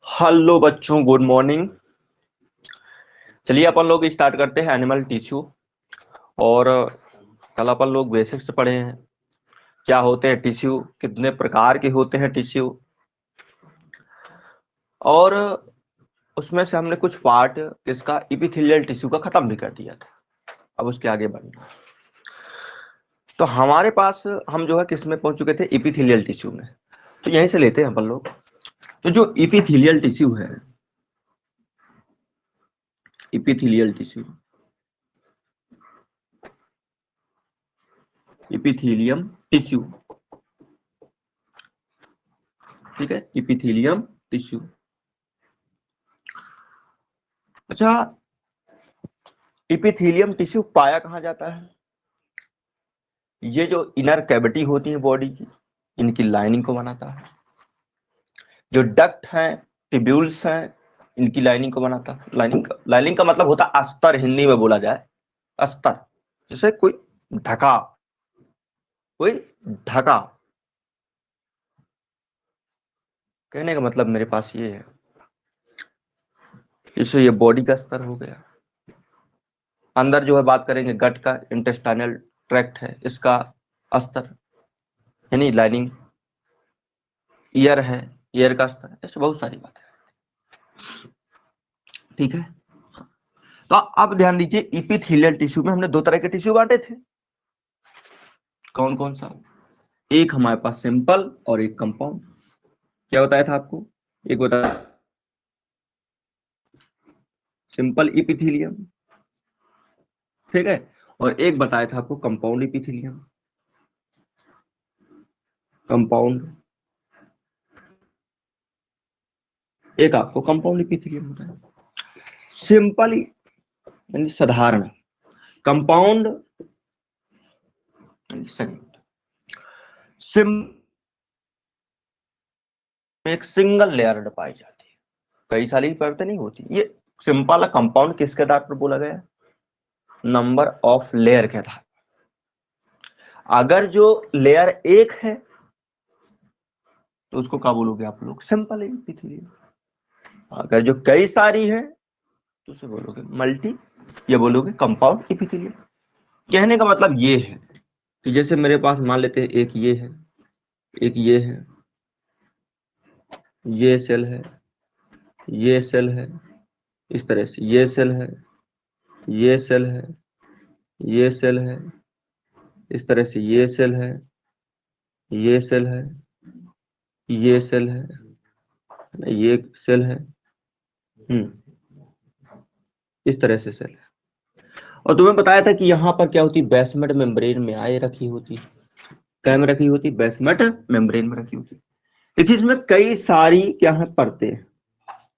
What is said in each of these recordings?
Hello बच्चों, good morning. चलिए अपन लोग स्टार्ट करते हैं एनिमल टिश्यू। और कल अपन लोग बेसिक्स पढ़े हैं, क्या होते हैं टिश्यू, कितने प्रकार के होते हैं टिश्यू, और उसमें से हमने कुछ पार्ट इसका इपिथेलियल टिश्यू का खत्म भी कर दिया था। अब उसके आगे बढ़ना, तो हमारे पास हम जो है किस में पहुंच चुके थे, इपिथेलियल टिश्यू में। तो यहीं से लेते हैं अपन लोग। तो जो इपिथेलियल टिश्यू है, इपिथेलियल टिश्यू, इपिथेलियम टिश्यू, ठीक है, इपिथेलियम टिश्यू। अच्छा, इपिथेलियम टिश्यू पाया कहाँ जाता है? ये जो इनर कैविटी होती है बॉडी की, इनकी लाइनिंग को बनाता है। जो डक्ट हैं, टिब्यूल्स हैं, इनकी लाइनिंग को बनाता है। लाइनिंग का मतलब होता है अस्तर, हिंदी में बोला जाए अस्तर, जैसे कोई ढका, कोई ढका। कहने का मतलब मेरे पास ये है, इससे ये बॉडी का स्तर हो गया। अंदर जो है बात करेंगे गट का, इंटेस्टाइनल ट्रैक्ट है, इसका अस्तर यानी लाइनिंग। ईयर है, ईयर का स्तर, ऐसे बहुत सारी बातें, ठीक है। तो अब ध्यान दीजिए, इपिथेलियल टिश्यू में हमने दो तरह के टिश्यू बांटे थे। कौन कौन सा? एक हमारे पास सिंपल और एक कंपाउंड। क्या बताया था आपको? एक बताया सिंपल इपिथेलियम, ठीक है, और एक बताया था आपको कंपाउंड इपिथेलियम। कंपाउंड, एक आपको कंपाउंड इपिथेलियम बताया। सिंपल यानी साधारण, कंपाउंड सिम एक सिंगल लेयर पाई जाती है, कई सारी परतें नहीं होती। ये सिंपल कंपाउंड किसके आधार पर बोला गया? नंबर ऑफ लेयर के आधार। अगर जो लेयर एक है तो उसको क्या बोलोगे आप लोग? Simple epithelium. अगर जो कई सारी है तो उसे बोलोगे मल्टी, या बोलोगे कंपाउंड इपिथेलियम। कहने का मतलब ये है कि जैसे मेरे पास मान लेते हैं एक ये है, एक ये है, ये सेल है, ये सेल है, इस तरह से ये सेल है, ये सेल है, ये सेल है, इस तरह से ये सेल है, ये सेल है, ये सेल है, ये सेल है, इस तरह से सेल है। और तुम्हें बताया था कि यहाँ पर क्या होती है, बेसमेंट मेम्ब्रेन में आए रखी होती, क्या में रखी होती? बेसमेंट मेम्ब्रेन में रखी होती। देखिए इसमें कई सारी क्या है, परतें,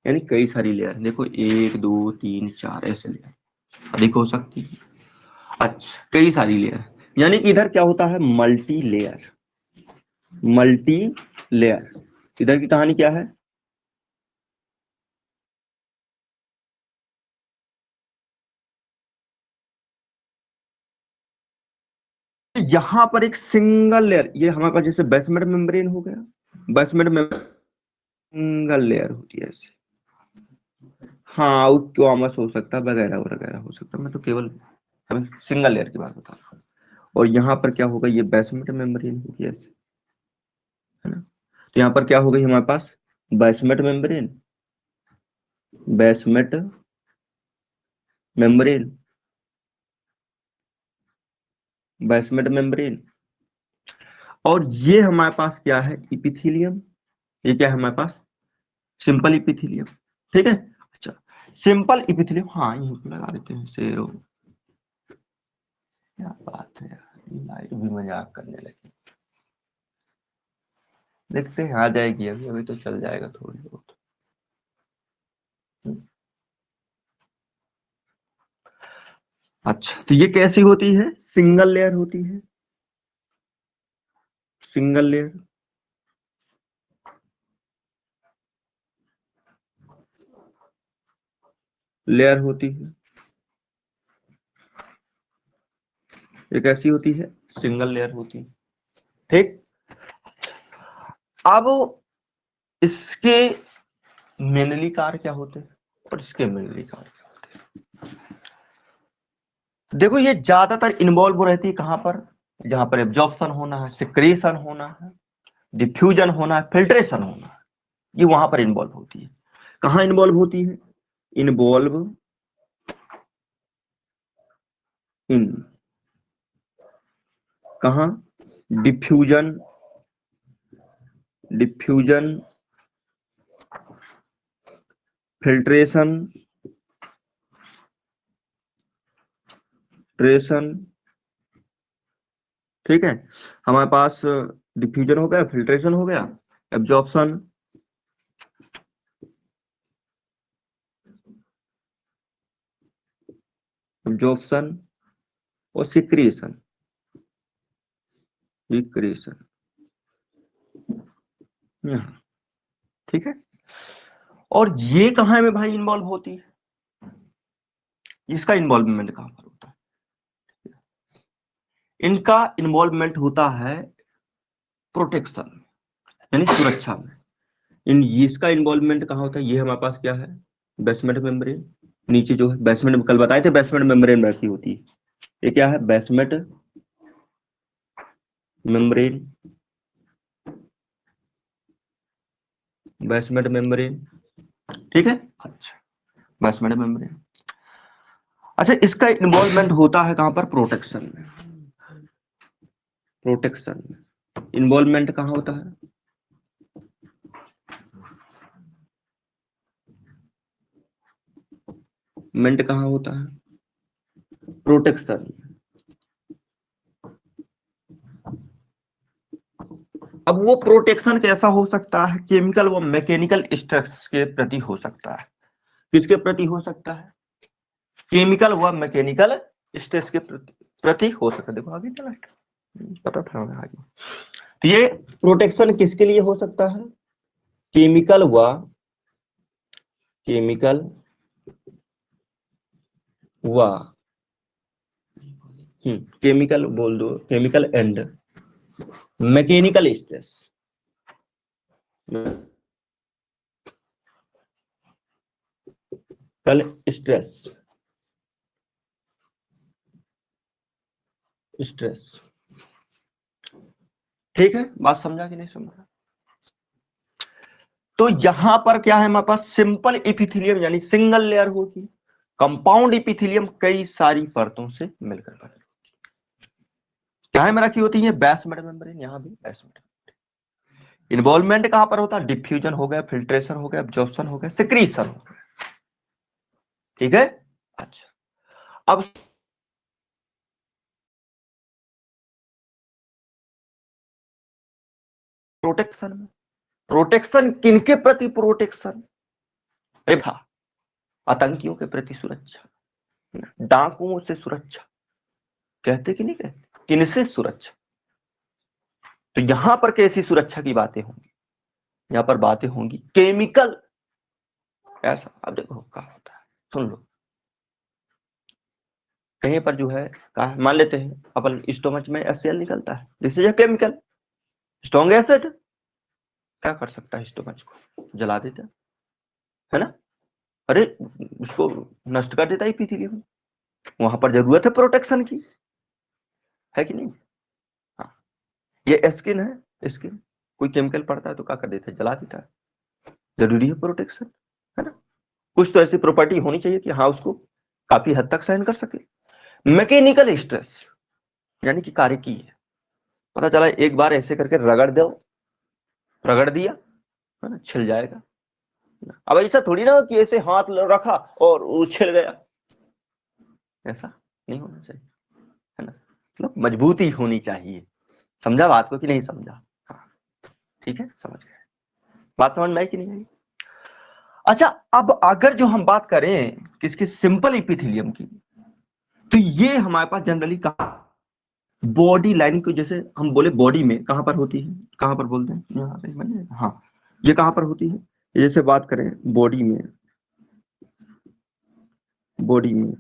यानी कई सारी लेयर। देखो 1 2 3 4 ऐसे लेयर अधिक हो सकती है। अच्छा, कई सारी लेयर, यानी कि इधर क्या होता है, मल्टी लेयर। मल्टी लेयर, इधर की कहानी क्या है? यहां पर एक सिंगल लेयर, ये हमारे पास जैसे बेसमेंट मेम्ब्रेन हो गया, बेसमेंट में सिंगल लेयर होती है ऐसे। हाँ, क्वामस हो सकता है, वगैरह वगैरह हो सकता है, मैं तो केवल सिंगल लेयर की बात बता रहा हूँ। और यहाँ पर क्या होगा, ये बेसमेंट मेम्ब्रेन होगी ऐसे, है ना। तो यहाँ पर क्या होगा हमारे पास, basement membrane, basement membrane, basement membrane. और ये हमारे पास क्या है, इपिथेलियम। ये क्या है हमारे पास, सिंपल इपिथेलियम, ठीक है। अच्छा, सिंपल इपिथेलियम, हाँ यहीं पे लगा देते हैं सेरो। क्या बात है, लाइट भी मजाक करने लगी। देखते हैं आ जाएगी, अभी अभी तो चल जाएगा थोड़ी बहुत। अच्छा, तो ये कैसी होती है, सिंगल लेयर होती है, सिंगल लेयर। लेयर होती है, ये कैसी होती है, सिंगल लेयर होती है। ठीक। अब इसके मेनली कार्य क्या होते हैं और इसके मेनली कार्य क्या होते हैं। देखो ये ज्यादातर इन्वॉल्व रहती है कहां पर, जहां पर एब्जॉर्प्शन होना है, सिक्रीशन होना है, डिफ्यूजन होना है, फिल्ट्रेशन होना है, ये वहां पर इन्वॉल्व होती है। कहां इन्वॉल्व होती है? इन्वॉल्व इन कहां? डिफ्यूजन, डिफ्यूजन, फिल्ट्रेशन, ट्रेशन। ठीक है, हमारे पास डिफ्यूजन हो गया, फिल्ट्रेशन हो गया, एब्जॉर्प्शन, एब्जॉर्प्शन और सिक्रीशन, सिक्रीशन। ठीक है, और ये कहां में भाई इन्वॉल्व होती है? इसका इन्वॉल्वमेंट कहां पर होता है? इनका इन्वॉल्वमेंट होता है प्रोटेक्शन यानी सुरक्षा में। इसका इन्वॉल्वमेंट कहां होता है? ये हमारे पास क्या है? Basement membrane. नीचे जो है बेसमेंट, कल बताए थे बेसमेंट मेम्ब्रेन में रखी होती है। ये क्या है? Basement membrane, basement membrane. ठीक है, अच्छा, बेसमेंट मेम्ब्रेन। अच्छा, इसका इन्वॉल्वमेंट होता है कहां पर? प्रोटेक्शन में। प्रोटेक्शन में इन्वॉल्वमेंट कहां होता है? मेंट कहां होता है? प्रोटेक्शन। अब वो प्रोटेक्शन कैसा हो सकता है? केमिकल व मैकेनिकल स्ट्रेस के प्रति हो सकता है। किसके प्रति हो सकता है? केमिकल व मैकेनिकल स्ट्रेस के प्रति हो सकता है। देखो आगे चला, पता था हमें आगे। तो ये प्रोटेक्शन किसके लिए हो सकता है? केमिकल व केमिकल बोल दो, केमिकल एंड मैकेनिकल स्ट्रेस, कल स्ट्रेस, स्ट्रेस। ठीक है, बात समझा कि नहीं समझा? तो यहां पर क्या है हमारे पास? सिंपल एपिथेलियम यानी सिंगल लेयर होगी। कंपाउंड एपिथेलियम कई सारी परतों से मिलकर बना। क्या में रखी होती है? बेसमेंट मेम्ब्रेन, यहां भी बेसमेंट। इन्वॉल्वमेंट कहां पर होता है? डिफ्यूजन हो गया, फिल्ट्रेशन हो गया, एब्जॉर्प्शन हो गया, सिक्रीशन हो गया। ठीक है, अच्छा। अब प्रोटेक्शन में, प्रोटेक्शन किनके प्रति? प्रोटेक्शन था आतंकियों के प्रति सुरक्षा, डाकुओं से सुरक्षा। कहते कि नहीं कहते? किनसे सुरक्षा? तो यहां पर कैसी सुरक्षा की बातें होंगी? यहां पर बातें होंगी केमिकल। ऐसा अब देखो क्या होता है, सुन लो। कहीं पर जो है कहा, मान लेते हैं अपन स्टोमच में HCl निकलता है, this is a chemical, strong acid. क्या कर सकता है? स्टोमच को जला देता है ना? अरे उसको नष्ट कर देता है एपिथेलियम। वहां पर जरूरत है प्रोटेक्शन की, है कि नहीं? हाँ, ये स्किन है, स्किन कोई केमिकल पड़ता है तो क्या कर देता है? जला देता है। जरूरी है प्रोटेक्शन, है ना? कुछ तो ऐसी प्रॉपर्टी होनी चाहिए कि हाँ उसको काफी हद तक सहन कर सके। मैकेनिकल स्ट्रेस यानी कि कार्य की है, पता चला एक बार ऐसे करके रगड़ दो, रगड़ दिया, है ना, छिल जाएगा। अब ऐसा थोड़ी ना कि ऐसे हाथ रखा और उछल गया, ऐसा नहीं होना चाहिए, है ना? मतलब मजबूती होनी चाहिए। समझा बात को कि नहीं समझा? हाँ, ठीक है, समझ गए। बात समझ में आई कि नहीं आई? अच्छा, अब अगर जो हम बात करें किसकी? सिंपल एपिथेलियम की, तो ये हमारे पास जनरली कहा बॉडी लाइनिंग को, जैसे हम बोले बॉडी में कहां पर होती है? कहां पर बोलते हैं? यहाँ पे, हाँ, ये कहां पर होती है? जैसे बात करें बॉडी में, बॉडी में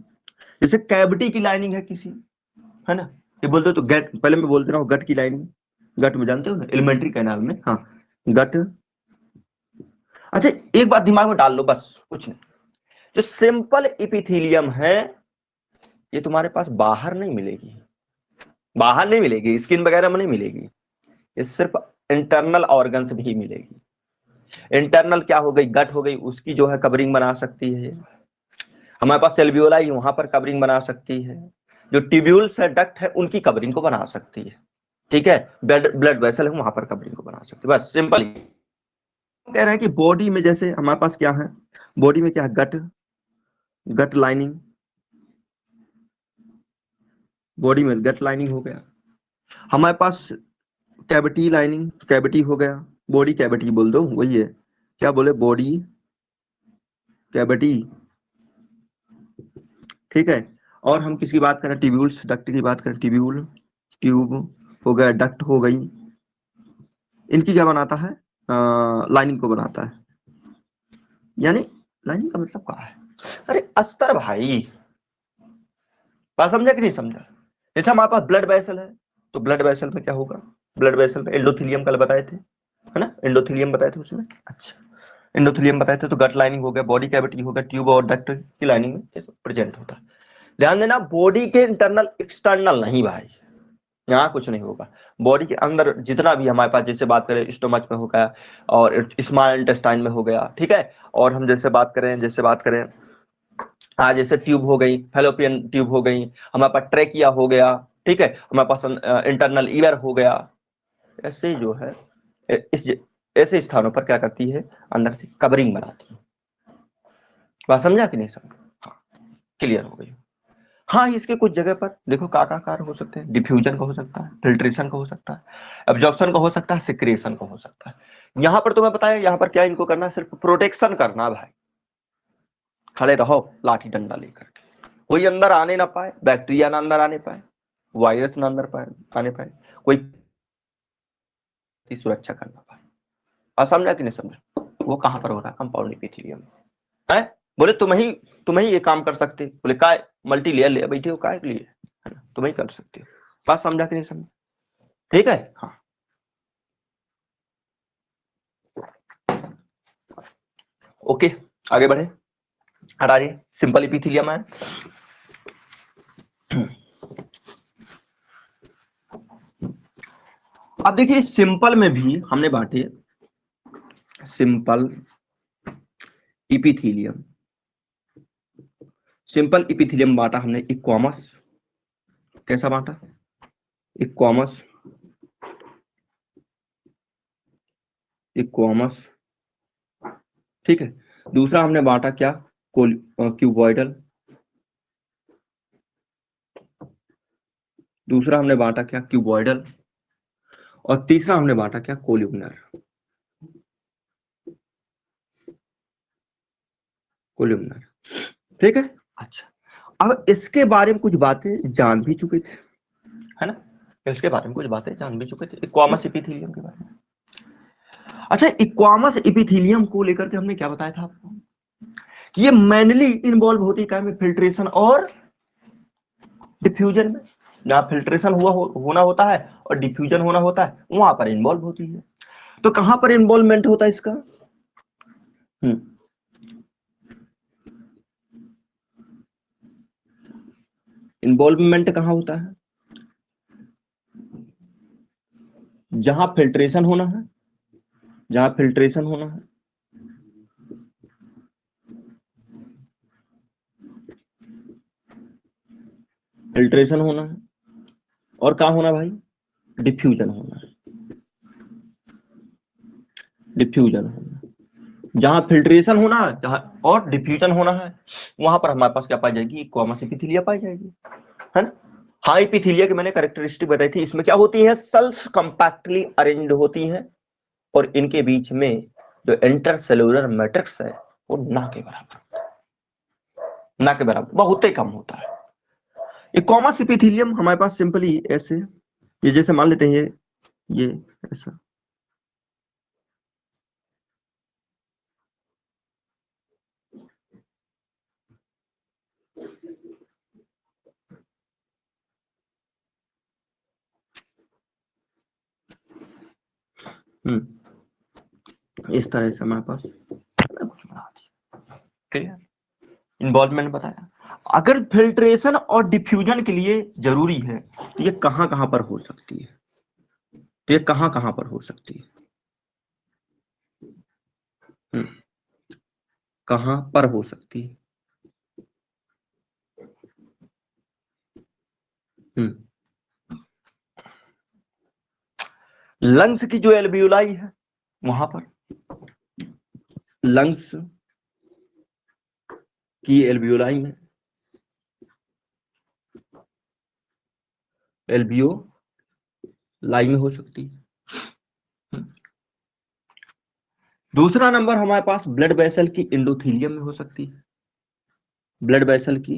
जैसे कैविटी की लाइनिंग है किसी, है ना? ये बोलते तो गट, पहले मैं बोलते रहा हूँ गट की लाइनिंग, गट में जानते हो ना, एलिमेंट्री कैनाल में, हाँ गट। अच्छा एक बात दिमाग में डाल लो बस, कुछ नहीं, जो सिंपल इपिथीलियम है ये तुम्हारे पास बाहर नहीं मिलेगी, बाहर नहीं मिलेगी, स्किन वगैरह में नहीं मिलेगी, ये सिर्फ इंटरनल ऑर्गन्स भी मिलेगी। इंटरनल क्या हो गई, गट हो गई, उसकी जो है कवरिंग बना सकती है। हमारे पास एल्वियोलाई वहां पर कवरिंग बना सकती है, जो ट्यूब्यूल्स है, डक्ट है, उनकी कवरिंग को बना सकती है। ठीक है, ब्लड वेसल है वहां पर कवरिंग को बना सकती है, बस सिंपल। कह रहे हैं कि बॉडी में जैसे हमारे पास क्या है, बॉडी में क्या है, गट, गट लाइनिंग, बॉडी में गट लाइनिंग हो गया। हमारे पास कैविटी लाइनिंग, कैविटी हो गया, बॉडी कैविटी बोल दो, वही है, क्या बोले, बॉडी कैविटी। ठीक है, और हम किसकी बात करें, ट्यूब्यूल्स, डक्ट की बात करें, ट्यूब्यूल, ट्यूब हो गया, डक्ट हो गई, इनकी क्या बनाता है, लाइनिंग को बनाता है। यानी लाइनिंग का मतलब क्या है, अरे अस्तर भाई, बात समझा कि नहीं समझा। जैसे हमारे पास ब्लड वेसल है, तो ब्लड वेसल में क्या होगा, ब्लड वेसल में एंडोथेलियम कल बताए थे, है ना, एंडोथेलियम बताए थे उसमें। अच्छा, एंडोथेलियम बताए थे, तो गट लाइनिंग हो गया, बॉडी कैविटी हो गया, ट्यूब और डक्ट की लाइनिंग में प्रेजेंट होता है। ध्यान देना, बॉडी के इंटरनल एक्सटर्नल नहीं भाई, यहाँ कुछ नहीं होगा। बॉडी के अंदर जितना भी हमारे पास, जैसे बात करें स्टोमच में हो गया और स्मॉल इंटेस्टाइन में हो गया, ठीक है, और हम जैसे बात करें हाँ, जैसे ट्यूब हो गई, फैलोपियन ट्यूब हो गई, हमारे पास ट्रेकिया हो गया, ठीक है, हमारे पास इंटरनल ईयर हो गया, ऐसे जो है इस ऐसे स्थानों पर क्या करती है, अंदर से कवरिंग बनाती है। बात समझा कि नहीं समझा, हाँ क्लियर हो गई। हाँ, इसके कुछ जगह पर देखो काकाकार हो सकते हैं, डिफ्यूजन का हो सकता है, फिल्ट्रेशन का हो सकता है, एब्जॉर्प्शन का हो सकता है, सिक्रेशन का हो सकता है। यहाँ पर तुम्हें पता है, यहाँ पर क्या इनको करना है, सिर्फ प्रोटेक्शन करना है भाई, खड़े रहो लाठी डंडा लेकर के, कोई अंदर आने ना पाए, बैक्टीरिया ना अंदर आने पाए, वायरस ना अंदर आने पाए, कोई की सुरक्षा करना पाए। और समझा कि नहीं समझा, वो कहां पर हो रहा है, कंपाउंड एपिथेलियम है। बोले तुम ही ये काम कर सकते, बोले काय मल्टी लेयर ले बैठे हो काय के लिए, है ना, तुम ही कर सकते हो। बात समझा कि नहीं समझा, ठीक है, हाँ ओके, आगे बढ़े, हटाइए, सिंपल एपिथेलियम है। अब देखिए सिंपल में भी हमने बांटे, सिंपल इपिथेलियम, सिंपल इपिथेलियम बांटा हमने इक्वामस, कैसा बांटा, इक्वामस, इक्वामस, ठीक है। दूसरा हमने बांटा क्या, क्यूबॉइडल, दूसरा हमने बांटा क्या, क्यूबॉइडल, और तीसरा हमने बांटा क्या, कोल्यूमनर, कोल्यूमनर, ठीक है। अच्छा, अब इसके बारे में कुछ बातें जान भी चुके थे, है ना, इसके बारे में कुछ बातें जान भी चुके थे, इक्वामस एपिथेलियम के बारे में। अच्छा, इक्वामस एपिथेलियम को लेकर के हमने क्या बताया था आपको, कि ये मेनली इन्वॉल्व होती है में फिल्ट्रेशन और डिफ्यूजन में, जहां फिल्ट्रेशन होना होता है और डिफ्यूजन होना होता है, वहां पर इन्वॉल्व होती है। तो कहां पर इन्वॉल्वमेंट होता है इसका, इन्वॉल्वमेंट कहां होता है, जहां फिल्ट्रेशन होना है, जहां फिल्ट्रेशन होना है, फिल्ट्रेशन होना है, और क्या होना भाई, डिफ्यूजन होना है, डिफ्यूजन होना, जहां फिल्ट्रेशन होना है, जहां और डिफ्यूजन होना है, वहां पर हमारे पास क्या पाई जाएगी, इक्वामस एपिथेलिया पाई जाएगी, है ना। हाँ, एपिथेलिया की मैंने कैरेक्टरिस्टिक बताई थी, इसमें क्या होती है, सेल्स कंपैक्टली अरेंज्ड होती हैं, और इनके बीच में जो इंटरसेलुलर मैट्रिक्स है वो ना के बराबर, ना के बराबर बहुत ही कम होता है। इक्वामस एपिथेलियम हमारे पास सिंपली ऐसे, ये जैसे मान लेते हैं ये ऐसा, इस तरह से हमारे पास क्लियर इन्वॉल्वमेंट बताया। अगर फिल्ट्रेशन और डिफ्यूजन के लिए जरूरी है तो ये कहां कहां पर हो सकती है, तो ये कहां कहां पर हो सकती है, कहां पर हो सकती है। लंग्स की जो एल्वियोलाई है वहां पर, लंग्स की एल्वियोलाई में, एल्वियोलाई में हो सकती है। दूसरा नंबर हमारे पास ब्लड वेसल की एंडोथेलियम में हो सकती है, ब्लड वेसल की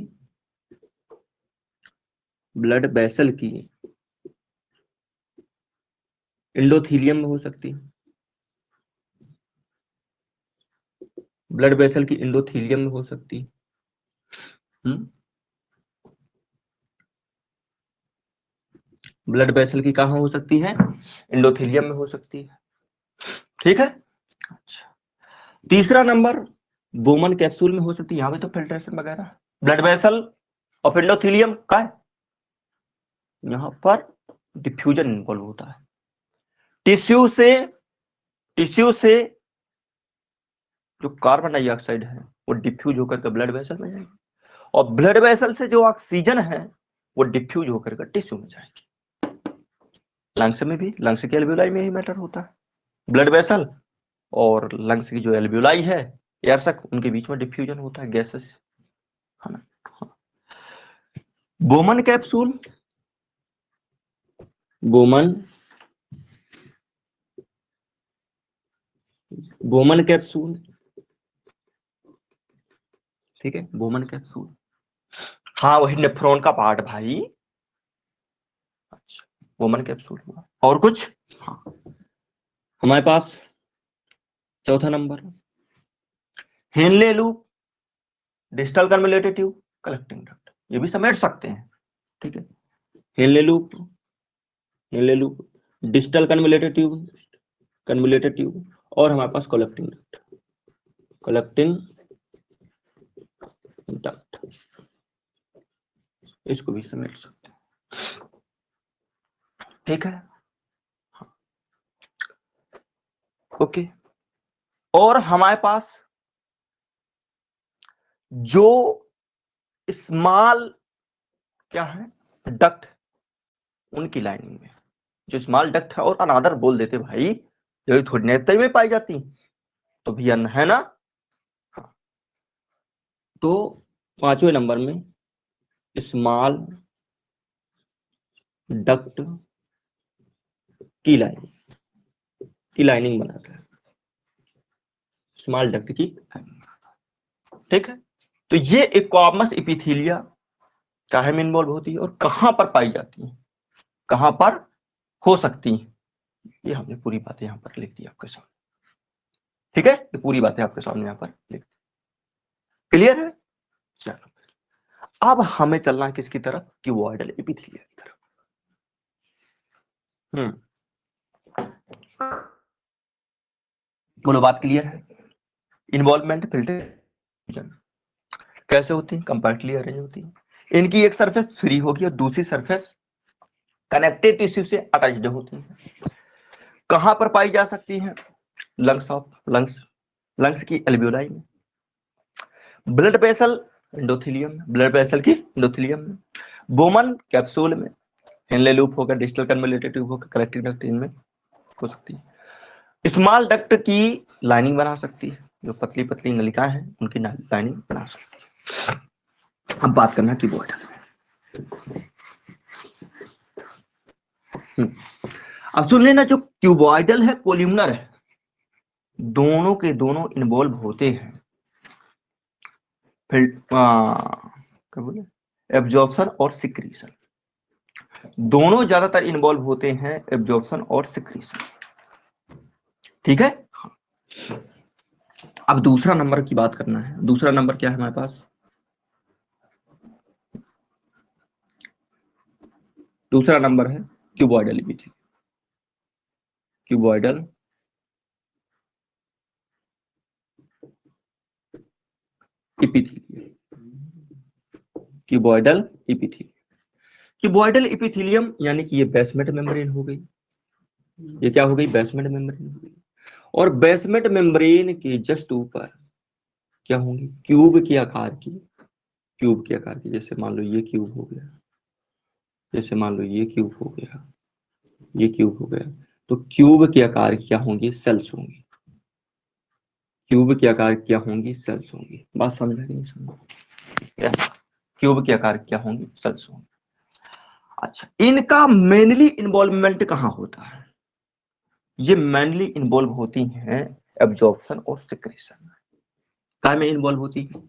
एंडोथेलियम में हो सकती है, ब्लड वेसल की एंडोथेलियम में हो सकती है। ब्लड वेसल की कहां हो सकती है, एंडोथेलियम में हो सकती है। ठीक है। अच्छा, तीसरा नंबर बोमन कैप्सूल में हो सकती है, यहां पे तो फिल्ट्रेशन वगैरह। ब्लड वेसल और एंडोथेलियम का है, यहां पर डिफ्यूजन इन्वॉल्व होता है। टिश्यू से जो कार्बन डाइऑक्साइड है वो डिफ्यूज होकर के ब्लड वेसल में जाएगी, और ब्लड वेसल से जो ऑक्सीजन है वो डिफ्यूज होकर के टिश्यू में जाएगी। लंग्स में भी, लंग्स के एल्वियोलाई में ही मैटर होता है। ब्लड वेसल और लंग्स की जो एल्वियोलाई है, एयर सक, उनके बीच में डिफ्यूजन होता है गैसेस, है ना। बोमन कैप्सूल, बोमन कैप्सूल, ठीक है, बोमन कैप्सूल, हाँ वही नेफ्रॉन का पार्ट भाई। अच्छा, बोमन कैप्सूल हुआ। और कुछ? हाँ, हमारे पास चौथा number Henle loop, distal convoluted tube, collecting duct, ये भी समेट सकते हैं। ठीक है, Henle loop, distal convoluted tube, और हमारे पास कलेक्टिंग डक्ट, इसको भी समेट सकते हैं। ठीक है, ओके। और हमारे पास जो स्मॉल क्या है डक्ट, उनकी लाइनिंग में जो स्मॉल डक्ट है, और अनादर बोल देते भाई, यही थोड़ी नेत्र में पाई जाती, तो भी अन्न है ना। हाँ, तो पांचवें नंबर में स्मॉल डक्ट की लाइनिंग बनाता है, स्मॉल डक्ट की लाइनिंग। ठीक है, तो ये एक्वामस एपिथेलिया काहे में इन्वॉल्व होती है और कहां पर पाई जाती है, कहां पर हो सकती है, ये हमने पूरी बातें यहां पर लिख दी आपके सामने। ठीक है, ये पूरी बातें आपके सामने यहां पर लिख दी। क्लियर है? चलो, अब हमें चलना है किसकी तरफ, क्यूबॉइडल एपिथेलिया की तरफ। बोलो, बात क्लियर है? इन्वॉल्वमेंट फिल्ट्रेशन कैसे होती है, कंपैक्टली अरेंज होती है। इनकी एक सरफेस फ्री होगी और दूसरी सरफेस कनेक्टिव टिश्यू से अटैच्ड होती है। कहां पर पाई जा सकती है, लंग्स की एल्वियोलाई में, ब्लड वेसल की एंडोथेलियम में, बोमन कैप्सूल में, हेनले लूप होकर, डिस्टल कन्वोल्यूटेड ट्यूब होकर, कलेक्टिव डक्ट इनमें हो सकती है। स्मॉल डक्ट की लाइनिंग बना सकती है, जो पतली पतली नलिकाएं हैं उनकी लाइनिंग बना सकती है। अब बात करना क्यूबॉइडल। अब सुन लेना, जो क्यूबॉइडल है, कोल्यूमनर है, दोनों के दोनों इन्वॉल्व होते हैं क्या बोले, एब्जॉर्प्शन और सिक्रीशन, दोनों ज्यादातर इन्वॉल्व होते हैं एब्जॉर्प्शन और सिक्रीशन। ठीक है, अब दूसरा नंबर की बात करना है। दूसरा नंबर क्या है हमारे पास, दूसरा नंबर है cuboidal epithelium, cuboidal epithelium, cuboidal epithelium. Cuboidal epithelium यानी कि ये बेसमेंट मेम्ब्रेन हो गई, ये क्या हो गई, बेसमेंट मेम्ब्रेन हो गई। और बेसमेंट मेम्ब्रेन के जस्ट ऊपर क्या होंगी, क्यूब के आकार की, क्यूब के आकार की, जैसे मान लो ये क्यूब हो गया, जैसे मान लो ये क्यूब हो गया, ये क्यूब हो गया, तो क्यूब के आकार क्या होंगी, सेल्स होंगी। क्यूब के आकार क्या होंगी, सेल्स होंगी। बात समझा कि नहीं समझा, क्या क्यूब के आकार क्या होंगी, सेल्स होंगी। अच्छा, इनका मेनली इन्वॉल्वमेंट कहां होता है, ये मेनली इन्वॉल्व होती हैं एब्जॉर्प्शन और सिक्रेशन। क्या में इन्वॉल्व होती है,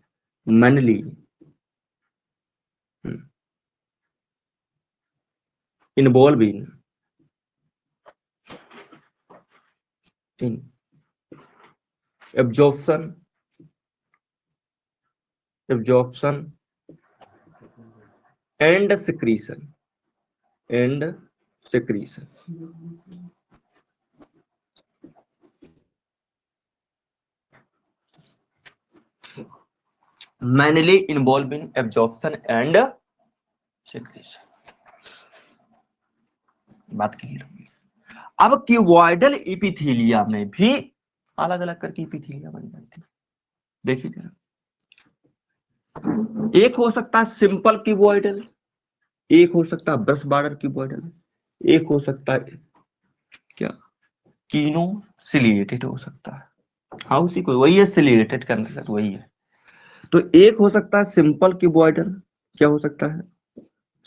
mainly involve in absorption and secretion mainly involved in absorption and secretion। बात क्लियर होगी। अब क्यूबॉइडल इपिथीलिया में भी अलग अलग करके इपिथीलिया बन जाती है। देखिए जरा, एक हो सकता है सिंपल क्यूबॉइडल, एक हो सकता है ब्रश बॉर्डर क्यूबॉइडल, एक हो सकता है क्या, कीनो सिलिएटेड हो सकता है। हाँ उसी को, वही है सिलिएटेड का अंतर्गत वही है। तो एक हो सकता है सिंपल क्यूबॉइडल, क्या हो सकता है,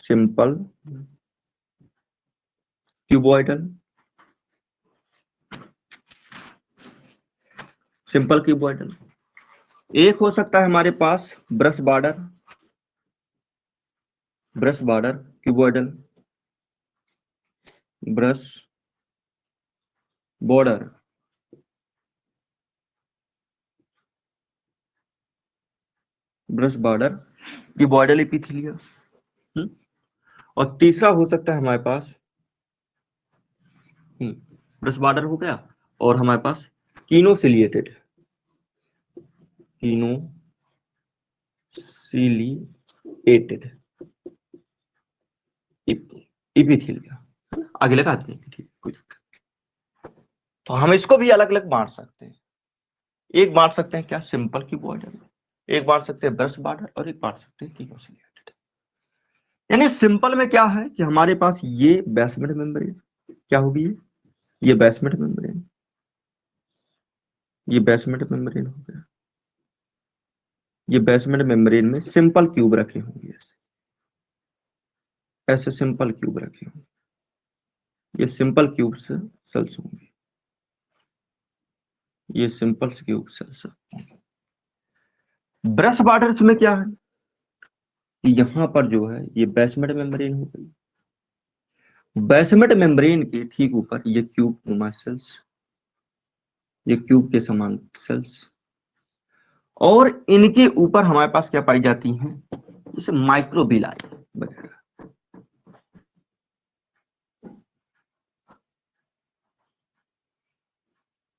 सिंपल क्यूबॉइडल, सिंपल क्यूबॉइडल। एक हो सकता है हमारे पास brush border cuboidal, brush border cuboidal epithelia. और तीसरा हो सकता है हमारे पास ब्रश बॉर्डर हो गया, और हमारे पास कीनोसिलिएटेड एपिथेलिया। आगे लगा दें, ठीक, कोई दिक्कत। तो हम इसको भी अलग अलग बांट सकते हैं। एक बांट सकते हैं क्या, सिंपल क्यूबॉइडल, एक बांट सकते हैं ब्रश बॉर्डर, और एक बांट सकते हैं कीनोसिलिएटेड। यानी सिंपल में क्या है कि हमारे पास ये बेसमेंट मेम्ब्रेन क्या होगी, ये बेसमेंट मेम्ब्रेन, ये बेसमेंट मेम्ब्रेन हो गया। ये बेसमेंट मेम्ब्रेन में सिंपल क्यूब रखे होंगे, ऐसे सिंपल क्यूब रखे होंगे, ये सिंपल क्यूब से सेल्स होंगे, ये सिंपल क्यूब सेल्स होंगे। ब्रश बॉर्डर्स में क्या है कि यहां पर जो है ये बेसमेंट मेम्ब्रेन हो गई, बेसमेंट मेम्ब्रेन के ठीक ऊपर ये क्यूब नुमा सेल्स, ये क्यूब के समान सेल्स, और इनके ऊपर हमारे पास क्या पाई जाती हैं, जैसे माइक्रोबिलाई वगैरह।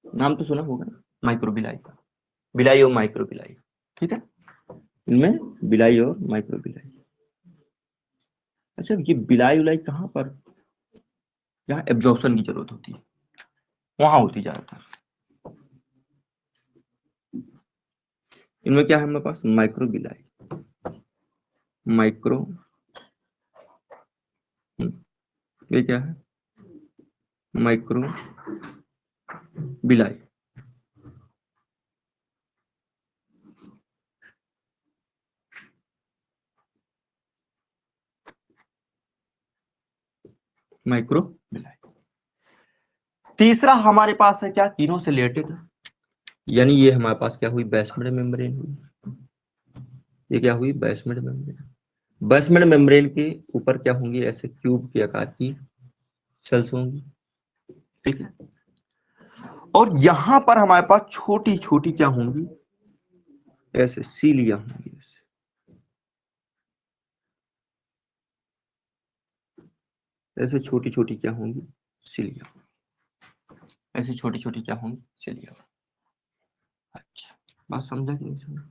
नाम तो सुना होगा ना माइक्रोबिलाई का, बिलाई और माइक्रोबिलाई, ठीक है, इनमें बिलाई और माइक्रोबिलाई। अच्छा, ये बिलाई उलाई कहां पर, जहां एब्जॉर्प्शन की जरूरत होती है वहां होती ज्यादातर। इनमें क्या है हमारे पास, माइक्रोबिलाई, माइक्रो, ये क्या है, माइक्रो बिलाई। माइक्रो बिलाई। तीसरा हमारे पास है क्या, कीनोसिलिएटेड, यानी ये हमारे पास क्या हुई, बेसमेंट मेम्ब्रेन हुई, ये क्या हुई, बेसमेंट मेम्ब्रेन। बेसमेंट मेम्ब्रेन के ऊपर क्या होंगी, ऐसे क्यूब के आकार की सेल्स होंगी, ठीक है। और यहां पर हमारे पास छोटी छोटी क्या होंगी, ऐसे सीलिया होंगी, ऐसे छोटी छोटी क्या होंगी, सीलिया, ऐसे छोटी छोटी क्या होंगी, सीलिया। अच्छा, बात समझा कि नहीं समझा।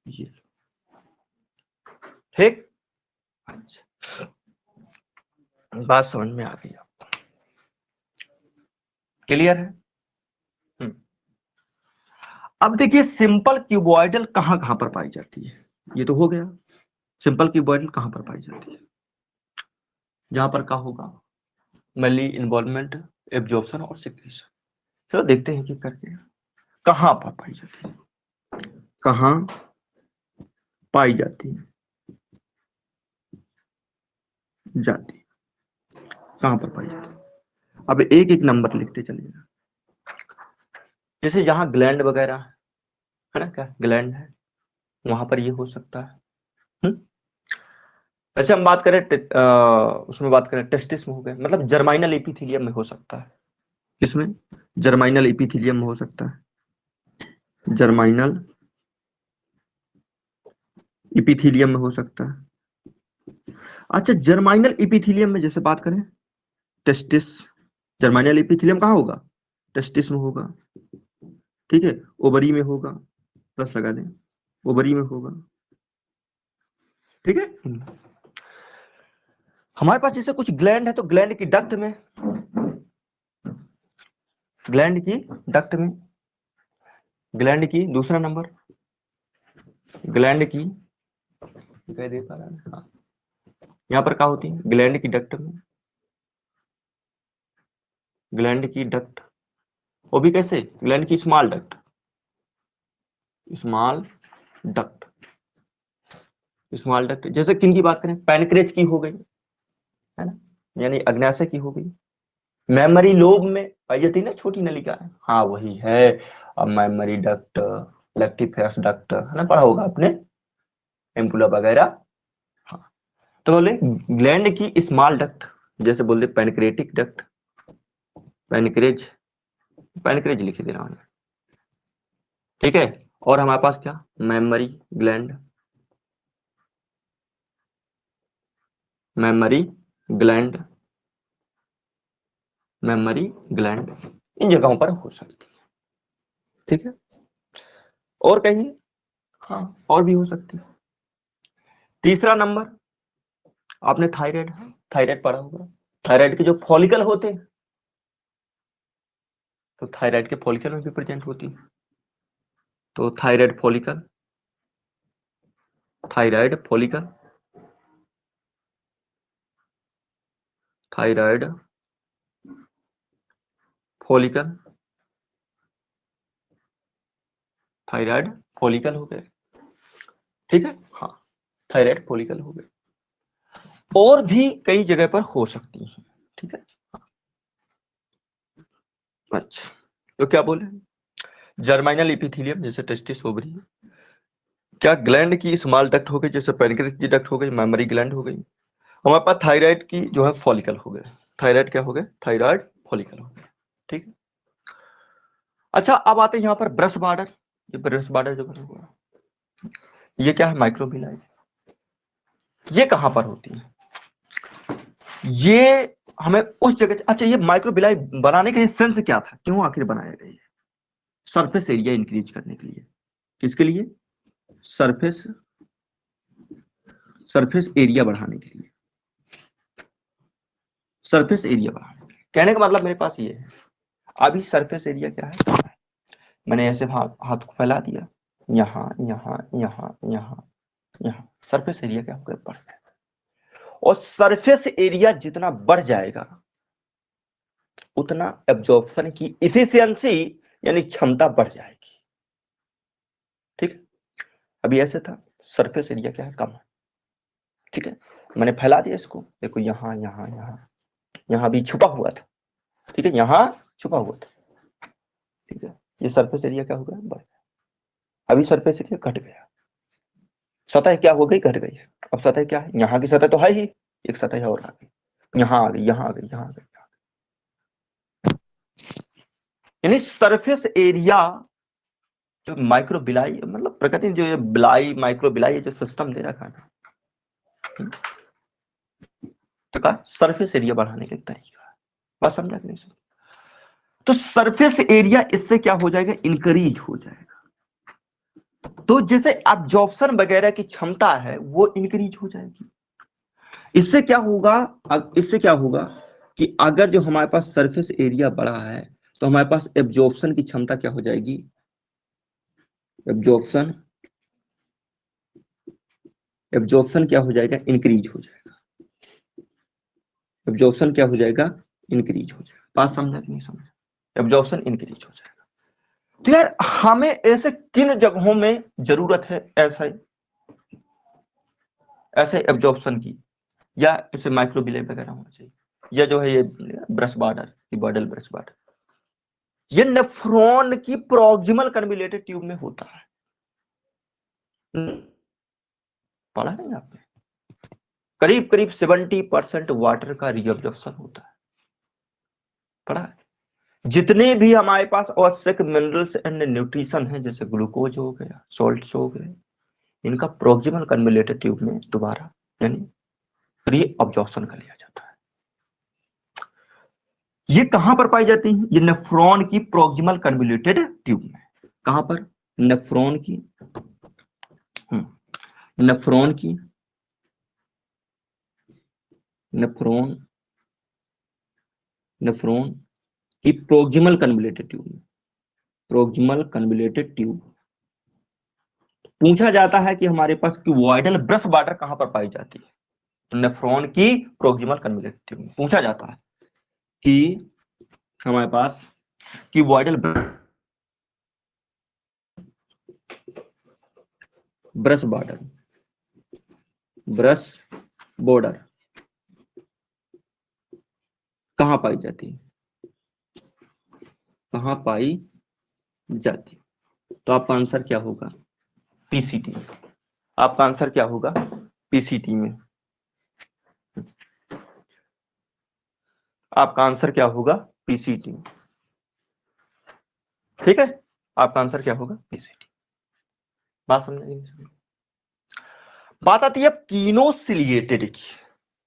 ये ठीक। अच्छा, बात समझ में आ गई आपको? क्लियर है? अब देखिए सिंपल क्यूबॉइडल कहां कहां पर पाई जाती है, ये तो हो गया। सिंपल क्यूबॉइडल कहां पर पाई जाती है? जहां पर क्या होगा, मेनली इन्वॉल्वमेंट, एब्जॉर्प्शन और सिक्रेशन। चलो देखते हैं कि करके कहां पर पाई जाती है, कहां पाई जाती है, कहां पर पाई जाती है। अब एक एक नंबर लिखते चलिएगा। जैसे जहां ग्लैंड वगैरह है ना, क्या ग्लैंड है, वहां पर ये हो सकता है। वैसे हम बात करें उसमें बात करें टेस्टिस में हो गया, मतलब जर्माइनल एपिथेलियम में हो सकता है। किसमें? जर्माइनल एपिथेलियम में हो सकता है, जर्माइनल एपिथेलियम में हो सकता है। अच्छा, जर्माइनल एपिथेलियम में जैसे बात करें टेस्टिस, जर्माइनल एपिथेलियम कहाँ होगा? टेस्टिस में होगा, ठीक है। ओवरी में होगा, प्लस लगा दें, ओवरी में होगा, ठीक है। हमारे पास जैसे कुछ ग्लैंड है तो ग्लैंड की डक्ट में, ग्लैंड की डक्ट में, ग्लैंड की दूसरा नंबर, ग्लैंड की दिखाई दे पा रहा है, हाँ। यहाँ पर क्या होती है? ग्लैंड की डक्ट में, ग्लैंड की डक्ट, वो भी कैसे? ग्लैंड की small duct, small duct, small duct. जैसे किन की बात करें, पैनक्रेज की हो गई है ना, यानी अग्नाशय की हो गई। मेमोरी लोब में पाई जाती है ना छोटी नलिका, हाँ वही है। अब मेमोरी डक्ट, लेक्टिफेरस डक्ट है ना, पढ़ा होगा आपने, एम्पुला वगैरह। हाँ, तो बोले ग्लैंड की स्मॉल डक्ट, जैसे बोलते पैनक्रेटिक डक्ट, पैनक्रेज, पैनक्रेज लिख दे रहा हूं, ठीक है। और हमारे पास क्या, memory gland, memory gland, memory gland in जगहों पर हो सकती है, ठीक है। और कहीं, हाँ और भी हो सकती है। तीसरा नंबर, आपने थायराइड, थायराइड पढ़ा होगा। थायराइड के जो फॉलिकल होते हैं, तो थायराइड के फॉलिकल में भी प्रेजेंट होती है। तो thyroid follicle, thyroid follicle, thyroid follicle, thyroid follicle हो गए, ठीक है। हाँ, थायराइड फॉलिकल हो गए। और भी कई जगह पर हो सकती है, ठीक है। अच्छा, तो क्या बोले, जर्माइनल एपिथेलियम जैसे टेस्टिस, ओवरी, क्या ग्लैंड की स्मॉल डक्ट हो गई, जैसे पैनक्रेस की डक्ट हो गई, मेमोरी ग्लैंड हो गई। हमारे पास थायराइड की जो है फॉलिकल हो गए, थायराइड क्या हो गए, थायराइड फॉलिकल हो गए, ठीक है। अच्छा, अब आते हैं यहाँ पर ब्रश बॉर्डर, ये ब्रश बॉर्डर जो बना हुआ है, ये क्या है, माइक्रोबिलाई। ये कहां पर होती है? ये हमें उस जगह, अच्छा ये माइक्रोबिलाई बनाने का सेंस क्या था, क्यों आखिर बनाया गया? सरफेस एरिया इंक्रीज करने के लिए। किसके लिए? सरफेस, सरफेस एरिया बढ़ाने के लिए, सरफेस एरिया बढ़ाने के लिए। कहने का मतलब मेरे पास ये है, अभी सरफेस एरिया क्या है, मैंने ऐसे हाथ को फैला दिया, यहाँ यहाँ यहाँ यहाँ यहाँ, सरफेस एरिया क्या होगा, बढ़ जाएगा। और सरफेस एरिया जितना बढ़ जाएगा उतना एब्जॉर्प्शन की इफिशियंसी यानी क्षमता बढ़ जाएगी, ठीक। अभी ऐसे था, सरफेस एरिया क्या है, कम है, ठीक है। मैंने फैला दिया इसको, देखो यहाँ यहाँ यहाँ यहाँ भी छुपा हुआ था, ठीक है, यहाँ छुपा हुआ था, ठीक है। ये सरफेस एरिया क्या हो गया, बढ़ गया। अभी सरफेस एरिया घट गया, सतह क्या हो गई, घट गई। अब सतह क्या है, यहाँ की सतह तो है ही, एक सतह और आ गई, यहाँ आ गई, यहाँ आ गई, यहाँ आ गई। यानी सरफेस एरिया जो माइक्रोबिलाई, मतलब प्रकृति ने जो ये बिलाई, माइक्रोबिलाई जो सिस्टम दे रखा है, तो कहा सरफेस एरिया बढ़ाने का तरीका है। बात समझा कि नहीं? तो सरफेस एरिया इससे क्या हो जाएगा, इंक्रीज हो जाएगा। तो जैसे एब्जॉर्प्शन वगैरह की क्षमता है वो इंक्रीज हो जाएगी। इससे क्या होगा, इससे क्या होगा कि अगर जो हमारे पास सरफेस एरिया बड़ा है तो हमारे पास एब्जॉर्प्शन की क्षमता क्या हो जाएगी, एब्जॉर्प्शन एब्जॉर्प्शन क्या हो जाएगा, इंक्रीज हो जाएगा। एब्जॉर्प्शन क्या हो जाएगा, इंक्रीज हो जाएगा। बात समझा कि नहीं समझा, एब्जॉर्प्शन इंक्रीज हो जाएगा। तो यार हमें ऐसे किन जगहों में जरूरत है ऐसे एब्जॉर्प्शन की, या ऐसे माइक्रोबिले वगैरह होना चाहिए, या जो है ये brush border, Border brush border, ये नेफ्रॉन की प्रॉक्सिमल कन्विलेटेड ट्यूब में होता है। पढ़ा नहीं आपने, करीब करीब 70% वाटर का रिअब्जॉर्प्शन होता है, पढ़ा है। जितने भी हमारे पास आवश्यक मिनरल्स एंड न्यूट्रिशन है, जैसे ग्लूकोज हो गया, सॉल्ट्स हो गए, इनका प्रॉक्सिमल कन्विलेटेड ट्यूब में दोबारा यानी रीअब्जॉर्प्शन कर लिया जाता है। ये कहां पर पाई जाती है, ये नेफ्रॉन की प्रॉक्सिमल कन्विलेटेड ट्यूब में। कहां पर, नेफ्रॉन की नेफ्रॉन की नेफ्रॉन नेफ्रॉन की प्रॉक्सिमल कन्विलेटेड ट्यूब में, प्रॉक्सिमल कन्विलेटेड ट्यूब। पूछा जाता है कि हमारे पास क्यूबॉइडल ब्रश वाटर कहां पर पाई जाती है, तो नेफ्रॉन की प्रॉक्सिमल कन्विलेटेड ट्यूब में पूछा जाता है कि हमारे पास क्यूबॉइडल ब्रश बॉर्डर कहां पाई जाती है, कहां पाई जाती, तो आपका आंसर क्या होगा, पीसीटी। आपका आंसर क्या होगा, पीसीटी में। आपका आंसर क्या होगा, पीसीटी। ठीक है, आपका आंसर क्या होगा, पीसीटी। बात समझ, बात आती है कीनोसिलिएटेड की।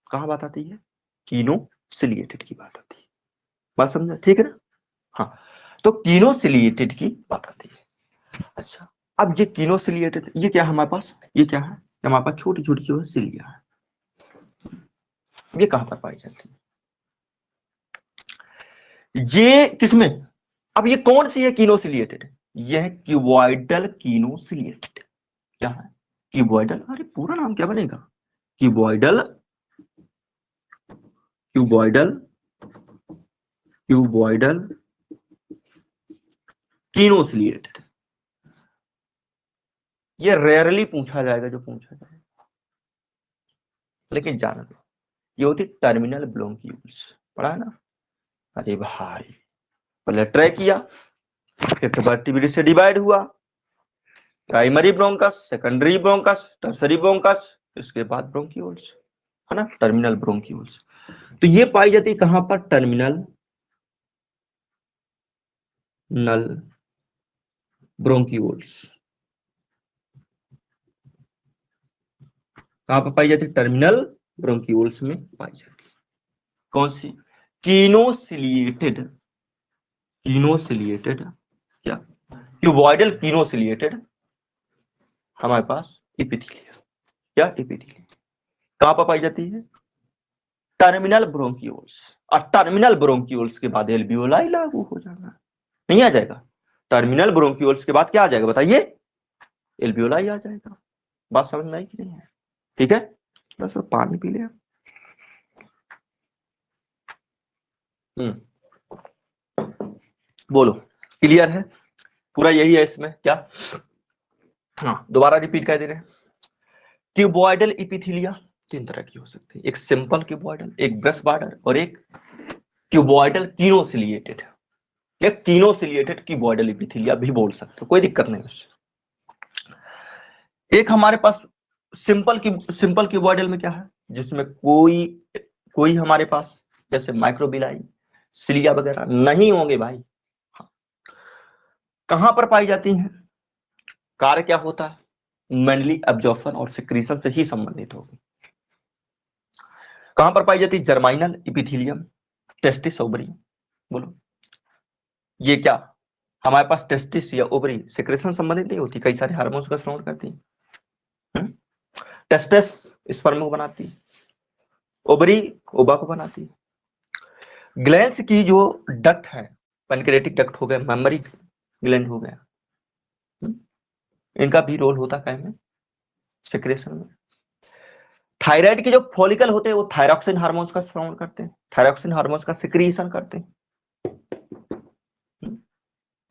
कहां बात आती है, कीनोसिलिएटेड की बात आती है। बात समझा, ठीक है ना। हाँ, तो कीनोसिलिएटेड की बात आती है। अच्छा, अब ये कीनोसिलिएटेड, ये क्या है हमारे पास, ये क्या है, हमारे पास छोटी छोटी जो है सिलिया है, ये कहां पर पाई जाती है, ये किसमें, अब ये कौन सी है कीनोसिलिएटेड, ये है क्यूबॉइडल कीनोसिलिएटेड। क्या है, क्यूबॉइडल, अरे पूरा नाम क्या बनेगा, क्यूबॉइडल क्यूबॉइडल क्यूबॉइडल कीनोसिलिएटेड। ये रेयरली पूछा जाएगा, जो पूछा जाएगा, लेकिन जान लो ये होती टर्मिनल ब्रोंकियूल्स, पढ़ा है ना। अरे भाई, पहले ट्राई किया, फिर वर्टिब्रेट से डिवाइड हुआ, primary bronchus, secondary bronchus, tertiary bronchus, इसके बाद ब्रोंकियूल्स, है ना, टर्मिनल ब्रोंकियूल्स। तो ये पाई जाती है कहां पर, टर्मिनल नल ब्रोंकियूल्स। कहां पर पाई जाती है, टर्मिनल ब्रोंकियूल्स में पाई जाती है। कौन सी, कीनोसिलिएटेड, कीनोसिलिएटेड क्या, क्यूबॉइडल कीनोसिलिएटेड हमारे पास इपिथीलिया, क्या इपिथीलिया, कहां पर पाई जाती है, टर्मिनल ब्रोंकियोल्स। और टर्मिनल ब्रोंकियोल्स के बाद एल्वियोलाई लागू हो जाना, नहीं आ जाएगा, टर्मिनल ब्रोंकियोल्स के बाद क्या आ जाएगा बताइए, एल्वियोलाई आ जाएगा। बात समझ में आई कि नहीं है, ठीक है, बस पानी पी ले। बोलो, क्लियर है, पूरा यही है इसमें क्या, हाँ दोबारा रिपीट कर दे रहे हैं। क्यूबॉइडल इपिथीलिया तीन तरह की हो सकती है, एक सिंपल क्यूबॉइडल, एक ब्रश बॉर्डर, और एक क्यूबॉइडल कीनोसिलिएटेड, या कीनोसिलिएटेड क्यूबॉइडल इपिथीलिया भी बोल सकते हो, कोई दिक्कत नहीं उससे। एक हमारे पास सिंपल क्यूबॉइडल में क्या है, जिसमें कोई हमारे पास जैसे माइक्रोबिलाई, सिलिया वगैरह नहीं होंगे भाई। कहां पर पाई जाती हैं, कार्य क्या होता है, मेनली एब्जॉर्प्शन और सिक्रीशन से ही संबंधित होगी। कहां पर पाई जाती है, जर्माइनल इपिथीलियम, टेस्टिस ओवरी, बोलो ये क्या, हमारे पास टेस्टिस या ओवरी सिक्रेशन संबंधित नहीं होती, कई सारे हार्मोन्स का स्राव करती है। टेस्टिस स्पर्म को बनाती है, ओवरी ओवा को बनाती है। ग्लैंड्स की जो डक्ट है, पैनक्रियाटिक डक्ट हो गया, मेमोरी ग्लैंड हो गया, इनका भी रोल होता है में सिक्रेशन में। थायराइड के जो फॉलिकल होते हैं वो थायरॉक्सिन हार्मोन्स का स्राव करते हैं, थायरॉक्सिन हार्मोन्स का सिक्रीशन करते हैं।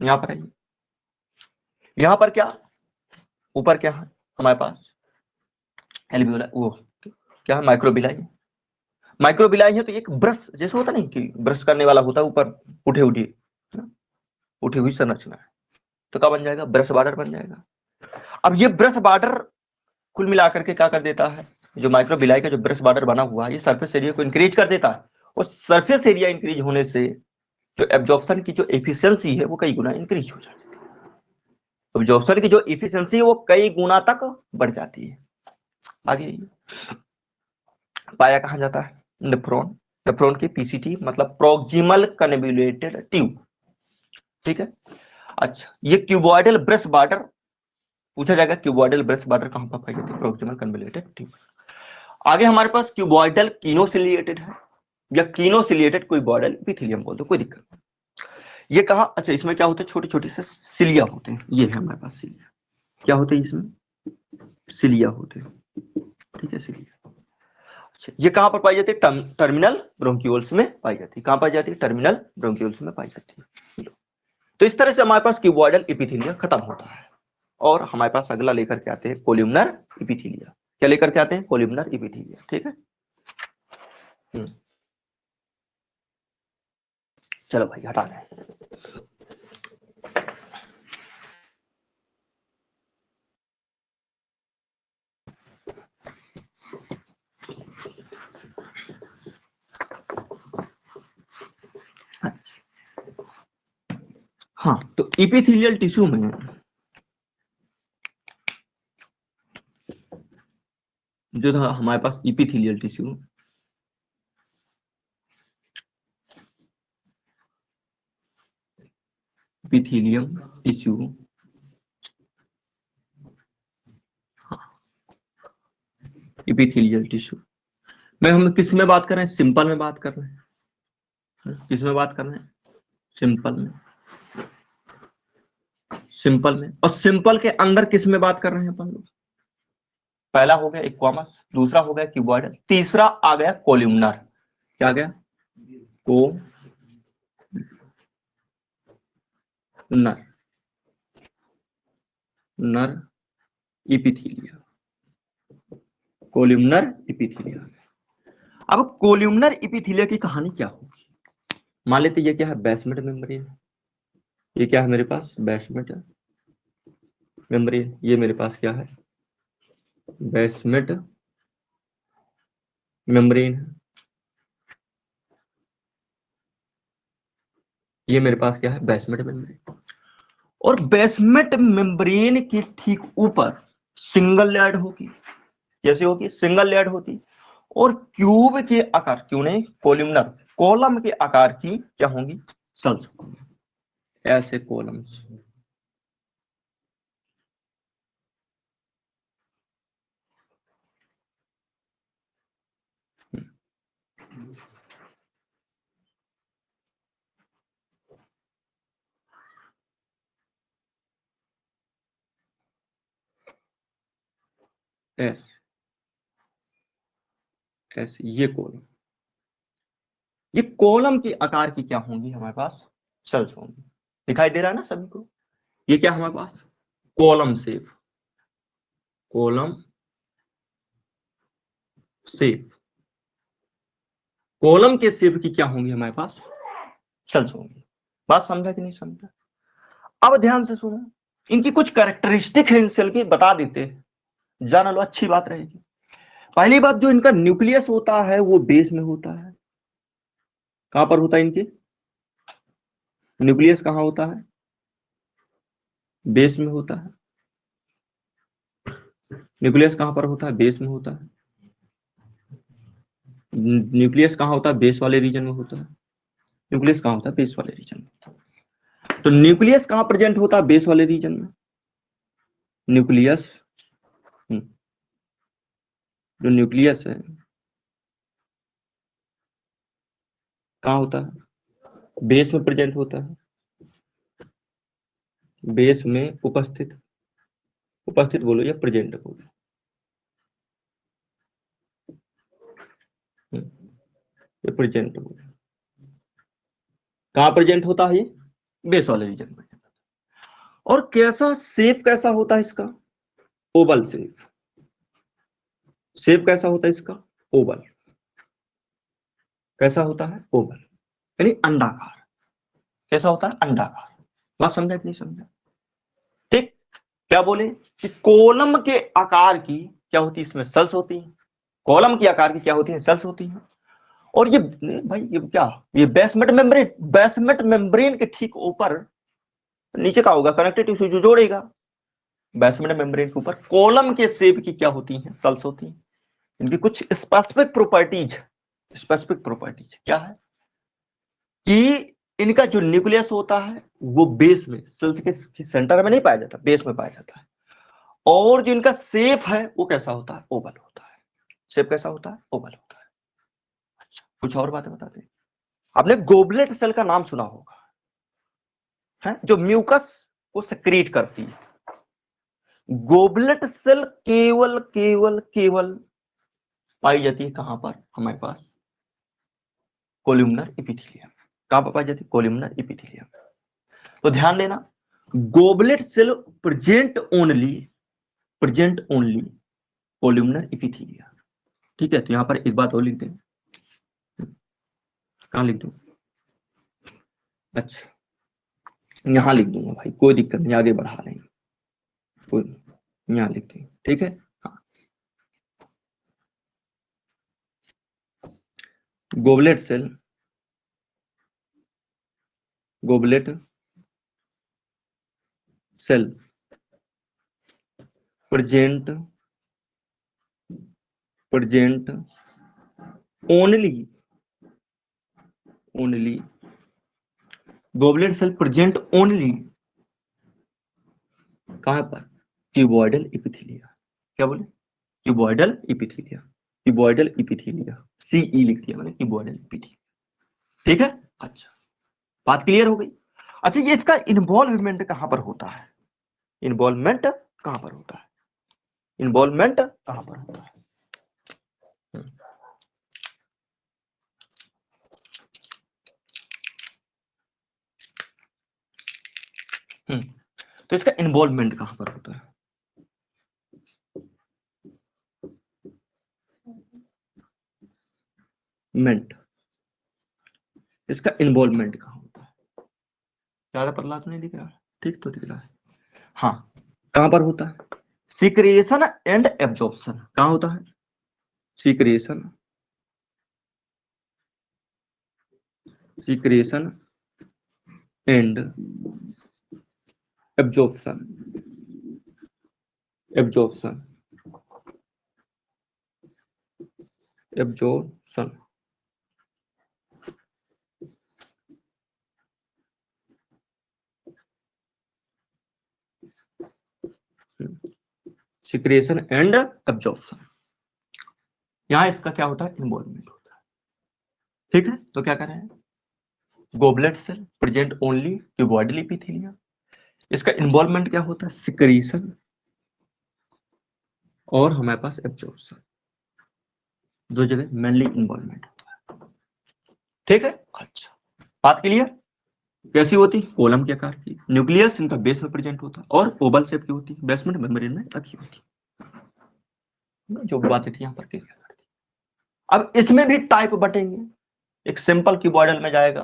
यहां पर आइए, यहां पर क्या ऊपर क्या है हमारे पास एल्वियोला, वो क्या है माइक्रोबिलाई। माइक्रोबिलाई है तो एक ब्रश जैसे होता नहीं कि ब्रश करने वाला होता है, ऊपर उठी उठी हुई संरचना है, तो क्या बन जाएगा, ब्रश बॉर्डर बन जाएगा। अब ये ब्रश बॉर्डर कुल मिलाकर के क्या कर देता है, जो माइक्रोबिलाई का जो ब्रश बॉर्डर बना हुआ है ये सरफेस एरिया को इंक्रीज कर देता है, और सरफेस एरिया इंक्रीज होने से जो एब्जॉर्प्शन की जो एफिशिएंसी है वो कई गुना इंक्रीज हो जाती है। एब्जॉर्प्शन की जो एफिशिएंसी है वो कई गुना तक बढ़ जाती है। आगे पाया कहा जाता है नेफ्रॉन, नेफ्रॉन की पीसीटी मतलब प्रोक्सिमल कन्वोल्यूटेड ट्यूब, ठीक है। अच्छा, ये क्यूबॉइडल ब्रश बॉर्डर पूछा जाएगा, क्यूबॉइडल ब्रश बॉर्डर कहां पर पाई जाती है, प्रोक्सिमल कन्वोल्यूटेड ट्यूब। आगे हमारे पास क्यूबॉइडल कीनोसिलिएटेड है या कीनोसिलिएटेड क्यूबॉइडल एपिथेलियम बोल दो, कोई दिक्कत नहीं। ये कहा, अच्छा इसमें क्या होते हैं, छोटे छोटे से सिलिया होते हैं, ये है हमारे पास सिलिया, क्या होते हैं इसमें, सिलिया होते हैं, ठीक है सिलिया। अच्छा, ये कहां पर पाई जाती है, टर्मिनल ब्रोंक्यूल्स में पाई जाती है, कहां पाई जाती है, टर्मिनल ब्रोंक्यूल्स में पाई जाती है। तो इस तरह से हमारे पास क्यूबॉइडल एपिथेलिया खत्म होता है, और हमारे पास अगला लेकर के आते हैं कोल्यूमनर एपिथेलिया। क्या लेकर के आते हैं, कोल्यूमनर एपिथेलिया, ठीक है। चलो भाई हटा दें। हाँ, तो एपिथेलियल टिश्यू में जो था हमारे पास epithelial tissue, epithelium tissue, epithelial tissue में हम किस में बात कर रहे हैं, सिंपल में बात कर रहे हैं, किस में बात कर रहे हैं, सिंपल में, सिंपल में। और सिंपल के अंदर किस में बात कर रहे हैं अपन लोग, पहला हो गया इक्वामस, दूसरा हो गया क्यूबॉइडल, तीसरा आ गया कोल्यूमनर, क्या आ गया, कोल्यूमनर, नर एपिथेलिया, कोल्यूमनर एपिथेलिया। अब कोल्यूमनर एपिथेलिया की कहानी क्या होगी, मान लेते ये क्या है, बेसमेंट मेम्ब्रेन, ये क्या है मेरे पास, बेसमेंट मेम्ब्रेन, ये मेरे पास क्या है, बेसमेंट मेम्ब्रेन है, ये मेरे पास क्या है, बेसमेंट मेम्ब्रेन। और बेसमेंट मेम्ब्रेन के ठीक ऊपर सिंगल लेयर होगी, कैसे होगी, सिंगल लेयर होती, और क्यूब के आकार, क्यों नहीं कोल्यूमनर, कॉलम के आकार की क्या होंगी, सेल्स होंगी, ऐसे कॉलम्स। ऐसे ऐसे ये कॉलम, ये कॉलम के आकार की क्या होंगी हमारे पास, सेल्स होंगी। दिखाई दे रहा है ना सभी को, ये क्या हमारे पास, column shape, column shape, column के शेप की क्या होंगी हमारे पास, सेल्स होंगी। बात समझा कि नहीं समझा, अब ध्यान से सुनो, इनकी कुछ कैरेक्टरिस्टिक है इन सेल की, बता देते हैं, जान लो, अच्छी बात रहेगी। पहली बात, जो इनका न्यूक्लियस होता है वो बेस में होता है, कहां पर होता है इनके, न्यूक्लियस कहां होता है, बेस में होता है, न्यूक्लियस कहां पर होता है, बेस में होता है, न्यूक्लियस कहां होता है, बेस वाले रीजन में होता है, न्यूक्लियस कहां होता है, बेस वाले रीजन में। तो न्यूक्लियस कहां प्रेजेंट होता है? बेस वाले रीजन में। न्यूक्लियस, जो न्यूक्लियस है कहां होता है? बेस में प्रेजेंट होता है, बेस में उपस्थित, उपस्थित बोलो या प्रेजेंट बोलो, ये प्रेजेंट बोलो। कहां प्रेजेंट होता है? ये बेस वाले रीजन में। और कैसा शेप कैसा होता है इसका? Oval shape. शेप कैसा होता है इसका? ओवल। कैसा होता है? ओवल, यानी अंडाकार। कैसा होता है? अंडाकार। बात समझा कि नहीं समझा? ठीक। क्या बोले कि कॉलम के आकार की क्या होती है? इसमें सेल्स होती है। कॉलम की आकार की क्या होती है? सेल्स होती है। और ये भाई ये क्या, ये बेसमेंट मेम्ब्रेन, बेसमेंट मेम्ब्रेन के ठीक ऊपर नीचे का होगा कनेक्टिव टिश्यू जो जोड़ेगा। बेसमेंट मेम्ब्रेन के ऊपर कॉलम के शेप की क्या होती है? सेल्स होती है। इनकी कुछ स्पेसिफिक प्रॉपर्टीज, स्पेसिफिक प्रॉपर्टीज क्या है कि इनका जो न्यूक्लियस होता है वो बेस में, सेल्स के सेंटर में नहीं पाया जाता, बेस में पाया जाता है। और जो इनका शेप है वो कैसा होता है? ओवल होता है। शेप कैसा होता है? ओवल होता है। अच्छा, कुछ और बातें बताते हैं। आपने गोबलेट सेल का नाम सुना होगा, है जो म्यूकस को सेक्रीट करती है। गोबलेट सेल केवल केवल केवल पाई जाती है कहां पर? हमारे पास कोल्यूमनर एपिथेलियम। कहां पर पाई जाती है? Columnar epithelium. तो ध्यान देना, goblet cell present only columnar epithelium. ठीक है, तो यहां पर एक बात और लिख दें। कहां लिख दूं? अच्छा, यहां लिख दूंगा भाई, कोई दिक्कत नहीं, आगे बढ़ा लेंगे, कोई नहीं, यहां लिख देंगे। ठीक है, हाँ। Goblet cell, goblet cell present only goblet cell present only कहां पर? Cuboidal epithelia. क्या बोले? Cuboidal epithelia, cuboidal epithelia, CE लिख दिया मैंने, क्यूबॉइडल एपिथेलिया। ठीक है, अच्छा, बात क्लियर हो गई। अच्छा, ये इसका इन्वॉल्वमेंट कहां पर होता है? इन्वॉल्वमेंट कहां पर होता है? इन्वॉल्वमेंट कहां पर होता है? तो इसका इन्वॉल्वमेंट कहां पर होता है? मेंट, इसका इन्वॉल्वमेंट कहां होता है? ज्यादा पतला तो नहीं दिख रहा है? ठीक तो दिख रहा है। हाँ, कहां पर होता है? सिक्रिएशन एंड एब्जॉर्प्शन कहां होता है? Secretion, secretion and absorption, absorption, absorption. Secretion and absorption, यहां इसका क्या होता है? इन्वॉल्वमेंट होता है। ठीक है, तो क्या कर रहे हैं? Goblet cell present only cuboidal epithelium, इसका इन्वॉल्वमेंट क्या होता है? सिक्रीशन और हमारे पास एब्जॉर्प्शन, दो जगह मेनली इन्वॉल्वमेंट होता है। ठीक है, अच्छा, बात क्लियर। कैसी होती? कॉलम के आकार की, न्यूक्लियस इनका बेस में प्रेजेंट होता है और ओवल शेप की होती है, बेसमेंट मेम्ब्रेन में रखी होती है। जो बातें थी यहाँ पर क्लियर कर दी। अब इसमें भी टाइप बटेंगे, एक सिंपल क्यूबॉइडल में जाएगा,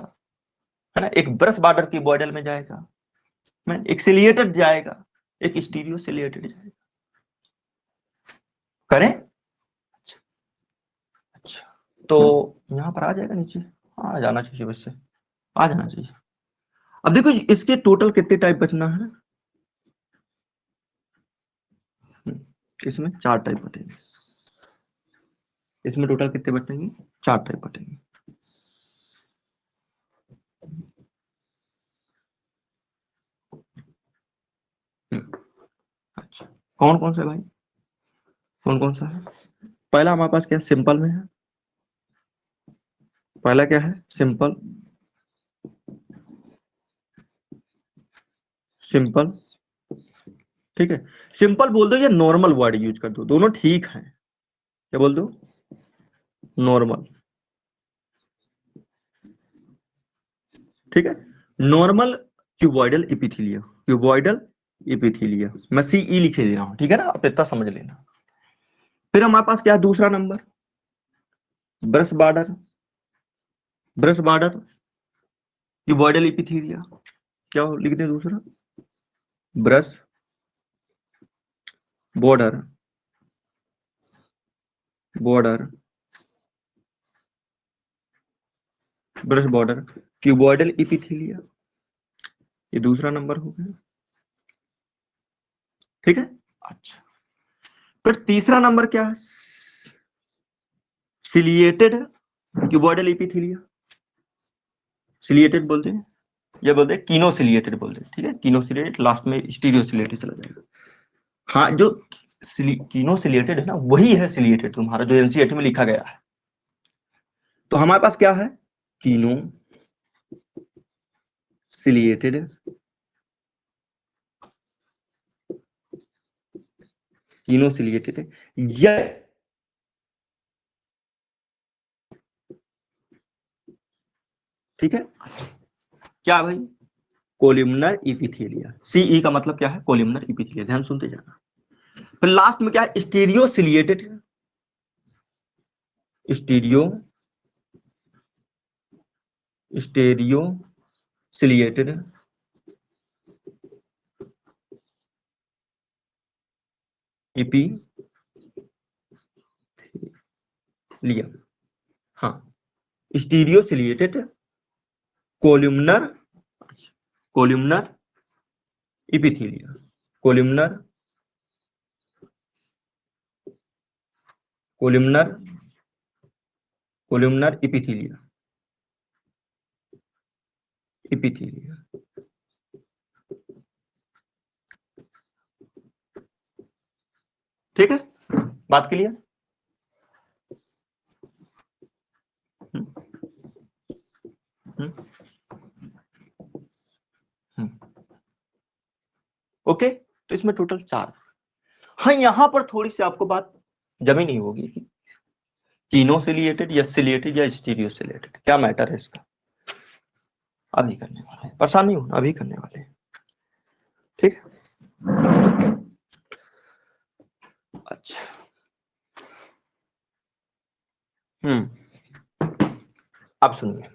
है ना, एक ब्रश बॉर्डर क्यूबॉइडल में जाएगा, एक सिलिएटेड जाएगा, एक स्टीरियो सिलिएटेड जाएगा। करें? अच्छा, तो यहाँ पर आ जाएगा नीचे, आ जाना चाहिए, वैसे आ जाना चाहिए। अब देखो इसके टोटल कितने टाइप बचना है? इसमें 4 टाइप बटेंगे। इसमें टोटल कितने बटेंगे? 4 टाइप बटेंगे। कौन कौन सा है भाई, कौन कौन सा है? पहला हमारे पास क्या सिंपल में है, पहला क्या है सिंपल, सिंपल, ठीक है। सिंपल बोल दो या नॉर्मल वर्ड यूज कर दो, दोनों ठीक है। क्या बोल दो, नॉर्मल, ठीक है। नॉर्मल क्यूबॉइडल इपिथीलिया, क्यूबॉइडल इपिथीलिया, मैं सीई लिखे दे रहा हूं, ठीक है ना, आप इतना समझ लेना। फिर हमारे पास क्या है दूसरा number, brush border, brush border cuboidal epithelia, क्या लिख दें दूसरा, brush border, border, brush border cuboidal epithelia, ये दूसरा नंबर हो गया, ठीक है। अच्छा, फिर तीसरा नंबर क्या है, सिलिएटेड क्यूबॉइडल इपिथीलिया, सिलिएटेड बोलते हैं, ये बोलते हैं कीनोसिलिएटेड बोलते हैं, ठीक है, कीनोसिलिएटेड, लास्ट में स्टीरियोसिलिएटेड चला जाएगा। हाँ, जो कीनोसिलिएटेड है ना वही है सिलिएटेड तुम्हारा, जो एनसीईआरटी में लिखा गया है। तो हमारे पास क्या है, कीनो सिलिएटेड, कीनोसिलिएटेड या ठीक है, क्या भाई, कोलिमनर इपिथेलिया, सीई का मतलब क्या है, कोलिमनर इपिथेलिया, ध्यान सुनते जाना। फिर लास्ट में क्या है, stereo ciliated, stereo, stereo ciliated epithelia, हाँ, स्टीरियो सिलिएटेड कोलिमनर, कोलिमनर इपिथेलिया, कोलिमनर, कोलिमनर, कोलिमनर इपिथेलिया, इपिथेलिया, ठीक है, बात के लिए। ओके, तो इसमें टोटल 4। हाँ, यहां पर थोड़ी सी आपको बात जमी नहीं होगी कि कीनोसिलिएटेड या सिलिएटेड या स्टीरियोसिलिएटेड, क्या मैटर है इसका, अभी करने वाले हैं, परेशान नहीं होना, अभी करने वाले हैं, ठीक है। अच्छा, अब सुनिए,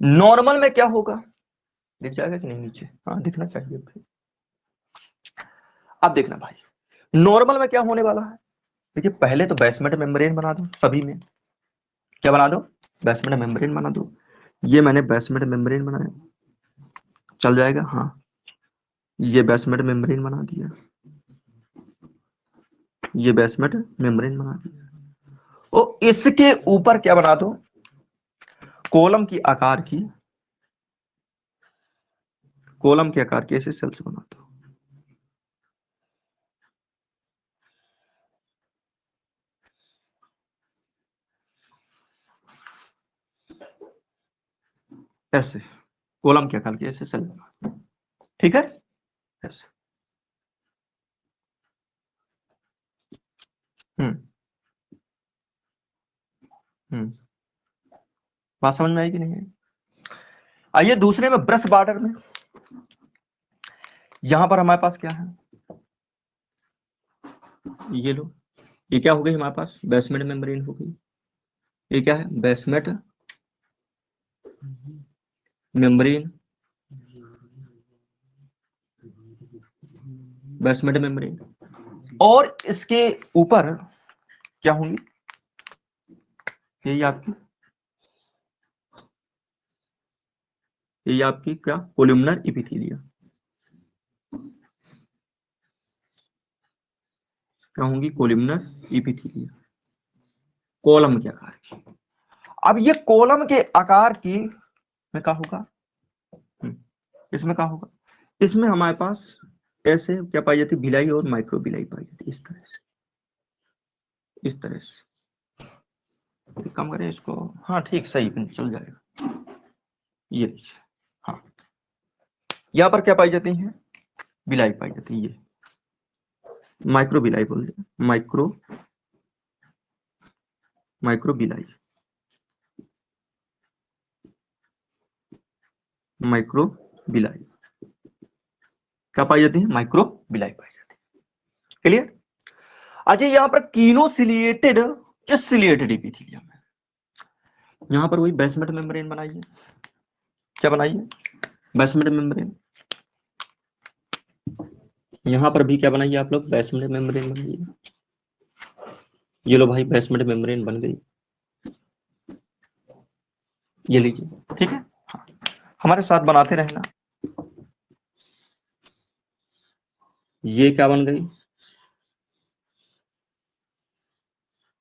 नॉर्मल में क्या होगा, दिख जाएगा कि नहीं नीचे, हाँ दिखना चाहिए भाई। अब देखना भाई, नॉर्मल में क्या होने वाला है, देखिए पहले तो बेसमेंट मेम्ब्रेन बना दो सभी में, क्या बना दो, बेसमेंट मेम्ब्रेन बना दो, ये मैंने बेसमेंट मेम्ब्रेन बनाया, चल जाएगा, हाँ, ये बेसमेंट मेम्ब्रेन बना दिया, ये बेसमेंट मेम्ब्रेन बना दिया, और इसके ऊपर क्या बना दो, कॉलम की आकार की, कॉलम के आकार के ऐसे सेल्स बना दो, ऐसे कॉलम के आकार के ऐसे सेल बना दो, ठीक है, ऐसे। हम्म हम्म बात समझ में आई कि नहीं आई? आइए दूसरे में, ब्रश बॉर्डर में, यहां पर हमारे पास क्या है, ये लो, ये क्या हो गई हमारे पास, बेसमेंट मेम्ब्रेन हो गई, ये क्या है, बेसमेंट मेम्ब्रेन, बेसमेंट मेम्ब्रेन, और इसके ऊपर क्या होंगी, यही आपकी क्या, कोलुमनर इपिथेलिया, क्या होंगी, कोलुमनर इपिथेलिया, कॉलम के आकार की। अब ये कॉलम के आकार की में क्या होगा, इसमें क्या होगा, इसमें हमारे पास ऐसे क्या पाई जाती है, बिलाई और माइक्रो बिलाई पाई जाती है, इस तरह से, इस तरह से। कम करें इसको, हाँ ठीक, सही चल जाएगा। ये लीजिए, हाँ यहाँ पर क्या पाई जाती है, बिलाई पाई जाती है, ये माइक्रो बिलाई बोल दिया, माइक्रो, माइक्रो बिलाई, माइक्रो बिलाई क्या पाई जाती है, माइक्रो बिलाई पाई जाती है। क्लियर। अच्छा यहाँ पर कीनोसिलिएटेड, किस सिलिएटेड एपिथेलियम है, यहाँ पर वही बेसमेंट मेम्ब्रेन बनाइए, क्या बनाइए, बेसमेंट मेम्ब्रेन। यहाँ पर भी क्या बनाइए आप लोग, बेसमेंट मेम्ब्रेन बनाइए। ये लो भाई, बेसमेंट मेम्ब्रेन बन गई, ये लीजिए, ठीक है। हाँ, हमारे साथ बनाते रहना। ये क्या बन गई,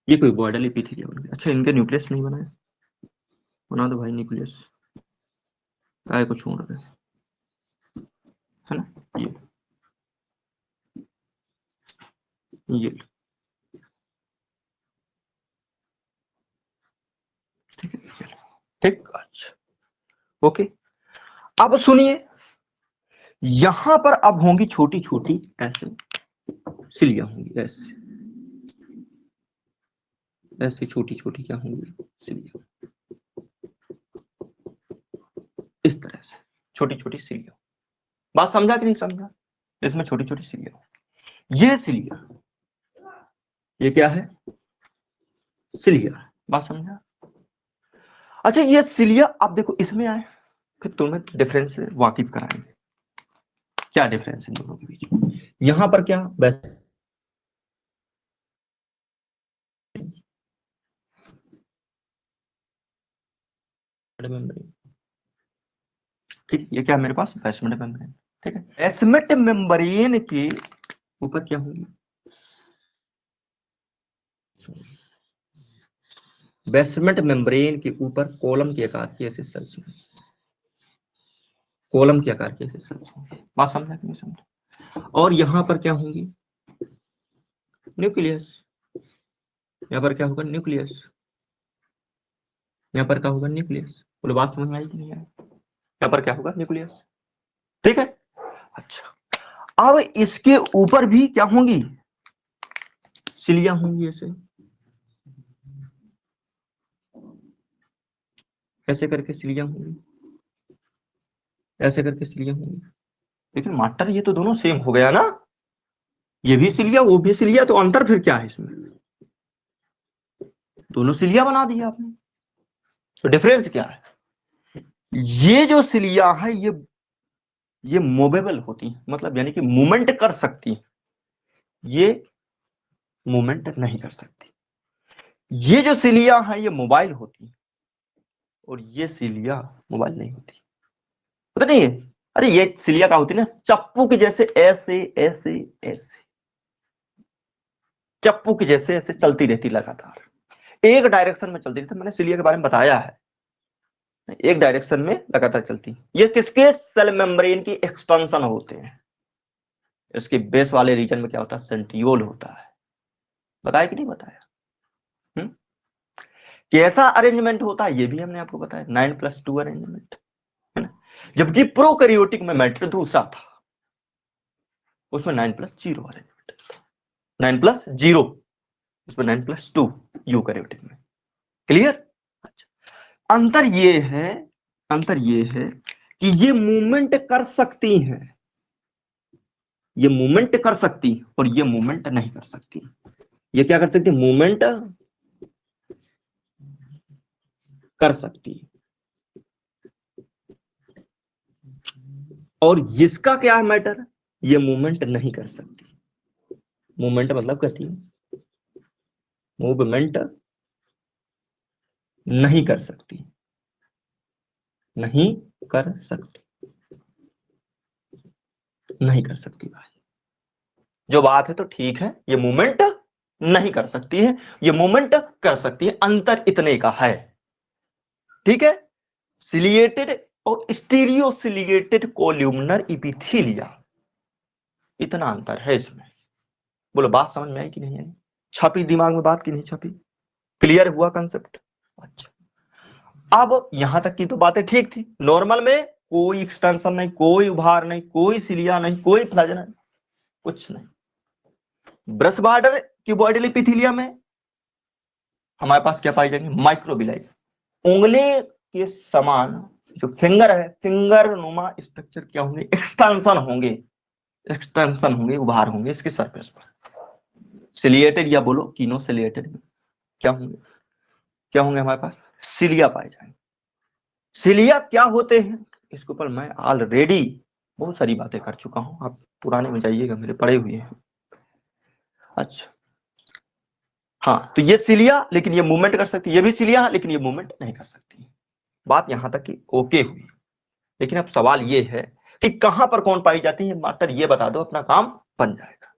ये कोई बॉर्डर एपिथेलियम बन गया। अच्छा इनके न्यूक्लियस नहीं बनाए, बना दो भाई न्यूक्लियस, आए को छोड़ रहे है ना, ये ठीक है, ठीक। अच्छा ओके, अब सुनिए, यहां पर अब होंगी छोटी छोटी ऐसे सिलियां होंगी, ऐसे ऐसी छोटी छोटी क्या होंगी, सिलियां, इस तरह से छोटी छोटी सिलियां। बात समझा कि नहीं समझा, इसमें छोटी छोटी सिलियां, ये सिलिया, ये क्या है, सिलिया, बात समझा। अच्छा ये सिलिया, अब देखो इसमें आए, फिर तुम्हें डिफरेंस से वाकिफ कराएंगे, क्या डिफरेंस है दोनों के बीच में। यहां पर क्या, बस मेम्ब्रेन, ठीक, ये क्या मेरे पास बेसमेंट मेम्ब्रेन, ठीक है। बेसमेंट मेम्ब्रेन के ऊपर क्या होगी, बेसमेंट मेम्ब्रेन के ऊपर कॉलम के आकार की ऐसे सेल्स होंगी, कॉलम के आकार की ऐसे सेल्स होंगी, बात समझा कि नहीं समझा। और यहां पर क्या होंगी, न्यूक्लियस, यहाँ पर क्या होगा, न्यूक्लियस, यहाँ पर क्या होगा, न्यूक्लियस। बोलो बात समझ में आई कि नहीं आई, यहाँ पर क्या होगा, न्यूक्लियस, ठीक है। अच्छा अब इसके ऊपर भी क्या होंगी, सिलियां होंगी, ऐसे ऐसे करके सिलियां होंगी, ऐसे करके सिलियां होंगी। लेकिन मास्टर ये तो दोनों सेम हो गया ना, ये भी सिलिया वो भी सिलिया, तो अंतर फिर क्या है इसमें, दोनों सिलिया बना दिया आपने, तो डिफरेंस क्या है, ये जो सिलिया है ये मूवेबल होती है, मतलब यानी कि मूवमेंट कर सकती है, ये मूवमेंट नहीं कर सकती। ये जो सिलिया है ये मोबाइल होती है, और ये सिलिया मोबाइल नहीं होती, पता नहीं है। अरे ये सिलिया क्या होती है ना, चप्पू की जैसे ऐसे ऐसे ऐसे, चप्पू की जैसे ऐसे चलती रहती लगातार, एक डायरेक्शन में चलती रहती, मैंने सिलिया के बारे में बताया है, एक डायरेक्शन में लगातार चलती। ये किसके, सेल मेम्ब्रेन की एक्सटेंशन होते हैं, इसके बेस वाले रीजन में क्या होता है, सेंट्रियोल होता है, बताया कि नहीं बताया। कैसा अरेंजमेंट होता है ये भी हमने आपको बताया, 9+2 अरेंजमेंट, है ना। जबकि प्रोकैरियोटिक में मैटर दूसरा था, उसमें 9+0 अरेंजमेंट, 9+0, इसमें 9+2 यूकैरियोटिक में, क्लियर। अच्छा अंतर ये है, अंतर ये है कि ये मूवमेंट कर सकती हैं, ये मूवमेंट कर सकती और ये मूवमेंट नहीं कर सकती। ये क्या कर सकती, मूवमेंट कर सकती, और जिसका क्या है मैटर, ये मूवमेंट नहीं कर सकती। मूवमेंट मतलब कहती है, मूवमेंट नहीं कर सकती, नहीं कर सकती, नहीं कर सकती भाई, जो बात है तो ठीक है, ये मूवमेंट नहीं कर सकती है, ये मूवमेंट कर सकती है, अंतर इतने का है, ठीक है। सिलिएटेड और स्टीरियो सिलिएटेड कोल्यूमिनर इपिथीलिया, इतना अंतर है इसमें। बोलो बात समझ में आई कि नहीं आई? छपी दिमाग में बात की नहीं छपी? क्लियर हुआ कंसेप्ट? अच्छा, अब यहां तक की तो बातें ठीक थी। नॉर्मल में कोई एक्सटेंशन नहीं, कोई उभार नहीं, कोई सिलिया नहीं, कोई फ्लैज नहीं, कुछ नहीं। ब्रश बॉर्डर क्यूबॉइडल एपिथेलियम में हमारे पास क्या पाई जाएंगे? माइक्रोबिलाई, उंगली के समान जो फिंगर है, फिंगर नुमा स्ट्रक्चर क्या होंगे? एक्सटेंशन होंगे, एक्सटेंशन होंगे, उभार होंगे इसके सरफेस पर। सिलिएटेड या बोलो कीनो सिलिएटेड में क्या होंगे? क्या होंगे हमारे पास? सिलिया पाए जाएंगे। सिलिया क्या होते हैं इसके ऊपर मैं ऑलरेडी बहुत सारी बातें कर चुका हूं, आप पुराने में जाइएगा, मेरे पड़े हुए हैं। अच्छा, हाँ, तो ये सिलिया, लेकिन ये मूवमेंट कर सकती है, ये भी सिलिया लेकिन ये मूवमेंट नहीं कर सकती। बात यहां तक की ओके हुई। लेकिन अब सवाल ये है कि कहां पर कौन पाई जाती है, मास्टर ये बता दो, अपना काम बन जाएगा।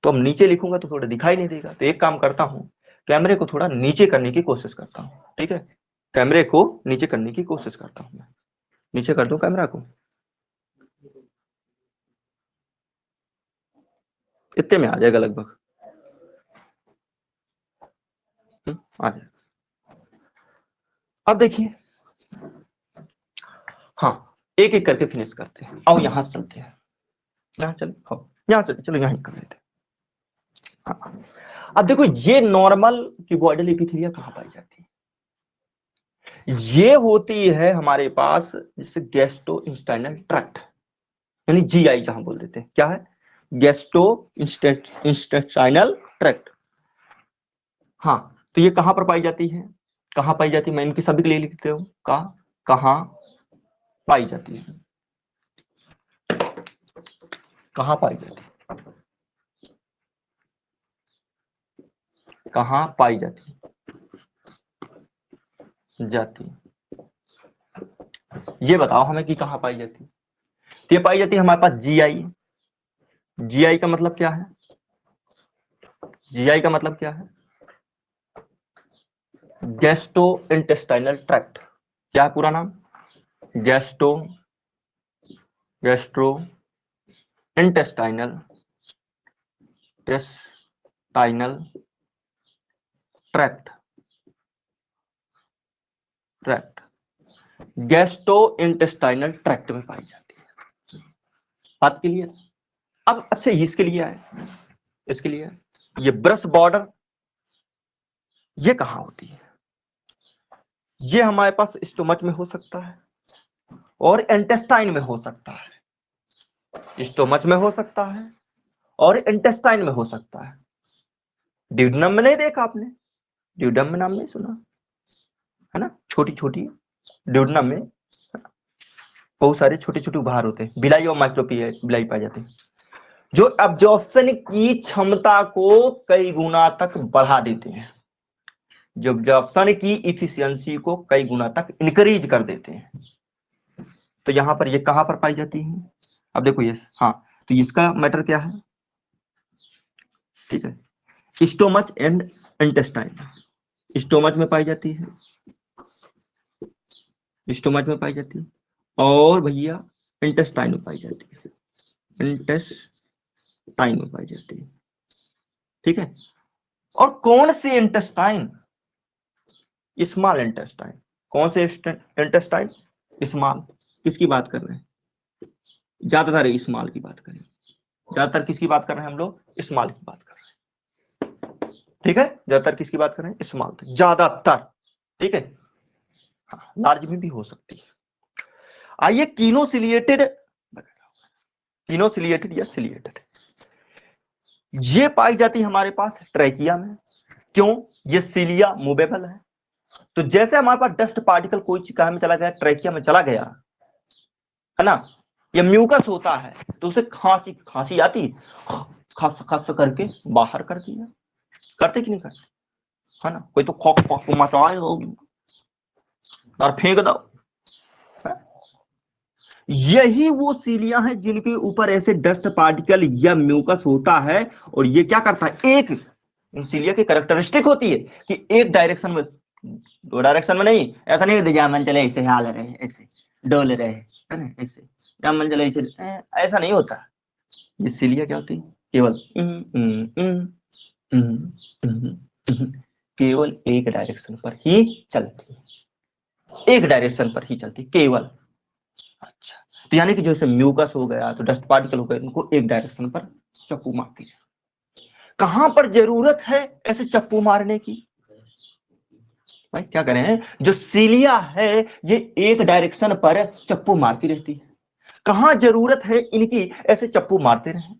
तो अब नीचे लिखूंगा तो थोड़ा दिखाई नहीं देगा, तो एक काम करता हूं, कैमरे को थोड़ा नीचे करने की कोशिश करता हूं। ठीक है, कैमरे को नीचे करने की कोशिश करता हूं, मैं नीचे कर दूं कैमरा को, इतने में आ जाएगा लगभग। आ जाएगा। अब देखिए, हाँ, एक एक करके फिनिश करते हैं। आओ यहां से चलते हैं, यहाँ चलो, यहाँ से चलो, यहाँ कर लेते हैं। हाँ। अब देखो, ये नॉर्मल क्यूबॉइडल एपिथेलिया कहाँ पाई जाती है? ये होती है हमारे पास जैसे गैस्ट्रो इंस्टाइनल ट्रैक्ट, यानी जीआई जहां बोल देते हैं। क्या है? Gastro intestinal tract. हाँ, तो ये कहां पर पाई जाती है? कहां पाई जाती है? मैं इनकी सभी के लिए लिखते हूं, कहां पाई जाती है? कहां पाई जाती है? कहां पाई जाती है? ये बताओ हमें कि कहां पाई जाती है। तो ये पाई जाती है हमारे पास जीआई। जीआई का मतलब क्या है? जीआई का मतलब क्या है? Gastro intestinal tract. क्या है पूरा नाम? Gastro intestinal tract. Gastro intestinal tract में पाई जाती है। बात क्लियर? अब अच्छा, इसके लिए है, इसके लिए है। ये ब्रश बॉर्डर ये कहां होती है? ये हमारे पास स्टोमच में हो सकता है और इंटेस्टाइन में हो सकता है। स्टोमच में हो सकता है और इंटेस्टाइन में हो सकता है। ड्यूडेनम में नहीं देखा आपने? ड्यूडेनम में नाम नहीं सुना है ना? छोटी छोटी ड्यूडेनम में बहुत सारे छोटे छोटे उभार होते हैं, बिलाई और माइक्रोबिलाई पाए जाते हैं, जो एब्जॉर्प्शन की क्षमता को कई गुना तक बढ़ा देते हैं, जो एब्जॉर्प्शन की इफिशियंसी को कई गुना तक इंक्रीज कर देते हैं। तो यहां पर ये कहां पर पाई जाती है? अब देखो ये, हाँ, तो इसका मैटर क्या है? ठीक है, स्टोमच एंड इंटेस्टाइन। स्टोमच में पाई जाती है, स्टोमच में पाई जाती है, और भैया इंटेस्टाइन में पाई जाती है, इंटेस्टाइन में पाई जाती है। ठीक है, और कौन से इंटेस्टाइन? Small intestine. कौन से इंटेस्टाइन? स्मॉल। किसकी बात कर रहे हैं? ज्यादातर स्मॉल की बात करें, ज्यादातर किसकी बात कर रहे हैं हम लोग? स्मॉल की बात कर रहे हैं। ठीक है, ज्यादातर किसकी बात कर रहे हैं? स्मॉल, ज्यादातर। ठीक है, हाँ, लार्ज में भी हो सकती है। आइए कीनोसिलिएटेड या सिलिएटेड, ये पाई जाती है हमारे पास ट्रैकिया में। क्यों? ये सिलिया मूवेबल है, तो जैसे हमारे पास डस्ट पार्टिकल कोई चिकान में चला गया, ट्रैकिया में चला गया है ना, ये म्यूकस होता है, तो उसे खांसी आती, खस खस करके बाहर कर दिया। करते कि नहीं करते? है ना, कोई तो खोक खोक मचाए और फेंक दो। यही वो सीलियां हैं जिनके ऊपर ऐसे डस्ट पार्टिकल या म्यूकस होता है, और ये क्या करता है, एक सीलिया की कैरेक्टरिस्टिक होती है कि एक डायरेक्शन में, दो डायरेक्शन में नहीं, ऐसा नहीं जामन चले ऐसे हाल रहे, ऐसे डोल रहे, है ना, ऐसे जामन चले ऐसे, ऐसा नहीं होता। ये सिलिया क्या होती है? केवल केवल एक डायरेक्शन पर ही चलती है, एक डायरेक्शन पर ही चलती केवल। अच्छा, तो यानी कि जैसे म्यूकस हो गया तो डस्ट पार्टिकल हो गए, इनको एक डायरेक्शन पर चप्पू मारती है। कहां पर जरूरत है ऐसे चप्पू मारने की? भाई क्या करें, जो सीलिया है ये एक डायरेक्शन पर चप्पू मारती रहती है। कहां जरूरत है इनकी ऐसे चप्पू मारते रहे?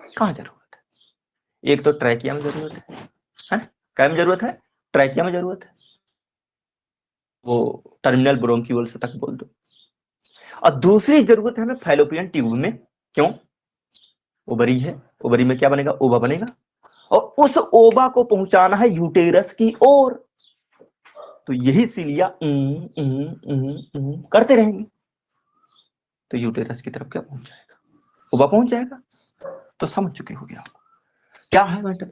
कहां जरूरत है? एक तो ट्रैकिया में जरूरत है? क्या में जरूरत है? ट्रैकिया में जरूरत है, वो टर्मिनल ब्रोंक्यूल से तक बोल दो। और दूसरी जरूरत है हमें फैलोपियन ट्यूब में। क्यों? ओवरी है, ओवरी में क्या बनेगा? ओवा बनेगा, और उस ओवा को पहुंचाना है यूटेरस की ओर। तो यही सीलिया करते रहेंगे, तो यूटेरस की तरफ क्या पहुंच जाएगा? ओवा पहुंच जाएगा। तो समझ चुके हो गया आपको क्या है मैटर।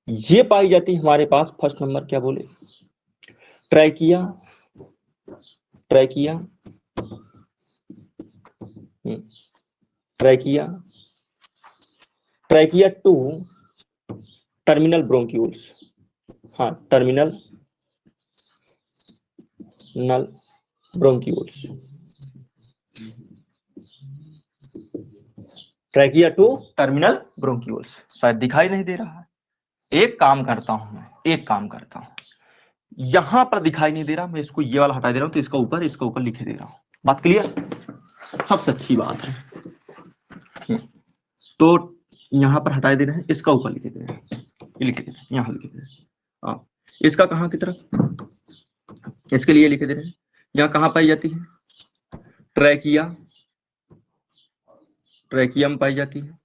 ये पाई जाती है हमारे पास फर्स्ट नंबर, क्या बोले, trachea, trachea, trachea, trachea to terminal bronchioles. हाँ, टर्मिनल नल bronchioles, trachea to terminal bronchioles. शायद दिखाई नहीं दे रहा है। एक काम करता हूं मैं, एक काम करता हूं, यहां पर दिखाई नहीं दे रहा, मैं इसको ये वाला हटा दे रहा हूं, तो इसका ऊपर लिखे दे रहा हूं। बात क्लियर? सबसे अच्छी बात है। तो यहां पर हटा दे रहे हैं, इसका ऊपर लिखे दे रहे हैं, ये लिखे दे रहे हैं, यहां लिखे दे रहे हैं। इसका कहां की तरफ? इसके लिए लिखे दे रहे हैं। यहां कहां पाई जाती है? ट्रैकिया, ट्रैकिया में पाई जाती है।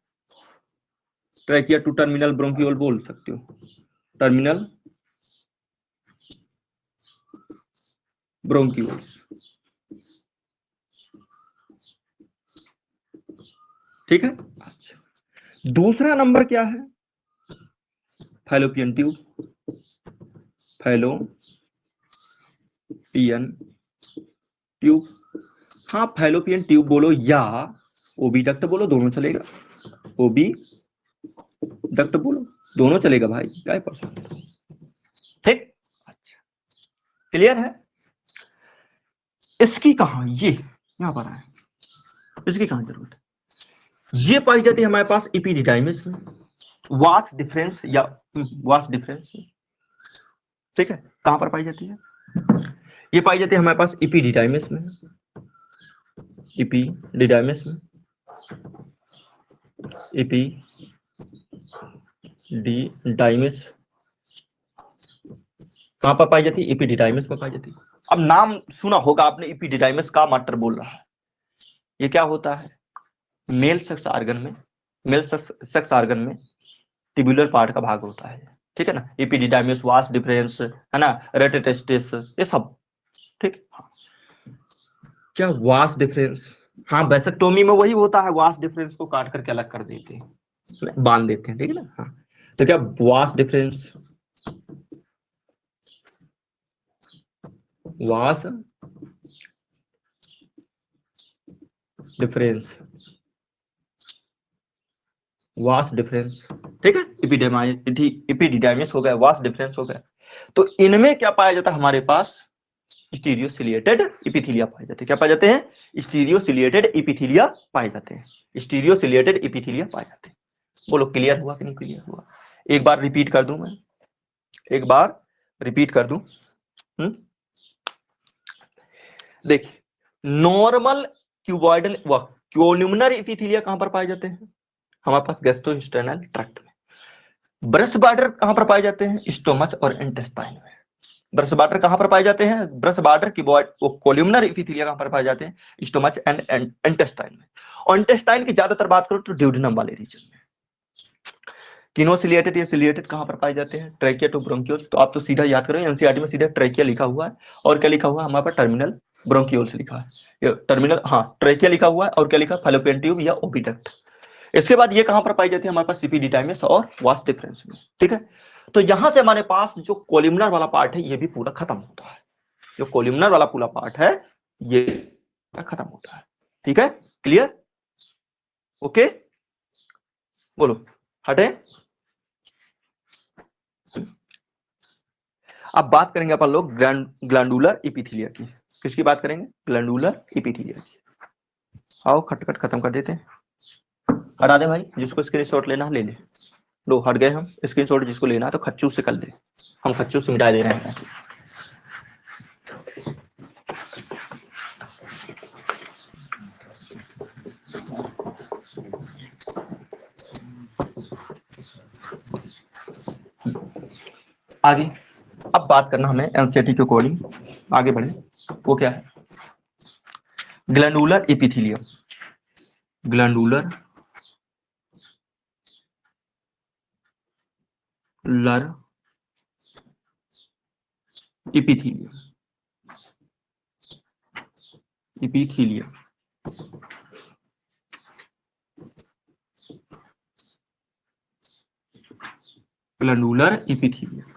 ट्रैकिया टू टर्मिनल ब्रोंक्यूल बोल सकते हो, टर्मिनल ब्रोंक्यूल्स। ठीक है। अच्छा, दूसरा नंबर क्या है? Fallopian tube, fallopian tube. हाँ, फैलोपियन ट्यूब बोलो या ओबीडक्ट बोलो, दोनों चलेगा। ओबी डक्ट बोलो, दोनों चलेगा भाई, क्या पसंद। ठीक, अच्छा, क्लियर है। इसकी कहां, ये यहां पर है, इसकी कहां जरूरत है? ये पाई जाती है हमारे पास इपीडिडाइमिस में, वास डिफरेंस या वास डिफरेंस। ठीक है, कहां पर पाई जाती है? ये पाई जाती है हमारे पास इपीडिडाइमिस में, इपीडिडाइमिस में, इपीडिडाइमिस कहां पर पाई जाती है? इपीडिडाइमिस में पाई जाती है। अब नाम सुना होगा आपने, इपीडिडाइमिस का मैटर बोल रहा है। ये क्या होता है? मेल सेक्स ऑर्गन में, मेल सेक्स ऑर्गन में टिब्यूलर पार्ट का भाग होता है। ठीक है ना, एपिडिडाइमिस, वास डिफरेंस, है ना, रेटेटेस्टिस, ये सब। ठीक, क्या वास डिफरेंस? हाँ, वैसेक्टोमी में वही होता है, वास डिफरेंस को काट करके अलग कर देते हैं, बांध देते हैं। ठीक है ना। हाँ, तो क्या vas deferens, vas deferens, vas deferens. ठीक है, एपिडिडाइमिस हो गया, वास डिफरेंस हो गया। तो इनमें क्या पाया जाता है हमारे पास? स्टीरियोसिलिएटेड इपिथीलिया पाए जाते हैं। क्या पाए जाते हैं? स्टीरियोसिलिएटेड इपिथीलिया पाए जाते हैं, स्टीरियोसिलिएटेड इपिथीलिया पाए जाते हैं। बोलो, क्लियर हुआ कि नहीं क्लियर हुआ? एक बार रिपीट कर दूं मैं, एक बार रिपीट कर दूं। देखिए, नॉर्मल क्यूबॉइडल व कोल्यूमिनर इपिथीलिया कहां पर पाए जाते हैं? हमारे पास गैस्ट्रोइंटेस्टाइनल ट्रैक्ट में। ब्रश बॉर्डर कहां पर पाए जाते हैं? स्टोमच और इंटेस्टाइन में। ब्रश बॉर्डर कहां पर पाए जाते हैं? ब्रश बॉर्डर की कोल्यूमिनर इपिथीलिया कहां पर पाए जाते हैं? स्टोमच एंड इंटेस्टाइन में। और इंटेस्टाइन की ज्यादातर बात करो तो ड्यूडेनम वाले रीजन में। किनोसिलिएटेड या सिलिएटेड कहां पर पाए जाते हैं? Trachea to bronchioles. तो आप तो सीधा याद करो, एनसीईआरटी में सीधा ट्रैकिया लिखा हुआ है, और क्या लिखा हुआ है हमारे पास? टर्मिनल ब्रोंक्यूल्स लिखा है, टर्मिनल, हाँ, ट्रैकिया लिखा हुआ है, और क्या लिखा? फैलोपियन ट्यूब या ओविडक्ट। इसके बाद ये कहां पर पाई जाती है हमारे पास? इपिडिडाइमिस और वास डिफरेंस में। ठीक है, तो यहां से हमारे पास जो कोलिमिनर वाला पार्ट है ये भी पूरा खत्म होता है। जो कोलिमिनर वाला पूरा पार्ट है ये खत्म होता है। ठीक है, क्लियर? ओके, बोलो हटे। अब बात करेंगे अपन लोग ग्लैंडुलर एपिथेलिया की। किसकी बात करेंगे? ग्लैंडुलर एपिथेलिया की। आओ खटखट खत्म कर देते हैं। हटा दे भाई, जिसको स्क्रीनशॉट लेना ले ले। लो हट गए हम। स्क्रीनशॉट जिसको लेना है तो खच्चू से कर दे, हम खच्चू से मिटा दे रहे हैं ऐसे। आगे अब बात करना हमें एनसीईआरटी के अकॉर्डिंग, आगे बढ़े। वो क्या है? ग्लैंडुलर एपिथेलियम, ग्लैंडुलर लर एपिथेलियम, एपिथेलियम ग्लैंडुलर एपिथेलियम।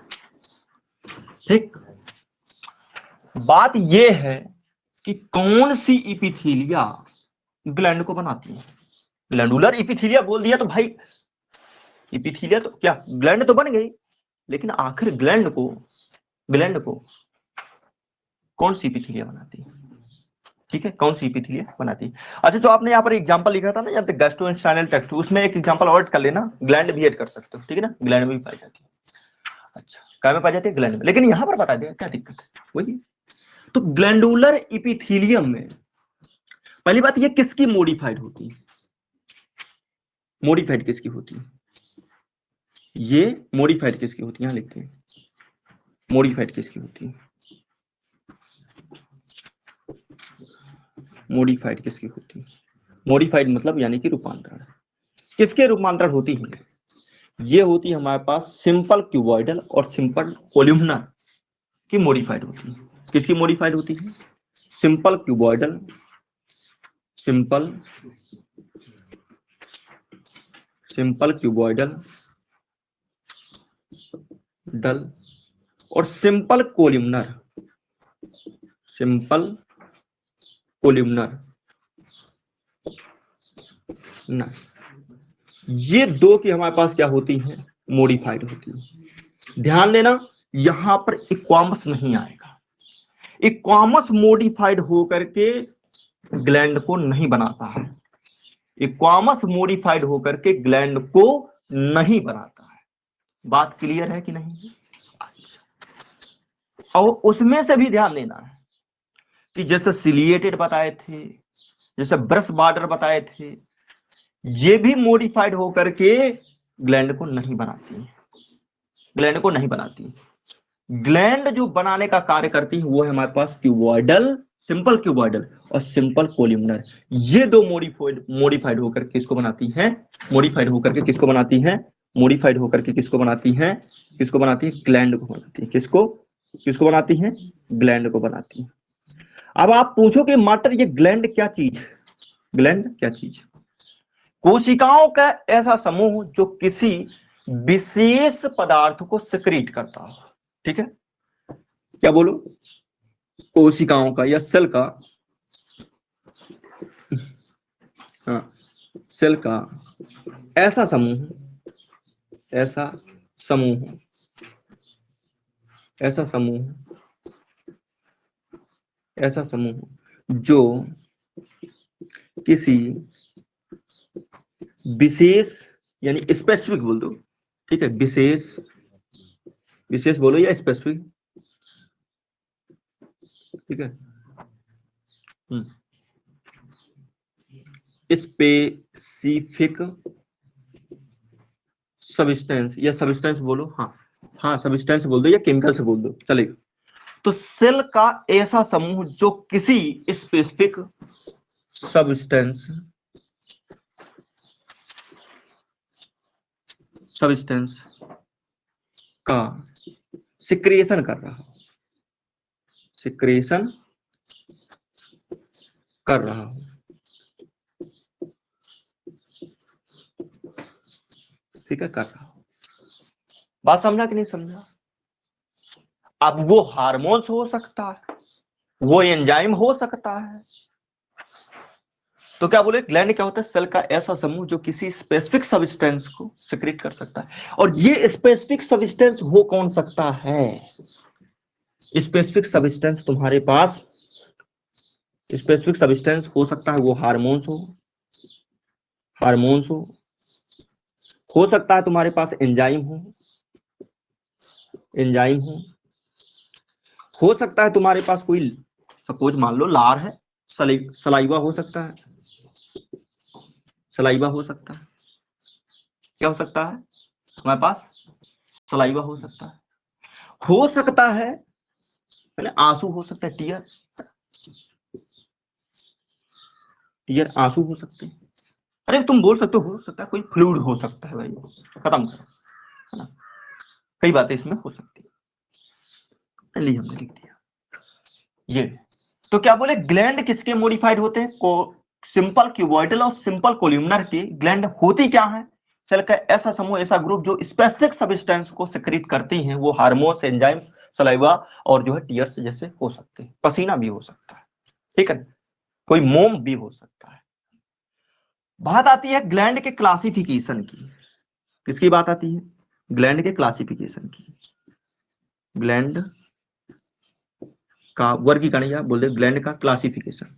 ठीक, बात ये है कि कौन सी एपिथेलिया ग्लैंड को बनाती है। ग्लैंडुलर एपिथेलिया बोल दिया तो भाई एपिथेलिया तो क्या, ग्लैंड तो बन गई, लेकिन आखिर ग्लैंड को कौन सी एपिथेलिया बनाती है? ठीक है, कौन सी एपिथेलिया बनाती है? अच्छा, जो आपने यहाँ पर एग्जांपल लिखा था ना, यहाँ गैस्ट्रोइंटेस्टाइनल ट्रैक्ट, उसमें एक एग्जांपल और कर लेना, ग्लैंड भी ऐड कर सकते हो। ठीक है ना, ग्लैंड में भी पाई जाती है। अच्छा, क्या में पाई जाती है? ग्लैंड में। लेकिन यहाँ पर बता दिया क्या दिक्कत है वही। तो ग्लैंडुलर एपिथेलियम में पहली बात ये किसकी मॉडिफाइड होती है? मॉडिफाइड किसकी होती है? ये मॉडिफाइड किसकी होती है? यहां लिखते हैं मॉडिफाइड किसकी होती है? मॉडिफाइड किसकी होती है? मॉडिफाइड मतलब यानी कि रूपांतरण। किसके रूपांतरण होती है? ये होती है हमारे पास सिंपल क्यूबॉइडल और सिंपल कोल्यूमनर की मॉडिफाइड होती है। किसकी मॉडिफाइड होती है? सिंपल क्यूबॉइडल, सिंपल क्यूबॉइडल डल और सिंपल कोल्यूमनर, सिंपल कोल्यूमनर ना, ये दो की हमारे पास क्या होती है? मॉडिफाइड होती है। ध्यान देना, यहां पर इक्वामस नहीं आएगा। इक्वामस मॉडिफाइड होकर के ग्लैंड को नहीं बनाता है। इक्वामस मॉडिफाइड होकर के ग्लैंड को नहीं बनाता है। बात क्लियर है कि नहीं? अच्छा, और उसमें से भी ध्यान देना है कि जैसे सिलिएटेड बताए थे, जैसे ब्रश बॉर्डर बताए थे, ये भी मॉडिफाइड होकर के ग्लैंड को नहीं बनाती है। ग्लैंड को नहीं बनाती। ग्लैंड जो बनाने का कार्य करती है वो है हमारे पास क्यूबॉइडल, सिंपल क्यूबॉइडल और सिंपल कोल्यूमनर। ये दो मॉडिफाइड होकर किसको बनाती है? मॉडिफाइड होकर के किसको बनाती है? मॉडिफाइड होकर के किसको बनाती है? किसको बनाती है? ग्लैंड को बनाती है। किसको किसको बनाती है? ग्लैंड को बनाती है। अब आप पूछो कि मास्टर ये ग्लैंड क्या चीज है? ग्लैंड क्या चीज? कोशिकाओं का ऐसा समूह जो किसी विशेष पदार्थ को सिक्रीट करता हो। ठीक है, क्या बोलो? कोशिकाओं का या सेल का, हाँ, सेल का ऐसा समूह, ऐसा समूह, ऐसा समूह, ऐसा समूह जो किसी विशेष, यानी स्पेसिफिक बोल दो। ठीक है, विशेष, विशेष बोलो या स्पेसिफिक। ठीक है, स्पेसिफिक सब्सटेंस या सब्सटेंस बोलो, हाँ हाँ सब्सटेंस बोल दो या केमिकल से बोल दो चलेगा। तो सेल का ऐसा समूह जो किसी स्पेसिफिक सब्सटेंस का सिक्रिएशन कर रहा हो, सिक्रिएशन कर रहा हो। ठीक है, कर रहा हो। बात समझा कि नहीं समझा? अब वो हार्मोन्स हो सकता है, वो एंजाइम हो सकता है, तो क्या बोले, ग्लैंड क्या होता है, सेल का ऐसा समूह जो किसी स्पेसिफिक सब्सटेंस को सिक्रीट कर सकता है। और ये स्पेसिफिक सब्सटेंस हो कौन सकता है, स्पेसिफिक सब्सटेंस तुम्हारे पास, स्पेसिफिक सब्सटेंस हो सकता है वो हार्मोन्स हो सकता है तुम्हारे पास एंजाइम हो सकता है तुम्हारे पास कोई, सपोज मान लो लार है, सलाइवा हो सकता है, सलाइवा हो सकता है, क्या हो सकता है हमारे पास, सलाइवा हो सकता है मैंने आंसू हो सकता है, टीयर आंसू हो सकते हैं। अरे तुम बोल सकते हो सकता है कोई फ्लूइड हो सकता है भाई, खत्म करो, है ना, कई बातें इसमें हो सकती है, चलिए हमने लिख दिया ये। तो क्या बोले, ग्लैंड किसके मॉडिफाइड होते हैं, सिंपल क्यूबॉइडल और सिंपल कोल्यूमनर की ग्लैंड होती क्या है, सेल का ऐसा समूह, ऐसा ग्रुप जो स्पेसिफिक सब्सटेंस को सिक्रीट करती हैं, वो हार्मोन्स, एंजाइम, सलाइवा और जो है टीयर्स जैसे हो सकते हैं, पसीना भी हो सकता है, ठीक है, कोई मोम भी हो सकता है। बात आती है ग्लैंड के क्लासिफिकेशन की, किसकी बात आती है, ग्लैंड के क्लासिफिकेशन की, ग्लैंड का वर्गीकरण या बोल दे ग्लैंड का क्लासिफिकेशन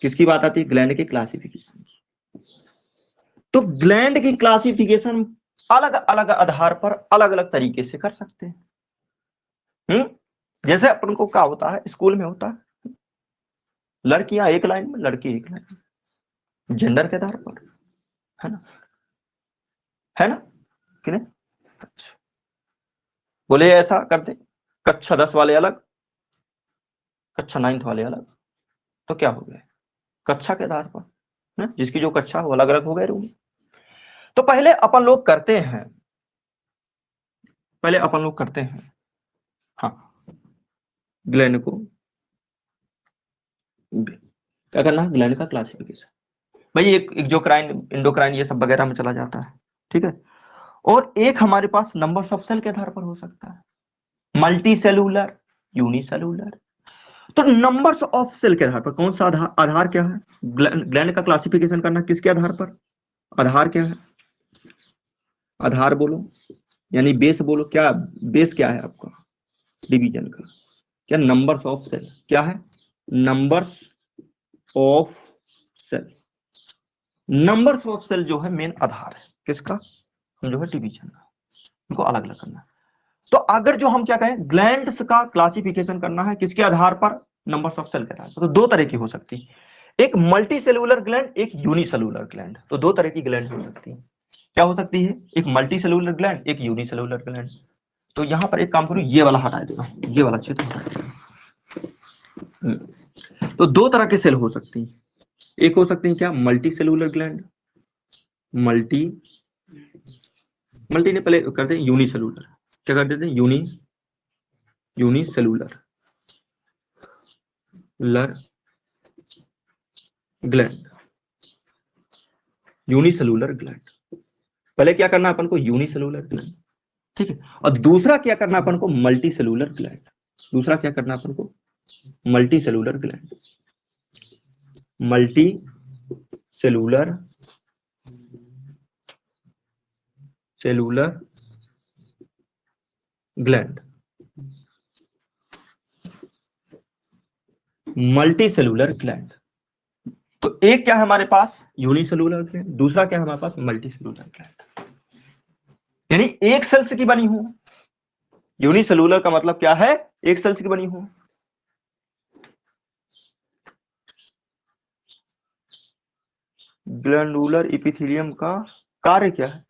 किसकी बात आती है, ग्लैंड के क्लासिफिकेशन की। तो ग्लैंड की क्लासिफिकेशन अलग अलग आधार पर अलग अलग तरीके से कर सकते हैं। जैसे अपन को क्या होता है, स्कूल में होता है लड़कियां एक लाइन में, लड़के एक लाइन में, जेंडर के आधार पर, है ना कि नहीं। अच्छा बोले ऐसा करते, कक्षा 10 वाले अलग, कक्षा 9 वाले अलग, तो क्या हो गया, कक्षा के आधार पर ना, जिसकी जो कक्षा वो अलग अलग हो गए रूम। तो पहले अपन लोग करते हैं, हाँ, ग्लैंड को क्या करना है, ग्लैंड का क्लासिफिकेशन, भाई एक एक्सोक्राइन, एंडोक्राइन ये सब वगैरह में चला जाता है, ठीक है। और एक हमारे पास नंबर्स ऑफ सेल के आधार पर हो सकता है, मल्टी सेलुलर, यूनिसेलुलर। तो नंबर्स ऑफ सेल के आधार पर कौन सा आधार क्या है, ग्लैंड का क्लासिफिकेशन करना किसके आधार पर, आधार क्या है, आधार बोलो यानी बेस बोलो, क्या बेस क्या है आपका डिवीजन का, क्या नंबर्स ऑफ सेल, क्या है numbers of cell, numbers of cell जो है मेन आधार है किसका, जो है डिवीजन का, इनको अलग अलग करना है। तो अगर जो हम क्या कहें, ग्लैंड्स का क्लासिफिकेशन करना है किसके आधार पर, नंबर्स ऑफ सेल के आधार पर, तो दो तरह की हो सकती है, एक मल्टी सेलुलर ग्लैंड, एक यूनिसेलुलर ग्लैंड। तो दो तरह की ग्लैंड हो सकती है, क्या हो सकती है, एक मल्टी सेलुलर ग्लैंड, एक यूनिसेलुलर ग्लैंड। तो यहां पर एक काम करो, ये वाला हटा देना, ये वाला क्षेत्र हटा देना। तो दो तरह के सेल हो सकती है, एक हो सकती है क्या, मल्टी सेलुलर ग्लैंड, मल्टी ने पहले करते हैं यूनिसेलुलर, क्या कर देते हैं, यूनिसेलुलर ग्लैंड, यूनिसेलुलर ग्लैंड। पहले क्या करना अपन को, यूनिसेलुलर ग्लैंड, ठीक है। और दूसरा क्या करना अपन को, मल्टी सेलुलर ग्लैंड, दूसरा क्या करना अपन को, multi cellular gland, multi cellular gland, multi cellular gland. तो एक क्या है हमारे पास, यूनिसेलुलर ग्लैंड, दूसरा क्या है हमारे पास, मल्टी सेलुलर ग्लैंड, यानी एक सेल से की बनी हो। यूनिसेलुलर का मतलब क्या है, एक सेल से की बनी हो। ग्लैंडुलर इपिथेलियम का कार्य क्या है,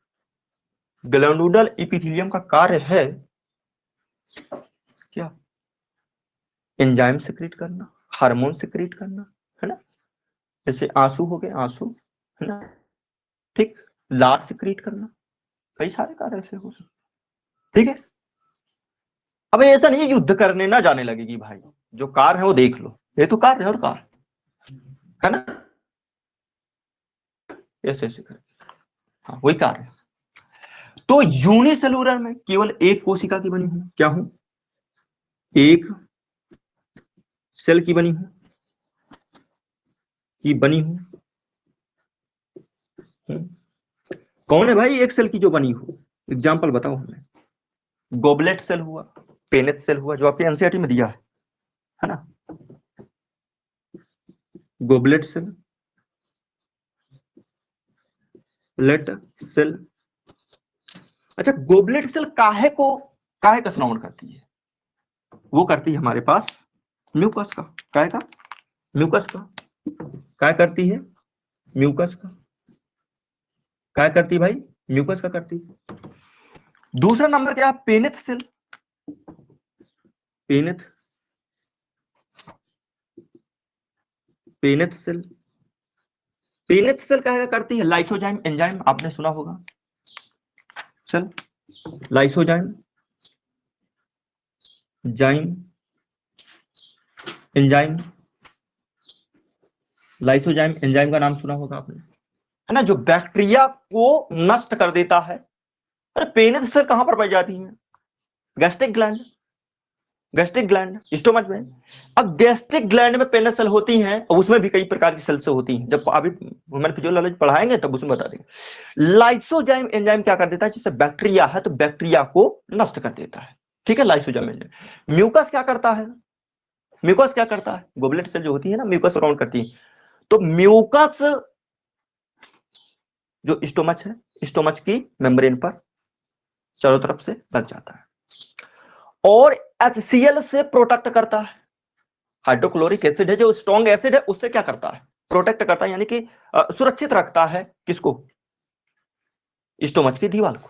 ग्लैंडुलर इपिथेलियम का कार्य है क्या, एंजाइम सिक्रीट करना, हार्मोन सिक्रीट करना, है ना, जैसे आंसू हो गए, आंसू, है ना, ठीक, लार सिक्रीट करना, कई सारे कार्य ऐसे हो सकते, ठीक है। अब ऐसा नहीं है युद्ध करने ना जाने लगेगी भाई, जो कार्य है वो देख लो, ये तो कार्य है और कार्य है ना, ऐसे ऐसे कर, हाँ वही कार्य है। तो यूनिसेलुलर में केवल एक कोशिका की बनी हूं, क्या हूं, एक सेल की बनी हूं, कौन है भाई एक सेल की जो बनी हो? एग्जाम्पल बताओ हमें। गोबलेट सेल हुआ, पेनेट सेल हुआ, जो आपके एनसीईआरटी में दिया है ना, गोबलेट सेल, लेट सेल। अच्छा, गोबलेट सेल काहे का श्रवण करती है? वो करती है हमारे पास म्यूकस का, काहे का? म्यूकस का। क्या करती है? म्यूकस का। क्या करती है भाई? म्यूकस का करती है। दूसरा नंबर क्या है? Paneth cell. Paneth Paneth cell. Paneth cell क्या करती है? लाइसोजाइम एंजाइम, आपने सुना होगा। चल, लाइसोजाइम जाइम एंजाइम, लाइसोजाइम एंजाइम का नाम सुना होगा आपने, है ना, जो बैक्टीरिया को नष्ट कर देता है। अरे पेनिथ सेल कहां पर पाई जाती है? Gastric gland, gastric gland, stomach में। अब गैस्ट्रिक ग्लैंड में पेनिथ सेल होती हैं, और उसमें भी कई प्रकार की सेल्स होती हैं। जब अभी ह्यूमन फिजियोलॉजी पढ़ाएंगे तब उसमें बता देंगे। लाइसोजाइम एंजाइम क्या कर देता है? जैसे बैक्टीरिया है तो बैक्टीरिया को नष्ट कर देता है, ठीक है, लाइसोजाइम एंजाइम। म्यूकस क्या करता है? म्यूकस क्या करता है? गोबलेट सेल जो होती है ना, म्यूकस राउंड करती है। तो म्यूकस जो स्टोमच है, स्टोमच की मेम्ब्रेन पर चारों तरफ से लग जाता है, और HCl से प्रोटेक्ट करता है। हाइड्रोक्लोरिक एसिड है जो स्ट्रॉन्ग एसिड है, उससे क्या करता है? प्रोटेक्ट करता है, यानी कि सुरक्षित रखता है। किसको? स्टोमच की दीवार को,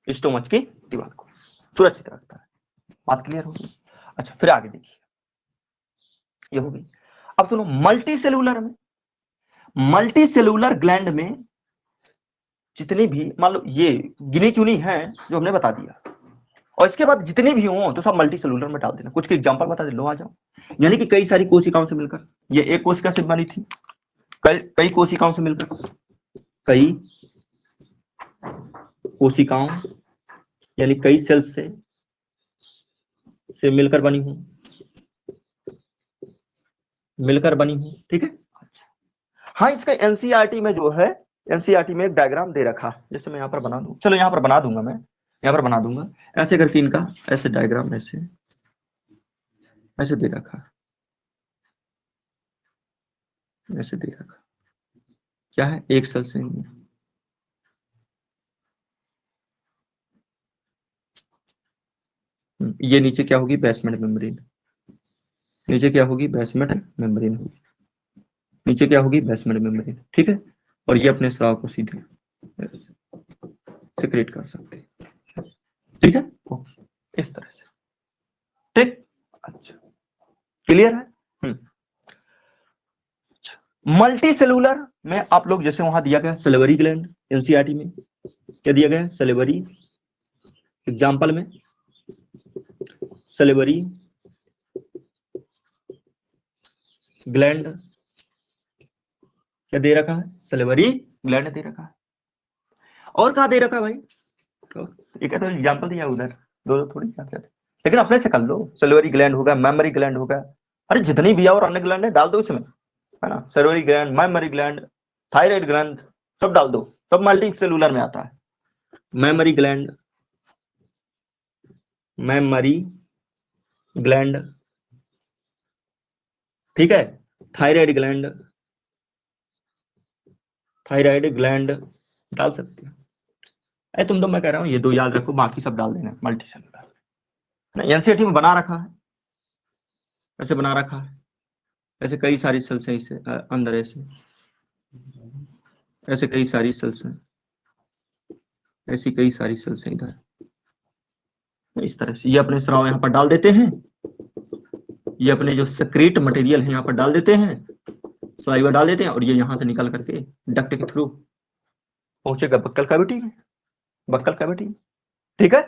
स्टोमच की दीवार को सुरक्षित रखता है। बात क्लियर होगी? अच्छा, फिर आगे देखिए, ये होगी। अब सुनो, मल्टी सेलुलर में, मल्टी सेलुलर ग्लैंड में जितनी भी, मान लो ये गिनी चुनी है जो हमने बता दिया, और इसके बाद जितनी भी हो तो सब मल्टी सेलुलर में डाल देना। कुछ के एग्जांपल बता दे, लो आ जाओ। यानी कि कई सारी कोशिकाओं से मिलकर, ये एक कोशिका से बनी थी, कई कोशिकाओं से मिलकर, कई कोशिकाओं यानी कई सेल्स से मिलकर बनी हूं, ठीक है। हाँ, इसका एनसीईआरटी में जो है, एनसीईआरटी में एक डायग्राम दे रखा है, जैसे मैं यहाँ पर बना दूं, चलो यहाँ पर बना दूंगा, मैं यहाँ पर बना दूंगा ऐसे करके, इनका ऐसे डायग्राम ऐसे दे रखा, ऐसे दे रखा। क्या है? एक सेल से ये नीचे क्या होगी? Basement membrane. नीचे क्या होगी? बेसमेंट मेम्ब्रेन होगी। नीचे क्या होगी? बेसमेंट मेम्ब्रेन, ठीक है। और ये अपने स्राव को सीधे सिक्रेट कर सकते हैं, ठीक है, इस तरह से, ठीक। अच्छा, क्लियर है? मल्टी सेलुलर में आप लोग, जैसे वहां दिया गया सलिवरी ग्लैंड, एनसीईआरटी में क्या दिया गया? सलिवरी, एग्जाम्पल में सलिवरी ग्लैंड क्या दे रखा है? सलिवरी ग्लैंड दे रखा है। और कहा दे रखा है भाई? तो एक तो एग्जाम्पल दिया उधर, दो थोड़ी जाते, लेकिन अपने से कर लो। सलिवरी ग्लैंड होगा, मेमोरी ग्लैंड होगा, अरे जितनी भी और अन्य ग्लैंड है डाल दो इसमें, है ना। Salivary gland, memory gland, thyroid gland, सब डाल दो, सब मल्टी सेलुलर में आता है। मेमोरी ग्लैंड, मेमोरी ग्लैंड, ठीक है। थायराइड ग्लैंड, थायराइड ग्लैंड डाल सकते हैं। अरे तुम तो, मैं कह रहा हूँ ये दो याद रखो, बाकी सब डाल देना मल्टी सेलुलर। एनसीईआरटी में बना रखा है, ऐसे बना रखा है, ऐसे कई सारी सेल्स हैं इससे अंदर, ऐसे कई सारी सेल्स हैं, ऐसी कई सारी सेल्स हैं इधर, इस तरह से। ये अपने स्राव यहाँ पर डाल देते हैं, ये अपने जो सेक्रेट मटेरियल है यहाँ पर डाल देते हैं, सलाइवा डाल देते हैं, और ये यहाँ से निकल करके डक्ट के थ्रू पहुंचेगा बक्कल कैविटी में, बक्कल कैविटी, ठीक है।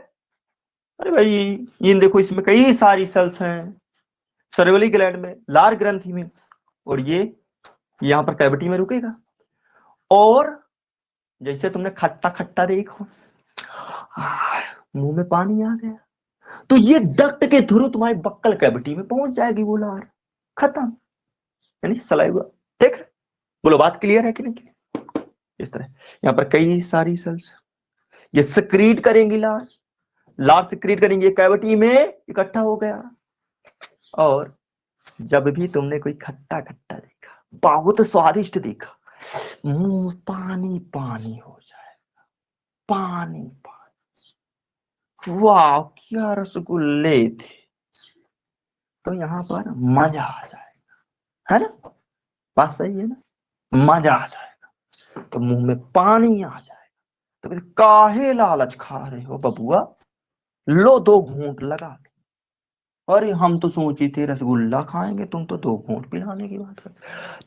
अरे भाई ये देखो, इसमें कई सारी सेल्स हैं, सरेवली ग्लैंड में, लार ग्रंथि में, और ये यहाँ पर कैविटी में रुकेगा। और जैसे तुमने खट्टा खट्टा देखो, मुंह में पानी आ गया, तो ये डक्ट के थ्रू तुम्हारी बक्कल कैविटी में पहुंच जाएगी वो लार, खत्म, यानी सलाइवा। ठीक, बोलो बात क्लियर है कि नहीं? इस तरह यहाँ पर कई सारी सेल्स ये सिक्रीट करेंगी लार, लार सिक्रीट करेंगी, कैविटी में इकट्ठा हो गया। और जब भी तुमने कोई खट्टा खट्टा देखा, बहुत स्वादिष्ट देखा, मुंह पानी पानी हो जाएगा, पानी पानी, वाह क्या रसगुल्ले थे, तो यहाँ पर मजा आ जाएगा, है ना? बात सही है ना? मजा आ जाएगा, तो मुंह में पानी आ जाएगा। तो कहते काहे लालच खा रहे हो बबुआ, लो 2 घूंट लगा लो। अरे हम तो सोचे थे रसगुल्ला खाएंगे, तुम तो 2 घूंट पिलाने की बात कर।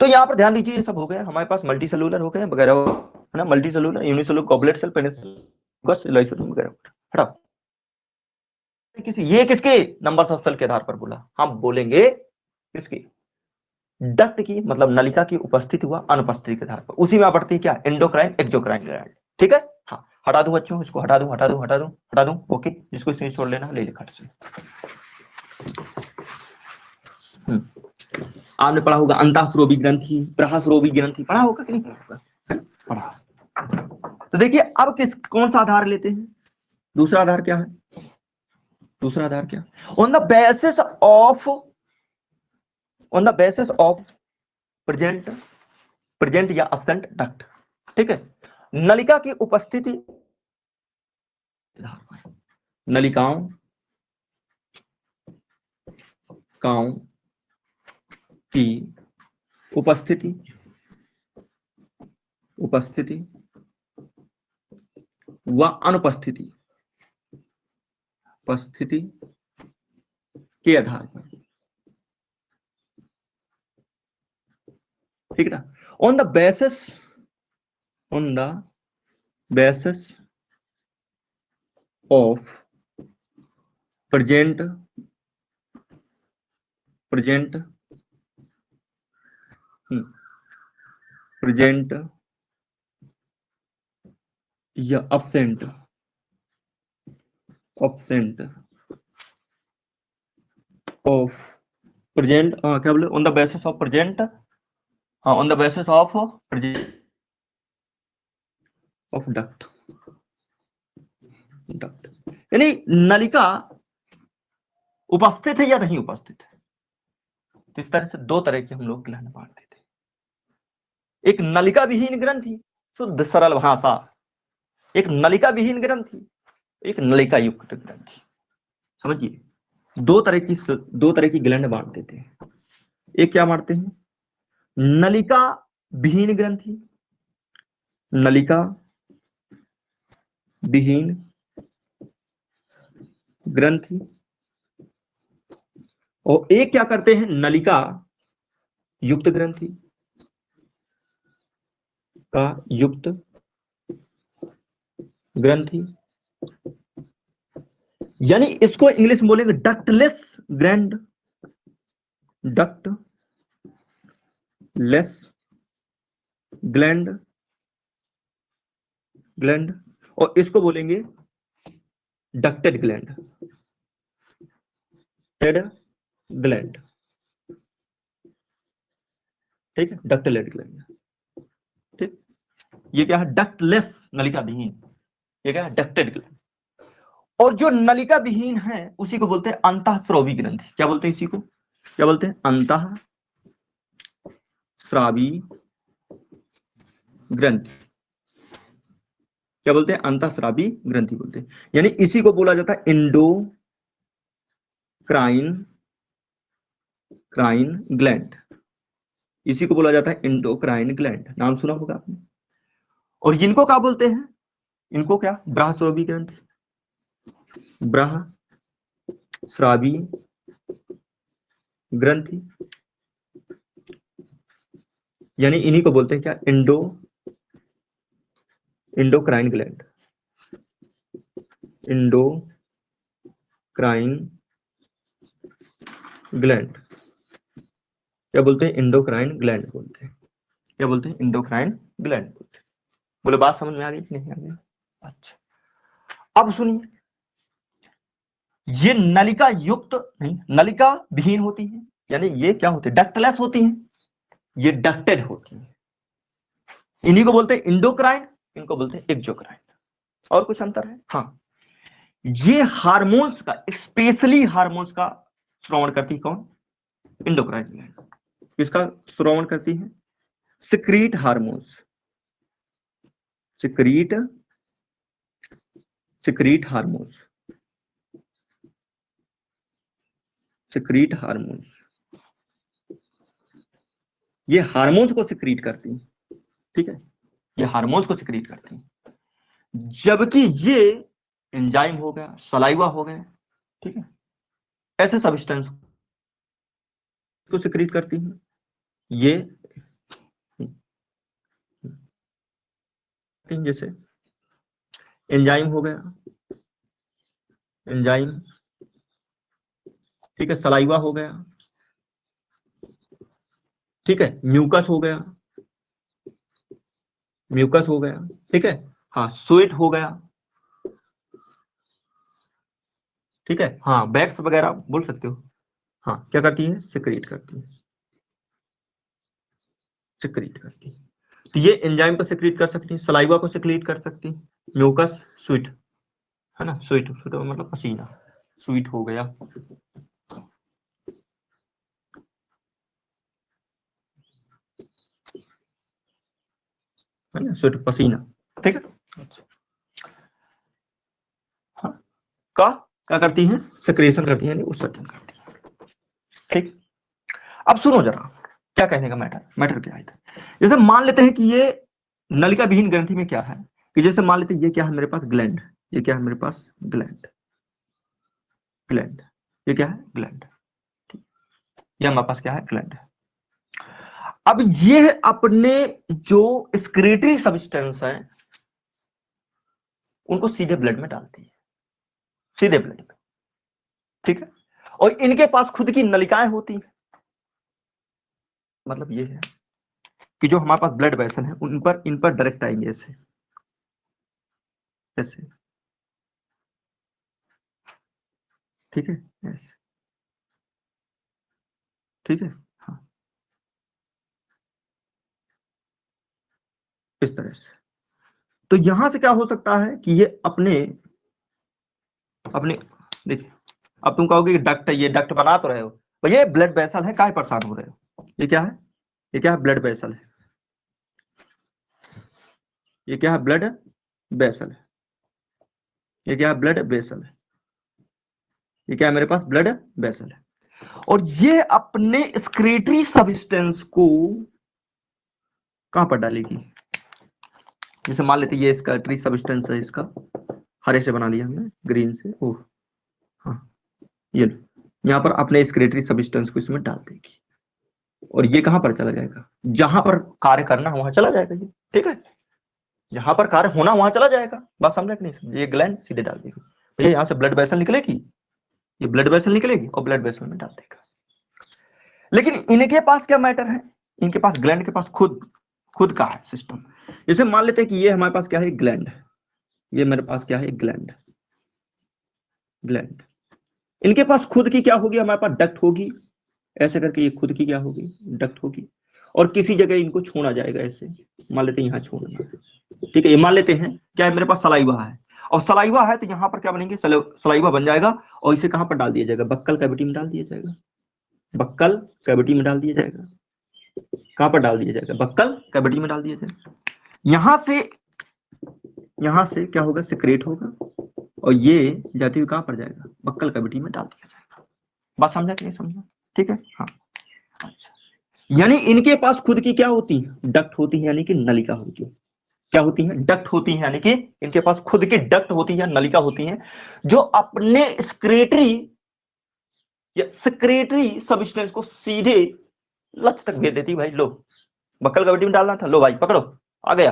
तो यहाँ पर ध्यान दीजिए, ये सब हो गया हमारे पास, मल्टी सेलुलर हो गए वगैरह, है ना, multicellular, unicellular, goblet cell, panicles, lysosome वगैरह। हटाओ, किसी ये किसके नंबर्स ऑफ सेल के आधार पर बोला, हम बोलेंगे किसकी, डक्ट की, मतलब नलिका की उपस्थिति हुआ अनुपस्थिति के आधार पर, उसी में आप पढ़ते हैं क्या, एंडोक्राइन एक्सोक्राइन ग्लैंड। ठीक है, हाँ हटा दूं बच्चों, इसको हटा दूं, हटा दूं, हटा दूं, हटा दूं, ओके, जिसको इसमें छोड़ लेना ले खट से। आपने पढ़ा होगा अंतःस्रावी ग्रंथि, प्रहास्रावी ग्रंथि, पढ़ा होगा कि नहीं पढ़ा? तो देखिए अब कौन सा आधार लेते हैं, दूसरा आधार क्या है, दूसरा आधार क्या, on the basis of, on the basis of present, present या अब्सेंट डक्ट। ठीक है, नलिका की उपस्थिति, नलिकाओं काओं की उपस्थिति, उपस्थिति व अनुपस्थिति, उपस्थिति के आधार पर, ठीक है ना, on the basis, on the basis of present, present, present या अब्सेंट, अब्सेंट ऑफ प्रेजेंट, क्या बोले, on the basis of present, हाँ on the basis of present of duct, duct यानी नलिका उपस्थित है या नहीं उपस्थित है। तो इस तरह से 2 तरह के हम लोग ग्लैंड बांटते थे, एक नलिका विहीन ग्रंथि, शुद्ध सरल भाषा, एक नलिका विहीन ग्रंथि, एक नलिका युक्त ग्रंथि। समझिए, 2 तरह की ग्लैंड बांटते थे। एक क्या बांटते हैं, नलिका विहीन ग्रंथि, नलिका विहीन ग्रंथि, और एक क्या करते हैं, नलिका युक्त ग्रंथि का युक्त ग्रंथि, यानी इसको इंग्लिश में बोलेंगे ductless gland, ductless gland, gland, और इसको बोलेंगे डक्टेड ग्लैंड, ग्लैंड। ठीक है, डक्टेड ग्लैंड। ठीक, ये क्या है, डक्टलेस, नलिका विहीन, ये क्या है, डक्टेड ग्लैंड। और जो नलिका विहीन है उसी को बोलते हैं अंतःस्रावी ग्रंथि। क्या बोलते हैं इसी को, क्या बोलते हैं, अंतःस्रावी ग्रंथि। क्या बोलते हैं, अंतःस्रावी ग्रंथि बोलते हैं, यानी इसी को बोला जाता है इंडोक्राइन, क्राइन ग्लैंड, इसी को बोला जाता है इंडोक्राइन ग्लैंड, नाम सुना होगा आपने। और इनको क्या बोलते हैं, इनको क्या, ब्राह्स्रावी ग्रंथि, ब्राह्स्रावी ग्रंथि, यानी इन्हीं को बोलते हैं क्या, इंडोक्राइन ग्लैंड, इंडोक्राइन ग्लैंड। क्या बोलते हैं, इंडोक्राइन ग्लैंड बोलते हैं। क्या बोलते हैं, इंडोक्राइन ग्लैंड बोलते हैं। बोले बात समझ में आ गई कि नहीं आ गई? अच्छा, अब सुनिए, ये नलिका युक्त नहीं, नलिका विहीन होती है, यानी ये क्या होती है, डक्टलेस होती हैं, ये डक्टेड होती हैं। इन्हीं को बोलते हैं इंडोक्राइन, इनको बोलते हैं एक्सोक्राइन। और कुछ अंतर है? हाँ, ये हार्मोन्स का, स्पेशली हार्मोन्स का श्रवण करती है कौन? Endocrine gland. किसका श्रवण करती है? Secrete hormones, secrete secrete hormones, secrete hormones, ये हार्मोन्स को सिक्रीट करती हैं। ठीक है, ये हार्मोन्स को सिक्रीट करती हैं, जबकि ये एंजाइम हो गया, सलाइवा हो गया, ठीक है, ऐसे सब्सटेंस को सिक्रीट करती हैं। ये जैसे एंजाइम हो गया, एंजाइम, ठीक है, सलाइवा हो गया, ठीक है, म्यूकस हो गया, म्यूकस हो गया, ठीक है, हाँ, स्वेट हो गया, ठीक है, हाँ, बैक्स वगैरह बोल सकते हो। हाँ, क्या करती है? सिक्रीट करती है, सिक्रीट करती है। तो ये एंजाइम को सिक्रीट कर सकती है, सलाइवा को सिक्रीट कर सकती है, म्यूकस, स्वीट, है ना, स्वीट, स्वीट मतलब पसीना, स्वीट हो गया, है ना, स्वीट पसीना, ठीक है। अच्छा, हाँ, का क्या करती है? सिक्रेशन करती है, उत्सर्जन करती है, ठीक। अब सुनो जरा, क्या कहने का मैटर, मैटर क्या है? जैसे मान लेते हैं कि ये नलिका विहीन ग्रंथि में क्या है, कि जैसे मान लेते हैं ये क्या है मेरे पास? ग्लैंड। ये क्या है मेरे पास? ग्लैंड, ग्लैंड, ये क्या है? ग्लैंड, ये हमारे पास क्या है? ग्लैंड। अब ये अपने जो स्क्रेटरी सब्सटेंस है उनको सीधे ब्लड में डालती है, सीधे ब्लड में, ठीक है। और इनके पास खुद की नलिकाएं होती हैं। मतलब ये है कि जो हमारे पास ब्लड वेसल है इन पर डायरेक्ट आएंगे, ऐसे ऐसे, ठीक है, ऐसे, ठीक है, हाँ, इस तरह से। तो यहां से क्या हो सकता है कि ये अपने अपने देखिए, अब तुम कहोगे कि डक्ट है, ये डक्ट बना तो रहे हो, तो ये ब्लड वेसल है, काहे परेशान हो रहे हो? ये क्या है? ये क्या है? ब्लड वेसल है। ये क्या है? ब्लड वेसल है। ये क्या है? ब्लड वेसल है। ये क्या है मेरे पास? ब्लड वेसल है। और ये अपने स्क्रेटरी सब्सटेंस को कहां पर डालेगी? जैसे मान लेते ये स्क्रेटरी सब्सटेंस है, इसका हरे से बना लिया हमने, ग्रीन से, ओह, हाँ, ये यहाँ पर अपने स्क्रेटरी सब्सटेंस को इसमें डाल देगी, और ये कहां पर चला जाएगा? जहां पर कार्य करना वहां चला जाएगा ये, ठीक है, जहां पर कार्य होना वहां चला जाएगा। बात समझे कि नहीं समझे? ये ग्लैंड सीधे डाल देगी भैया, यहाँ से ब्लड वेसल निकलेगी, ये ब्लड वेसल निकलेगी और ब्लड वेसल में डाल देगा। लेकिन इनके पास क्या मैटर है? इनके पास, ग्लैंड के पास खुद खुद का है सिस्टम। जैसे मान लेते हैं कि ये हमारे पास क्या है? ग्लैंड। ये मेरे पास क्या है? Gland, gland. इनके पास खुद की क्या होगी? हमारे पास डक्ट होगी, ऐसे करके ये खुद की क्या होगी? डक्ट होगी। और किसी जगह इनको छोड़ा जाएगा, ऐसे मान लेते हैं यहाँ छोड़ना है, ठीक है। ये मान लेते हैं क्या है? मेरे पास सलाइवा है, और सलाइवा है तो यहाँ पर क्या बनेंगे? सलाइवा बन जाएगा, और इसे कहां पर डाल दिया जाएगा? बक्कल कैविटी में डाल दिया जाएगा, बक्कल कैविटी में डाल दिया जाएगा। कहां पर डाल दिया जाएगा? बक्कल कैविटी में डाल दिया जाएगा। यहां से क्या होगा? सिक्रेट होगा, और ये जाते हुए कहां पर जाएगा? बक्कल कैविटी में डाल दिया जाएगा। बात समझा कि नहीं समझा? ठीक है, हाँ। अच्छा, यानी इनके पास खुद की क्या होती है? डक्ट होती है, यानी कि नलिका होती है। क्या होती है? डक्ट होती है, यानी कि इनके पास खुद की डक्ट होती है, नलिका होती है, जो अपने स्क्रेटरी या सेक्रेटरी सब्सटेंस को सीधे लक्ष्य तक भेज देती है। भाई लो, बक्कल कैविटी में डालना था, लो भाई पकड़ो, आ गया,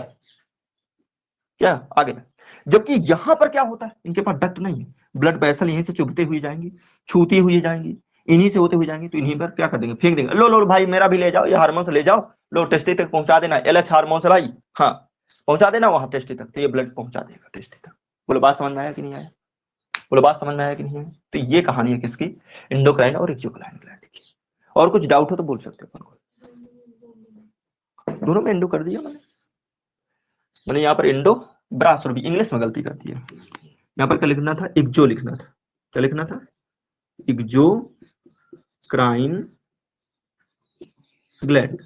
क्या आ गया। जबकि यहां पर क्या होता है? इनके पास डक्ट नहीं है, ब्लड वेसल यहीं से चुभते हुए जाएंगी, छूती हुई जाएंगी, इन्हीं से होते हुए जाएंगी, तो इन्हीं पर क्या कर देंगे? फेंक देंगे। लो लो भाई, मेरा भी ले जाओ, ये हार्मोन से ले जाओ, लो टेस्टी तक पहुंचा देना, एलएच हार्मोन से भाई, हाँ, पहुंचा देना वहां टेस्टी तक, तो ये ब्लड पहुंचा देगा टेस्टी तक। बोलो बात समझ में आया कि नहीं आया? बोलो बात समझ में आया कि नहीं आया? तो ये कहानी है किसकी? इंडोक्राइन और एक्सोक्राइन ग्लैंड की। और कुछ डाउट हो तो बोल सकते हो। दोनों में इंडो कर दिया मैंने यहाँ पर इंडो ब्रास और भी इंग्लिश में गलती कर दी है। यहाँ पर क्या लिखना था, इक्जो लिखना था। क्या लिखना था, इक्जो क्राइन ग्लैंड।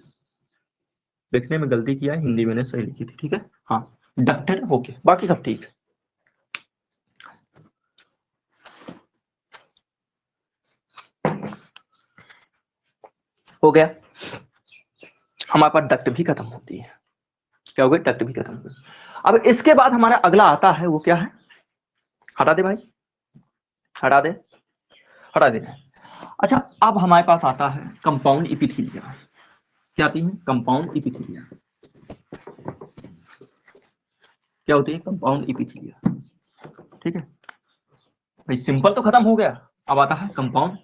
लिखने में गलती किया है, हिंदी मैंने सही लिखी थी, ठीक है। हाँ डक्टेड, ओके, बाकी सब ठीक। हो गया, हमारे पास डक्ट भी खत्म होती है। क्या हो गया, डक्ट भी खत्म हो गई। अब इसके बाद हमारा अगला आता है, वो क्या है, हटा दे भाई, हटा दे, हटा दे। अच्छा, अब हमारे पास आता है कंपाउंड इपिथीलिया। क्या आती है, कंपाउंड इपिथीलिया। क्या होती है, कंपाउंड इपिथीलिया, ठीक है भाई। सिंपल तो खत्म हो गया, अब आता है कंपाउंड।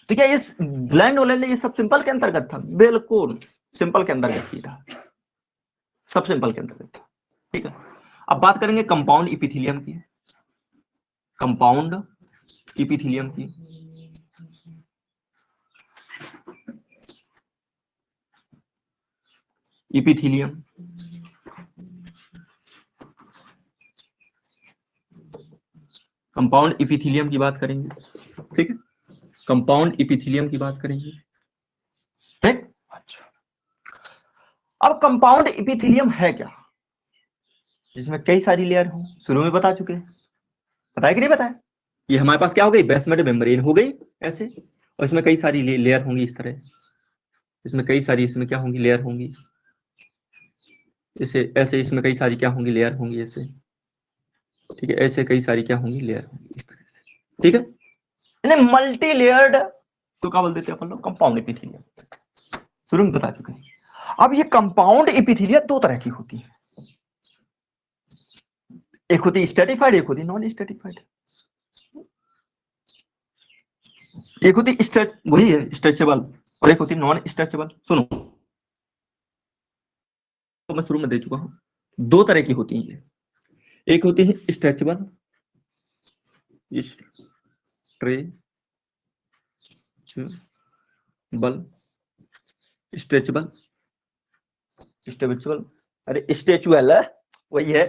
तो क्या इस ग्लैंड वोलैंड ये सब सिंपल के अंतर्गत था, बिल्कुल सिंपल के अंतर्गत ही था, सब सिंपल के अंतर्गत था, ठीक है। अब बात करेंगे कंपाउंड इपिथीलियम की, कंपाउंड इपिथीलियम की। इपिथीलियम, कंपाउंड इपिथीलियम की बात करेंगे, ठीक है। कंपाउंड इपिथीलियम की बात करेंगे, ठीक। अच्छा, अब कंपाउंड इपिथीलियम है क्या, जिसमें कई सारी लेयर हो, शुरू में बता चुके हैं, बताया कि नहीं बताया। ये हमारे पास क्या हो गई, बेसमेंट मेम्ब्रेन हो गई ऐसे, और इसमें कई सारी लेयर होंगी इस तरह, इसमें कई सारी, इसमें क्या होंगी, लेयर होंगी ऐसे ऐसे, इसमें कई सारी क्या होंगी, लेयर होंगी ऐसे, ठीक है। ऐसे कई सारी क्या होंगी, लेयर होंगी इस तरह से, ठीक है। यानी मल्टी लेयर्ड तो क्या बोल देते हैं अपन लोग, कंपाउंड इपिथीलियम, शुरू में बता चुके हैं। अब ये कंपाउंड इपिथीलियम दो तरह की होती है, एक होती है स्ट्रेटिफाइड, एक होती है नॉन स्ट्रेटिफाइड। एक होती स्ट्रेच, वही है स्ट्रेचेबल, और एक होती नॉन स्ट्रेचेबल। सुनो, तो मैं शुरू में दे चुका हूं, दो तरह की होती है, एक होती है स्ट्रेचेबल, स्ट्रेचेबल, स्ट्रेचेबल, स्ट्रेचेबल, अरे स्ट्रेचुअल वही है,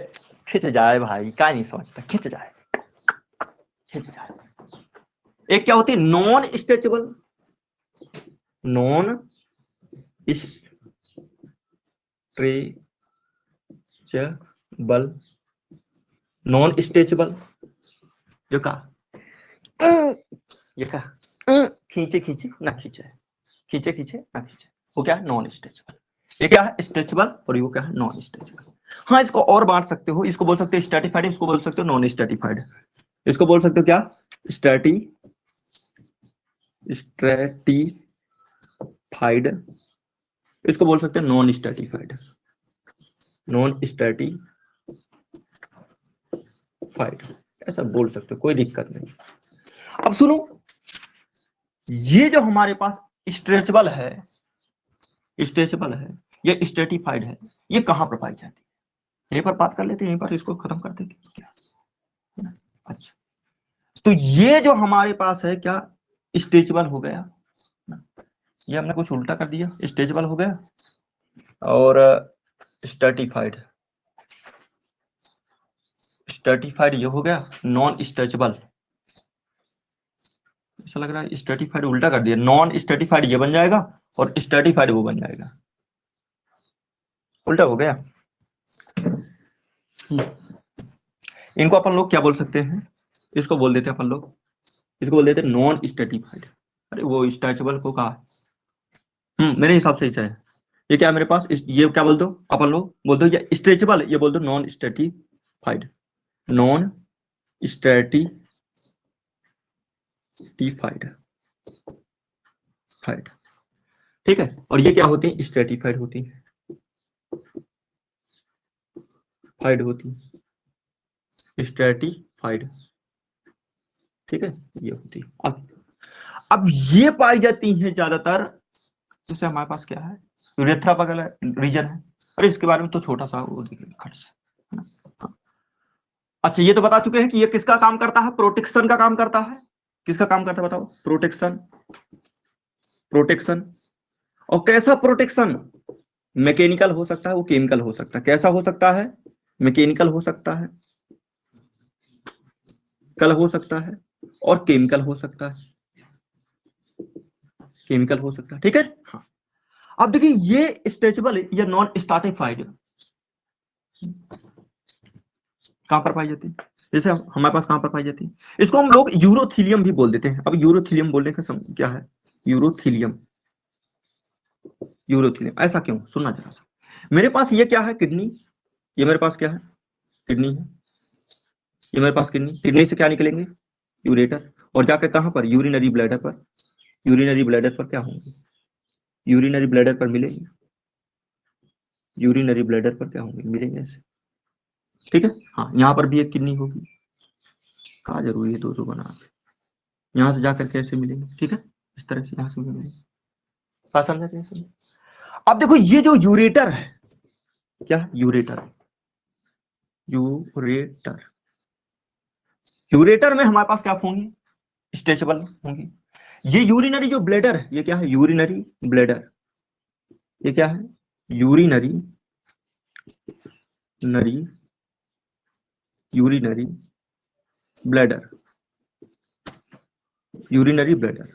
खिंच जाए भाई, क्या नहीं समझता, खिंच जाए, खिंच जाए। एक क्या होती है, non stretchable, non stretchable, non stretchable, जो का ये का खींचे खींचे ना खींचे, खींचे खींचे ना खींचे, वो क्या है, नॉन स्ट्रेचेबल। ये क्या है, स्ट्रेचेबल, और ये क्या है, नॉन स्ट्रेचेबल। हाँ, इसको और बांट सकते हो, इसको बोल सकते हो स्ट्रेटिफाइड, इसको बोल सकते हो नॉन स्ट्रेटिफाइड, इसको बोल सकते हो क्या, स्ट्रेटिफाइड, इसको बोल सकते हैं नॉन स्ट्रेटिफाइड, नॉन स्ट्रेटिफाइड, ऐसा बोल सकते हो, कोई दिक्कत नहीं। अब सुनो, ये जो हमारे पास स्ट्रेचेबल है, स्ट्रेचेबल है, ये स्ट्रेटिफाइड है, ये कहां पर पाई जाती है, यहीं पर बात कर लेते हैं, यहीं पर इसको खत्म कर देते हैं क्या। अच्छा, तो ये जो हमारे पास है क्या, स्ट्रेचेबल हो गया, ये हमने कुछ उल्टा कर दिया, स्ट्रेचेबल हो गया, और स्ट्रेटिफाइड, स्ट्रेटिफाइड ये हो गया, नॉन स्ट्रेचेबल, ऐसा लग रहा है स्ट्रेटिफाइड उल्टा कर दिया, नॉन स्ट्रेटिफाइड ये बन जाएगा और स्ट्रेटिफाइड वो बन जाएगा, उल्टा हो गया। इनको अपन लोग क्या बोल सकते हैं, इसको बोल देते हैं अपन लोग, इसको बोल देते हैं नॉन स्ट्रेटिफाइड। अरे वो स्ट्रेचेबल को कहा, मेरे हिसाब से है। ये क्या है मेरे पास, ये क्या बोल दो अपन लोग, बोल दो ये स्ट्रेचेबल, ये बोल दो non stratified, non stratified, FIDE, ठीक है। और ये क्या होती है, स्ट्रेटिफाइड होती है, फाइड होती है, स्ट्रेटिफाइड, ठीक है, ये होती है। अब ये पाई जाती है ज्यादातर, जैसे हमारे पास क्या है, यूरेथ्रा वगैरह रीजन है, और इसके बारे में तो छोटा सा वो खर्च है ना। अच्छा, ये तो बता चुके हैं कि ये किसका काम करता है, प्रोटेक्शन का काम करता है, किसका काम करता है बताओ, प्रोटेक्शन, प्रोटेक्शन। और कैसा प्रोटेक्शन? मैकेनिकल हो सकता है, वो केमिकल हो सकता है। कैसा हो सकता है? मैकेनिकल हो सकता है, कल हो सकता है, और केमिकल हो सकता है, केमिकल हो सकता है। ठीक है। हाँ, अब देखिए ये स्ट्रेचेबल या नॉन स्ट्रैटिफाइड कहां पर पाई जाती है? जैसे हमारे पास कहां पर पाई जाती है? इसको हम लोग यूरोथीलियम भी बोल देते हैं। अब यूरोथीलियम बोलने का क्या है? यूरोथीलियम, यूरोथीलियम ऐसा क्यों? सुनना जरा सा। मेरे पास ये क्या है? किडनी। ये मेरे पास क्या है? किडनी है। ये मेरे पास किडनी, किडनी से क्या निकलेंगे? यूरेटर। और जाकर कहां पर? यूरिनरी ब्लैडर पर। यूरिनरी ब्लैडर पर क्या होंगे? यूरिनरी ब्लैडर पर मिलेंगे। यूरिनरी ब्लैडर पर क्या होंगे? मिलेंगे ऐसे। ठीक है। हाँ, यहाँ पर भी एक किडनी होगी। कहा जरूरी है दो दो बना के, यहाँ से जाकर कैसे मिलेंगे? ठीक है, इस तरह से यहाँ से मिलेंगे। बात समझा कैसे? अब देखो ये जो यूरेटर है, क्या? यूरेटर, यूरेटर, यूरेटर में हमारे पास क्या होंगी? स्ट्रेचेबल होंगी। ये यूरिनरी जो ब्लैडर है, ये क्या है? Urinary bladder. ये क्या है? यूरिनरी, नरी, urinary bladder, urinary bladder,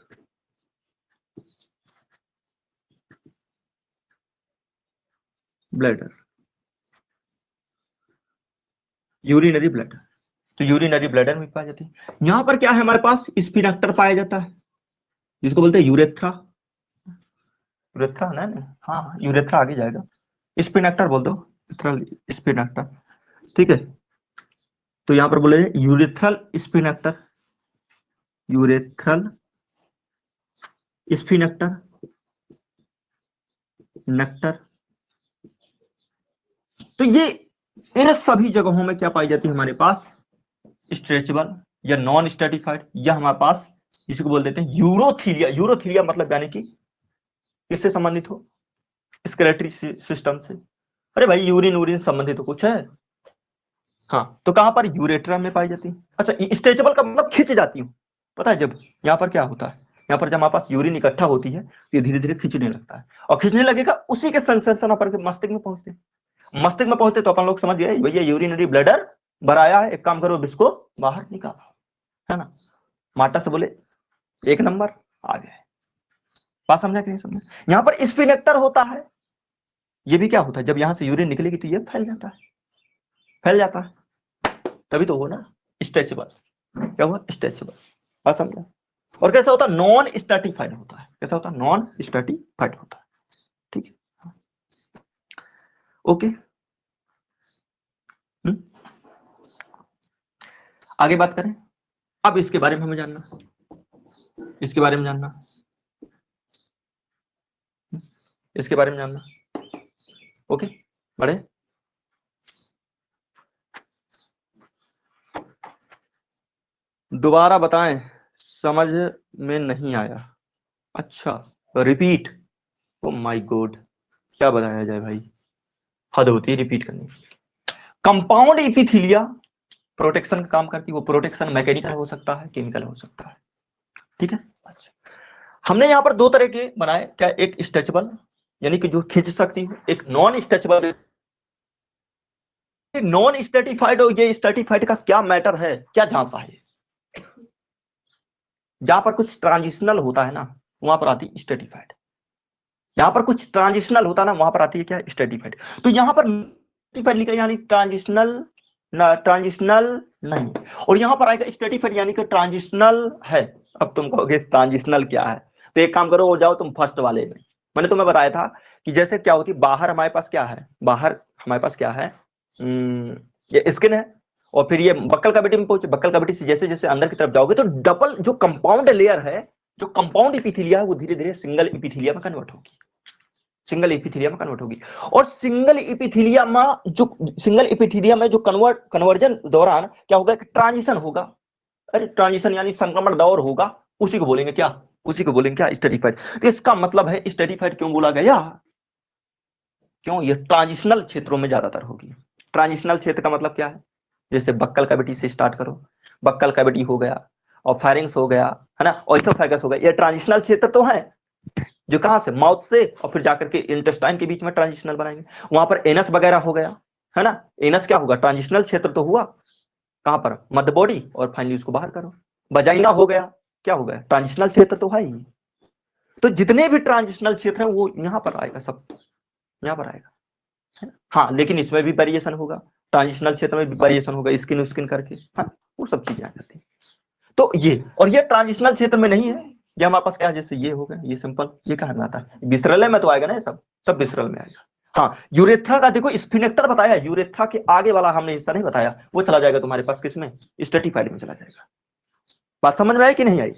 bladder, urinary bladder. तो यूरिनरी ब्लैडर में पाया जाती है। यहां पर क्या है हमारे पास? स्पिनेक्टर पाया जाता है, जिसको बोलते हैं यूरेथ्रा। यूरेथ्रा ना? हाँ, यूरेथ्रा आगे जाएगा। स्पिनेक्टर बोल दो, स्पिनेक्टर। ठीक है। तो यहां पर बोले यूरेथ्रल स्पिनेक्टर, यूरेथ्रल स्पिनेक्टर, नेक्टर। तो ये इन सभी जगहों में क्या पाई जाती है हमारे पास? स्ट्रेचेबल या नॉन स्ट्रेटिफाइड, या हमारे पास इसको बोल देते हैं यूरोथीलिया। यूरोथीलिया मतलब यानी कि किससे संबंधित हो? स्केलेटरी सिस्टम से। अरे भाई, यूरिन यूरिन संबंधित तो कुछ है। हाँ, तो कहां पर? यूरेट्रा में पाई जाती है। अच्छा, स्ट्रेचेबल का मतलब खिंच जाती हूँ। पता है जब यहाँ पर क्या होता है? यहाँ पर जब हमारे पास यूरिन इकट्ठा होती है तो ये धीरे धीरे खींचने लगता है, और खींचने लगेगा उसी के सेंसेशन पर मस्तिष्क में पहुंचते हैं। मस्तिष्क में पहुंचते तो अपन लोग समझ गए भैया यूरिनरी ब्लैडर भराया है, एक काम करो इसको बाहर निकालो, है ना? माटा से बोले एक नंबर आ गए। बात समझा कि नहीं समझा? यहाँ पर स्पिनेक्टर होता है। ये भी क्या होता है? जब यहाँ से यूरिन निकलेगी तो ये फैल जाता है, फैल जाता है, तभी तो हो ना स्ट्रेचेबल। क्या हुआ? स्ट्रेचेबल। बात समझा? और कैसा होता है? नॉन स्टैटिफाइड होता है। कैसा होता है? नॉन स्टैटिफाइड होता है। ठीक है, ओके। आगे बात करें। अब इसके बारे में हमें जानना, इसके बारे में जानना, इसके बारे में जानना। ओके, बढ़े। दोबारा बताएं, समझ में नहीं आया। अच्छा, रिपीट। ओ माय गॉड, क्या बताया जाए भाई, हद होती है रिपीट करने की। कंपाउंड इपिथीलिया प्रोटेक्शन का काम करती है। वो प्रोटेक्शन मैकेनिकल हो सकता है, केमिकल हो सकता है। ठीक है। अच्छा, हमने यहाँ पर दो तरह के बनाए। क्या? एक स्ट्रेचेबल यानी कि जो खींच सकती है, एक नॉन स्ट्रेचेबल। नॉन स्ट्रेटिफाइड और ये स्ट्रेटिफाइड का क्या मैटर है, क्या झांसा है? जहां पर कुछ ट्रांजिशनल होता है ना, वहां पर आती है स्ट्रेटिफाइड। यहां पर कुछ ट्रांजिशनल होता है ना, वहां पर आती है क्या? स्ट्रेटिफाइड। तो यहां पर स्ट्रेटिफाइड लिखा यानी ट्रांजिशनल ना, ट्रांजिशनल नहीं। और यहां पर आएगा स्ट्रेटिफाइड यानी कि ट्रांजिशनल है। अब तुम कहोगे ट्रांजिशनल क्या है? तो एक काम करो, हो जाओ तुम फर्स्ट वाले में। मैंने तुम्हें बताया था कि जैसे क्या होती, बाहर हमारे पास क्या है? बाहर हमारे पास क्या है? ये स्किन है, और फिर ये बक्कल कैविटी में पहुंचे। बक्कल कैविटी से जैसे जैसे अंदर की तरफ जाओगे तो डबल जो कंपाउंड लेयर है, जो कंपाउंड इपिथीलिया है, वो धीरे धीरे सिंगल इपिथीलिया में कन्वर्ट होगी। सिंगल इपिथीलिया में कन्वर्ट होगी। और सिंगल इपिथीलिया में जो जो कन्वर्जन दौरान क्या होगा? ट्रांजिशन होगा। अरे ट्रांजिशन यानी संक्रमण दौर होगा, उसी को बोलेंगे क्या? उसी को बोलेंगे क्या? स्टेरिफाइड। तो इसका मतलब है स्टेरिफाइड क्यों बोला गया? क्यों? ये ट्रांजिशनल क्षेत्रों में ज्यादातर होगी। ट्रांजिशनल क्षेत्र का मतलब क्या है? जैसे बक्कल कैविटी से स्टार्ट करो, बक्कल कैविटी हो गया, और फेरिंग्स हो गया, है ना, ऑर्थोफेगस हो गया, ये ट्रांजिशनल क्षेत्र तो है। जो कहां से, माउथ से और फिर जाकर के इंटेस्टाइन के बीच में ट्रांजिशनल बनाएंगे, वहां पर एनस वगैरह हो गया, है ना। एनस क्या होगा, ट्रांजिशनल क्षेत्र तो हुआ कहां पर, मध्य बॉडी, और फाइनली उसको बाहर करो। वजाइना हो गया, क्या हो गया, ट्रांजिशनल क्षेत्र तो है ही। तो जितने भी ट्रांजिशनल क्षेत्र हैं वो यहाँ पर आएगा, सब यहाँ पर आएगा, है ना? हाँ, लेकिन इसमें भी वेरिएशन होगा, ट्रांजिशनल क्षेत्र में भी वेरिएशन होगा, स्किन स्किन करके, हाँ, वो सब चीजें आ जाती है। तो ये, और ये ट्रांजिशनल क्षेत्र में नहीं है, ये हमारे पास क्या है, जैसे ये हो गया, ये सिंपल, ये कहाँ में आता है, विसरल में तो आएगा ना, ये सब सब विसरल में आएगा। हाँ, यूरेथ्रा का देखो स्फिनेक्टर बताया, यूरेथ्रा के आगे वाला हमने हिस्सा नहीं बताया, वो चला जाएगा तुम्हारे पास किसमें, स्ट्रेटिफाइड में चला जाएगा। बात समझ में आई कि नहीं आई,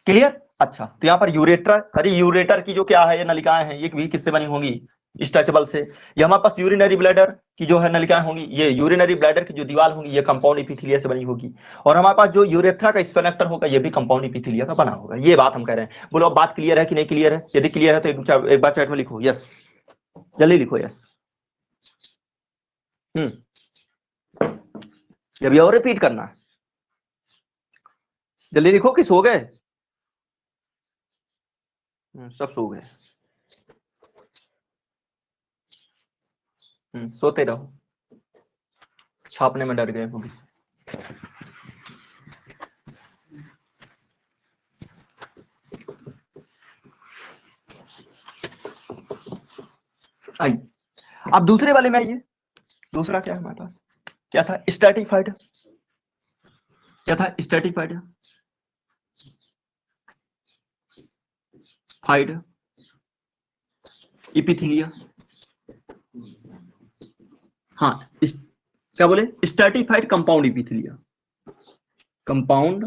क्लियर। अच्छा, तो यहाँ पर यूरेट्रा, अरे यूरेटर की जो क्या है, ये नलिकाएं हैं, ये भी किससे बनी होंगी, स्ट्रेचेबल से। ये हमारे पास यूरिनरी ब्लैडर की जो है नलिकाएं होंगी, ये यूरिनरी ब्लैडर की जो दीवार होगी ये कंपाउंड इपिथेलिया से बनी होगी। और हमारे पास जो यूरेथ्रा का स्फेनेक्टर होगा ये भी कंपाउंड इपिथेलिया का बना होगा। ये बात हम कह रहे हैं, बोलो बात क्लियर है कि नहीं क्लियर है, यदि क्लियर है तो एक बार चैट में लिखो यस, जल्दी लिखो यस। जब और रिपीट करना है, जल्दी लिखो कि सो गए, सब सो गए, सोते रहो, छापने में डर गए होंगे। आइए अब दूसरे वाले में आइए। दूसरा क्या है हमारे पास, क्या था, स्ट्रेटिफाइड, क्या था, स्ट्रेटिफाइड फाइड इपिथेलिया। हाँ, क्या बोले, स्ट्रेटिफाइड कंपाउंड इपिथेलिया, कंपाउंड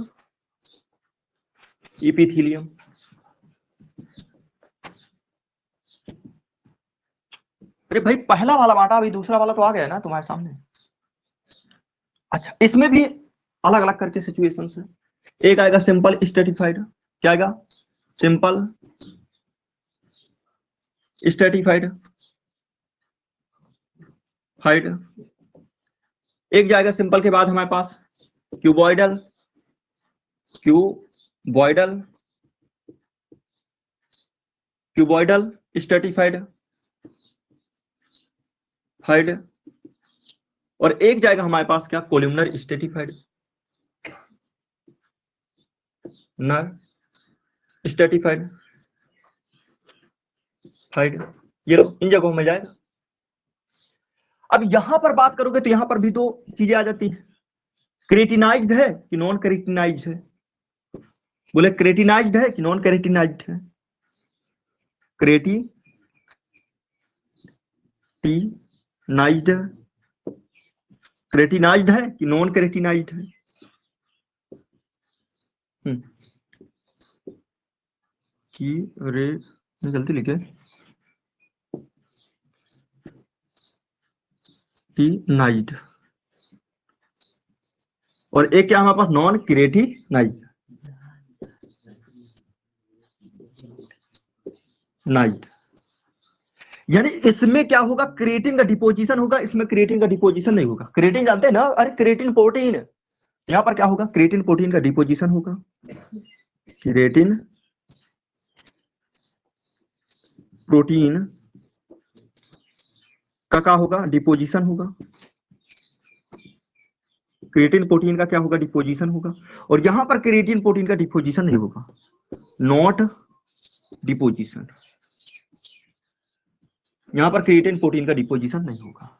इपिथेलियम। अरे भाई पहला वाला बांटा, अभी दूसरा वाला तो आ गया ना तुम्हारे सामने। अच्छा, इसमें भी अलग अलग करके सिचुएशन है। एक आएगा सिंपल स्ट्रेटिफाइड, क्या आएगा, सिंपल स्ट्रेटिफाइड फाइड। एक जाएगा सिंपल के बाद हमारे पास क्यूबॉइडल, क्यूबॉइडल, क्यूबॉइडल स्ट्रेटिफाइड फाइड। और एक जाएगा हमारे पास क्या, कोलुमनर स्ट्रेटिफाइड, नर स्ट्रेटिफाइड फाइड। ये लो, इन जगहों में जाएगा। अब यहां पर बात करोगे तो यहां पर भी दो चीजें आ जाती है, क्रेटिनाइज्ड है कि नॉन क्रेटिनाइज्ड है, बोले क्रेटिनाइज्ड है कि नॉन क्रेटिनाइज्ड है, क्रेटिनाइज्ड, क्रेटिनाइज्ड है कि नॉन क्रेटिनाइज्ड है। कि रे गलती लिखे, क्रेटिनाइज्ड, और एक क्या हमारे पास, नॉन क्रेटिनाइज्ड, नाइज्ड। यानी इसमें क्या होगा, क्रिएटिन का डिपोजिशन होगा, इसमें क्रिएटिन का डिपोजिशन नहीं होगा। क्रिएटिन जानते हैं ना, अरे क्रिएटिन प्रोटीन, यहां पर क्या होगा, क्रिएटिन प्रोटीन का डिपोजिशन होगा, क्रिएटिन प्रोटीन का क्या होगा, डिपोजिशन होगा, क्रिएटिन प्रोटीन का क्या होगा, डिपोजिशन होगा। और यहां पर क्रिएटिन प्रोटीन का डिपोजिशन नहीं होगा, नॉट डिपोजिशन, यहां पर क्रिएटिन प्रोटीन का डिपोजिशन नहीं होगा।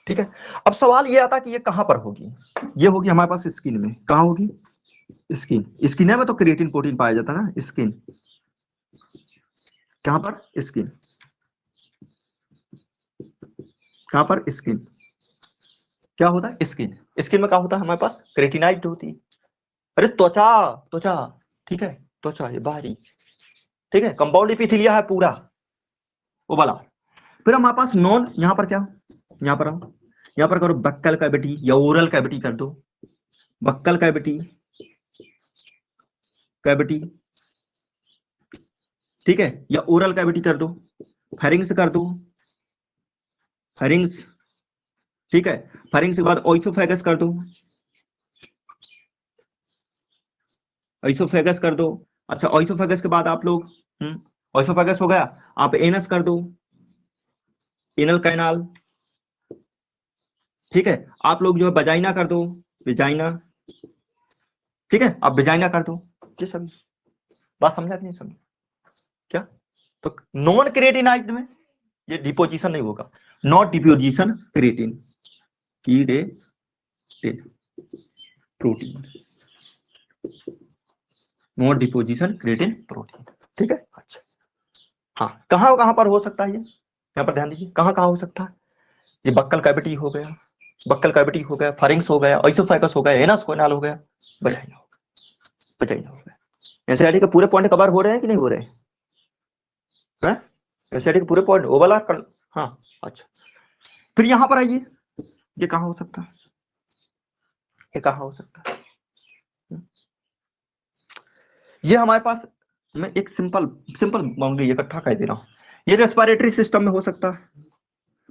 ठीक है, अब सवाल ये आता कि ये कहां पर होगी, ये होगी हमारे पास स्किन में, कहां होगी, स्किन, स्किन में तो क्रिएटिन प्रोटीन पाया जाता है ना, स्किन, कहां पर, स्किन, कहां पर, स्किन, क्या होता है, स्किन, स्किन में क्या होता है हमारे पास, क्रेटिनाइज्ड होती है। अरे त्वचा, त्वचा, ठीक है, त्वचा ये बाहरी, ठीक है, कंपाउंड इपिथेलिया है पूरा वो वाला। फिर हमारे पास नॉन, यहां पर क्या, यहां पर आओ, यहां पर करो बक्कल कैविटी या ओरल कैविटी कर दो, बक्कल कैविटी, कैविटी, ठीक है, या ओरल कैविटी कर दो, फेरिंग्स कर दो, फेरिंग्स, ठीक है, फेरिंग्स के बाद ओइसोफेगस कर दो, ओइसोफेगस कर दो, अच्छा, ऑइसोफेगस के बाद आप लोग ऑइसोफेगस हो गया, आप एनस कर दो, एनल कैनाल। ठीक है, आप लोग जो है वजाइना कर दो, विजाइना। ठीक है, आप विजाइना कर दो। ये सब बात समझा कि नहीं समझा? क्या? तो नॉन क्रिएटिनाइज्ड में ये डिपोजिशन नहीं होगा, नॉट डिपोजिशन क्रिएटिन की रे protein, not deposition creatine protein. ठीक है, अच्छा। हाँ, कहाँ कहाँ पर हो सकता है ये, यहाँ पर ध्यान दीजिए, कहाँ कहाँ हो सकता है। ये बक्कल कैविटी हो गया, बक्कल कैविटी हो गया, फारिंग्स हो गया, ऑइसोफेगस हो गया, एनस कोनाल हो गया, वजाइना हो गया, वजाइना हो गया। एनसीईआरटी के पूरे पॉइंट कवर हो रहे हैं कि नहीं हो रहे हैं? एनसीईआरटी के पूरे पॉइंट ओवरलैप कर। हाँ, अच्छा। फिर यहाँ पर आइए, ये कहाँ हो सकता है, ये कहाँ हो सकता है? ये हमारे पास, मैं एक सिंपल सिंपल बाउंड्री इकट्ठा कर दे रहा हूँ। ये रेस्पिरेटरी सिस्टम में हो सकता है।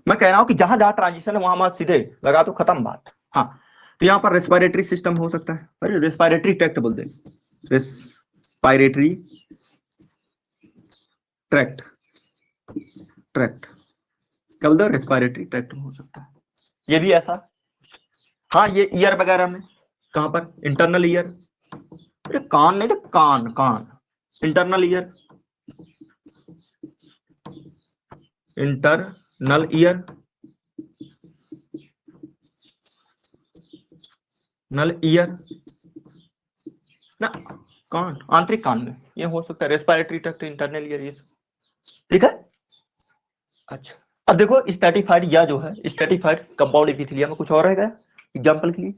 मैं कह रहा हूँ कि जहां जहां ट्रांजिशन है वहां मत सीधे लगा दो, खत्म बात। हाँ, तो यहाँ पर रेस्पिरेटरी सिस्टम हो सकता है, अरे रेस्पिरेटरी ट्रैक्ट बोल दे, रेस्पिरेटरी ट्रैक्ट, ट्रैक्ट क्या बोलते हैं, रेस्पिरेटरी ट्रैक्ट में हो सकता है। ये भी ऐसा, हाँ, ये ईयर वगैरह में, कहां पर, इंटरनल ईयर, अरे कान नहीं तो कान, कान, इंटरनल ईयर, इंटरनल ईयर, नल ईयर ना, कान, आंतरिक कान में ये हो सकता है, रेस्पिरेटरी ट्रैक्ट, इंटरनल ईयर, ये सब। ठीक है, अच्छा। अब देखो स्ट्रैटिफाइड, या जो है स्ट्रैटिफाइड कंपाउंड एपिथेलियम में कुछ और रहेगा एग्जांपल के लिए,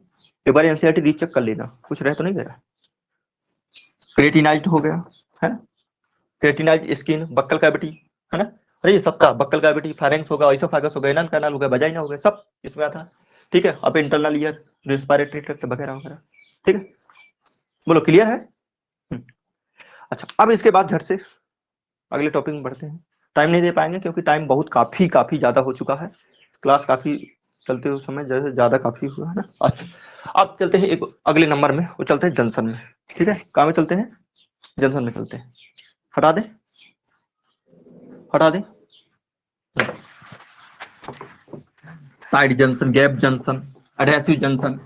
एक बार एनसीईआरटी रीचेक कर लेना, कुछ रह तो नहीं गया। क्रेटिनाइज्ड हो गया है ना, क्रेटिनाइज्ड स्किन, बक्कल कैविटी है ना, अरे ये सबका बक्कल कैविटी, फारेंक्स होगा, ऑइसोफेगस हो गया, एनल कैनाल हो गया, वजाइना हो गया, सब इसमें आता है। ठीक है, अब इंटरनल ईयर, रेस्पिरेटरी ट्रैक्ट वगैरह वगैरह। ठीक है, बोलो क्लियर है? अच्छा, अब इसके बाद झट से अगले टॉपिक में बढ़ते हैं। टाइम नहीं दे पाएंगे क्योंकि टाइम बहुत काफी काफी ज्यादा हो चुका है, क्लास काफी चलते हुए समय जैसे ज्यादा काफी हुआ है ना। अच्छा, अब चलते हैं एक अगले नंबर में, वो चलते हैं जंक्शन में। ठीक है, कहाँ में चलते हैं, जंक्शन में चलते हैं। हटा दे, हटा दे, side junction, gap junction, adhesive junction.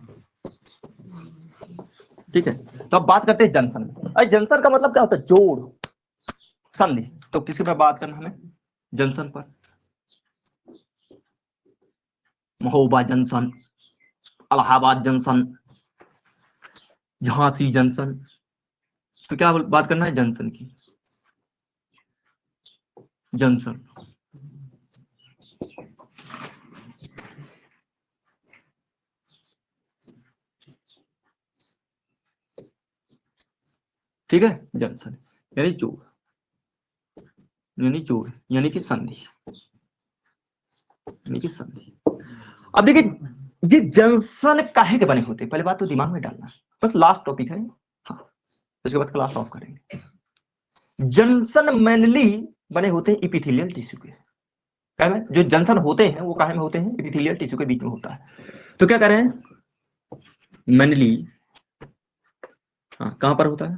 ठीक है, तो अब बात करते हैं जंक्शन में। अरे जंक्शन का मतलब क्या होता है, जोड़, संधि। तो किसी पर बात करना हमें, जंक्शन पर, Mahoba junction, Allahabad junction, Jhansi junction. तो क्या बात करना है, जंक्शन की, जंक्शन। ठीक है, जंक्शन यानी जोड़, यानी जोड़, यानी कि संधि, यानी कि संधि। अब देखिए ये जंक्शन काहे के बने होते हैं, पहले बात तो दिमाग में डालना, बस लास्ट टॉपिक है। हाँ, उसके बाद क्लास ऑफ करेंगे। जंक्शन मेनली बने होते हैं इपिथेलियल टिश्यू के, क्या में जो जंक्शन होते हैं वो काहे में होते हैं, इपिथेलियल टिश्यू के बीच में होता है। तो क्या कह रहे हैं, मेनली, हाँ कहां पर होता है,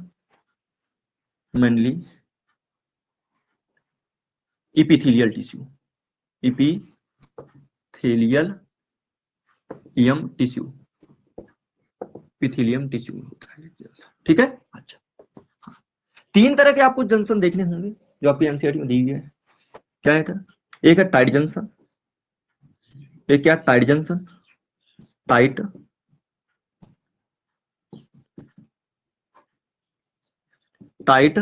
मेनली इपिथेलियल टिश्यू, इपिथेलियल यम टिश्यू, इपिथेलियम टिश्यू होता है। ठीक है, अच्छा। तीन तरह के आपको जंक्शन देखने होंगे जो आपकी एनसीईआरटी में दी गई है। क्या है, एक है टाइट जंक्शन, एक क्या, tight junction, tight, tight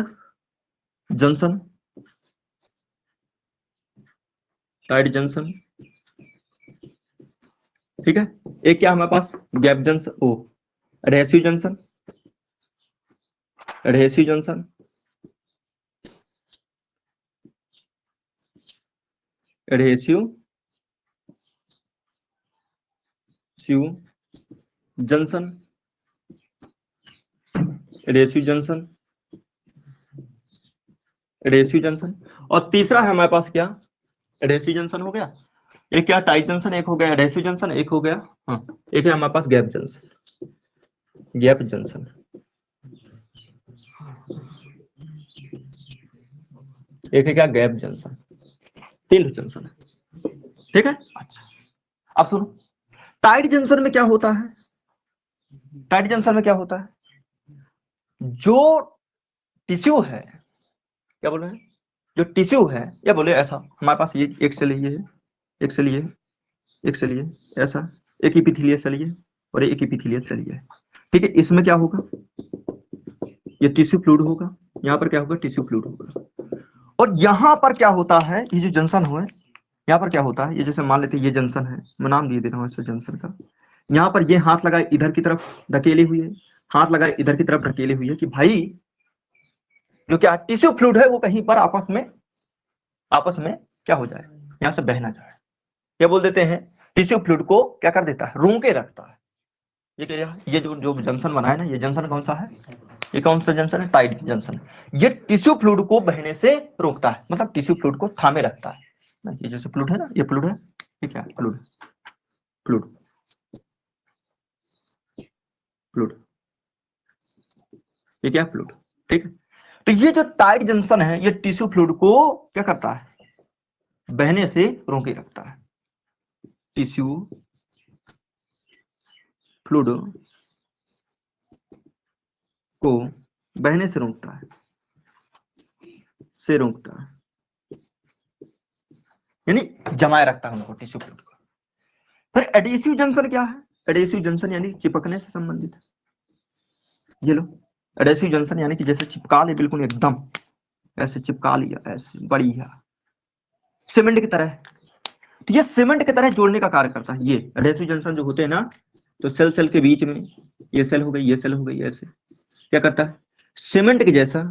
junction, tight junction. ठीक है, एक क्या हमारे पास, गैप जंक्शन, ओ adhesive junction, adhesive junction, adhesive junction, adhesive junction, adhesive junction. और तीसरा है हमारे पास क्या, एडहेसिव जंक्शन हो गया, एक क्या टाइट जंक्शन, एक हो गया एडहेसिव जंक्शन, एक हो गया, हाँ एक है हमारे पास गैप जंक्शन, गैप जंक्शन। एक है क्या गैप जंक्शन, 3 जंक्शन है, ठीक है। अच्छा अब सुनो, टाइट जंक्शन में क्या होता है, टाइट जंक्शन में क्या होता है, जो टिश्यू है, क्या बोल रहे हैं, जो टिश्यू है, या बोले ऐसा हमारे पास ये एक सेल ये है, एक सेल ये, एक सेल ये, ऐसा एक एपिथेलियल सेल ये और एक एपिथेलियल सेल ये, ठीक है। इसमें क्या होगा, ये टिश्यू फ्लूइड होगा, यहाँ पर क्या होगा, टिश्यू फ्लूइड होगा। और यहाँ पर क्या होता है, ये जो जंक्शन हुआ है, यहाँ पर क्या होता है, ये जैसे मान लेते हैं ये जंक्शन है, मैं नाम दे देता हूँ इस जंक्शन का। यहाँ पर ये हाथ लगाए इधर की तरफ ढकेली हुई है, हाथ लगाए इधर की तरफ ढकेली हुई है कि भाई जो क्या टिश्यू फ्लूइड है वो कहीं पर आपस में क्या हो जाए, यहाँ से बहना जाए। क्या बोल देते हैं, टिश्यू फ्लूइड को क्या कर देता है, रोके रखता है। ये क्या, ये जो जो जंक्शन बना है ना, ये जंक्शन कौन सा है, ये कौन सा जंक्शन है, टाइट जंक्शन। ये टिश्यू फ्लूइड को बहने से रोकता है, मतलब टिश्यू फ्लूइड को थामे रखता है। ये जैसे फ्लूइड है ना, ये फ्लूइड है, ये क्या फ्लूइड, फ्लूइड, फ्लूइड, ये क्या फ्लूइड, ठीक है। तो ये जो टाइट जंक्शन है, ये टिश्यू फ्लूइड को क्या करता है, बहने से रोके रखता है। टिश्यू फ्लूइड को बहने से रोकता है, यानी जमाए रखता है उनको, टिश्यू फ्लूइड को। फिर एडेसिव जंक्शन क्या है, एडेसिव जंक्शन यानी चिपकने से संबंधित है। ये लो एडेसिव जंक्शन यानी कि जैसे चिपका ले, बिल्कुल एकदम ऐसे चिपका लिया, ऐसे बढ़िया सीमेंट की तरह। तो ये सीमेंट की तरह जोड़ने का कार्य करता है। ये एडेसिव जंक्शन जो होते हैं ना, तो सेल सेल के बीच में, ये सेल हो गई, ये सेल हो गई, ऐसे क्या करता है, सीमेंट के जैसा,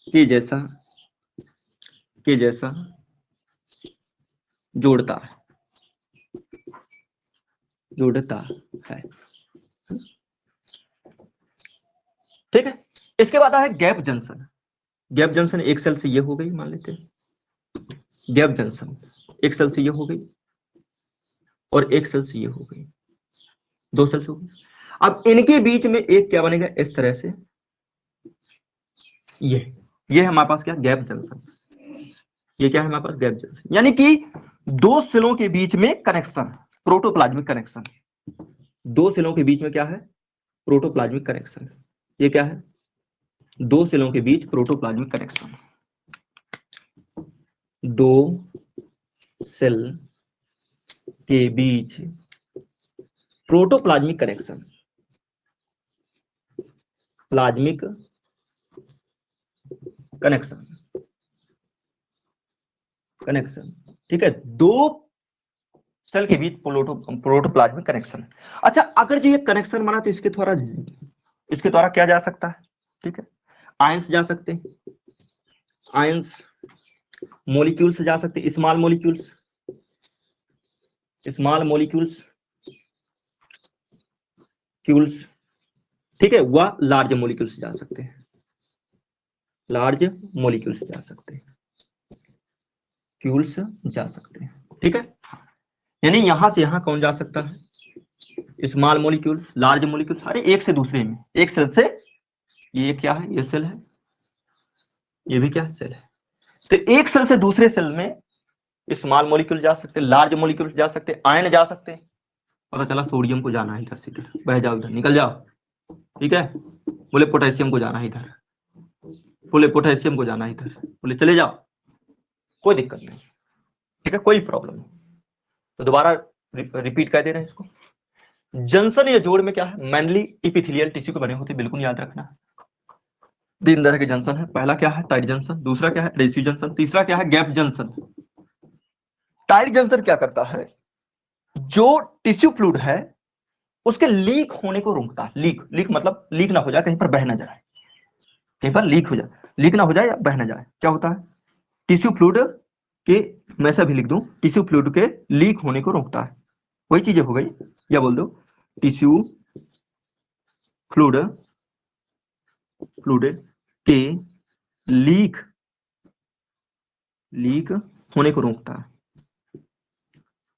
के जैसा, के जैसा जोड़ता है, जोड़ता है, ठीक है। इसके बाद है गैप जंक्शन। गैप जंक्शन एक सेल से ये हो गई, मान लेते हैं गैप जंक्शन एक सेल से ये हो गई और एक सेल से ये हो गई, 2 सेल से हो गई। अब इनके बीच में एक क्या बनेगा, इस तरह से, ये है हमारे पास क्या, गैप जंक्शन। ये क्या है हमारे पास, गैप जंक्शन, यानी कि 2 सेलों के बीच में कनेक्शन, प्रोटोप्लाज्मिक कनेक्शन। 2 सेलों के बीच में क्या है, प्रोटोप्लाज्मिक कनेक्शन। ये क्या है, 2 सेलों के बीच प्रोटोप्लाज्मिक कनेक्शन। 2 सेल के बीच protoplasmic connection, plasmic connection, connection, ठीक है। 2 सेल के बीच प्रोटोप्लाज्मिक कनेक्शन। अच्छा, अगर जो ये कनेक्शन बना तो इसके द्वारा क्या जा सकता है, ठीक है, आयंस जा सकते हैं, आयंस मॉलिक्यूल्स जा सकते हैं, स्मॉल मॉलिक्यूल्स, स्मॉल मॉलिक्यूल्स, क्यूल्स, ठीक है, वह लार्ज मॉलिक्यूल्स जा सकते हैं, लार्ज मॉलिक्यूल्स जा सकते हैं, क्यूल्स जा सकते हैं, ठीक है। यानी यहां से यहां कौन जा सकता है, स्मॉल मॉलिक्यूल, लार्ज मॉलिक्यूल, अरे एक से दूसरे में, एक सेल से, ये क्या है, ये सेल है, ये भी क्या है, सेल है। तो एक सेल से दूसरे सेल में स्मॉल मॉलिक्यूल जा सकते, लार्ज मॉलिक्यूल जा सकते, आयन जा सकते। पता चला सोडियम को जाना है इधर से, इधर बह जाओ, इधर निकल जाओ, ठीक है। बोले पोटेशियम को जाना है इधर, बोले पोटेशियम को जाना है इधर, बोले चले जाओ, कोई दिक्कत नहीं, ठीक है, कोई प्रॉब्लम नहीं। तो दोबारा रिपीट कर दे रहे हैं इसको। जंक्शन या जोड़ में क्या है, मेनली इपिथेलियल टिश्यू के बने होते, बिल्कुल याद रखना। 3 तरह के जंक्शन है, पहला क्या है, टाइट जंक्शन, दूसरा क्या है, एडेसिव जंक्शन, तीसरा क्या है, गैप जंक्शन। टाइट जंक्शन क्या करता है, जो टिश्यू फ्लूइड है उसके लीक होने को रोकता है। लीक मतलब लीक ना हो जाए, कहीं पर बह ना जाए, कहीं पर लीक हो जाए, लीक ना हो जाए या बह ना जाए, क्या होता है, टिश्यू फ्लूइड के, मैं ऐसा भी लिख दूं, टिश्यू फ्लूइड के लीक होने को रोकता है। वही चीजें हो गई, या बोल दो टिश्यू फ्लूइड, फ्लूइड के लीक होने को रोकता है,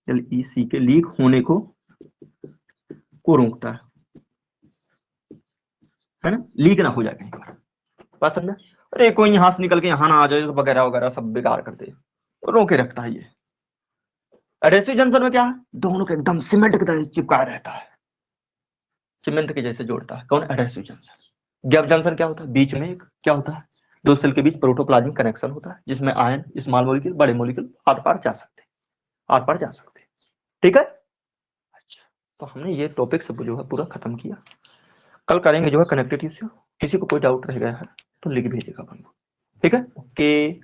LEC के लीक होने को रोकता है ना, लीक ना हो जाए कहीं पर, बात समझा। अरे कोई यहाँ से निकल के यहाँ ना आ जाए वगैरह वगैरह सब बेकार कर दे, रोके रखता है ये। एडहेसिव जंक्शन में क्या है, दोनों के एकदम सीमेंट की तरह चिपकाया रहता है, सीमेंट के जैसे जोड़ता है। कौन, एडहेसिव जंक्शन। गैप जंक्शन क्या होता है, बीच में एक क्या होता है, दो सेल के बीच प्रोटोप्लाज्मिक कनेक्शन होता है, जिसमें आयन स्मॉल मॉलिक्यूल बड़े मॉलिक्यूल आर पार जा सकते हैं, आर पार जा सकते हैं। ठीक है, अच्छा, तो हमने ये टॉपिक सब जो है पूरा खत्म किया। कल करेंगे जो है कनेक्टिव टिश्यू। किसी को कोई डाउट रह गया है तो लिख भेजेगा अपन को, ठीक है, ओके।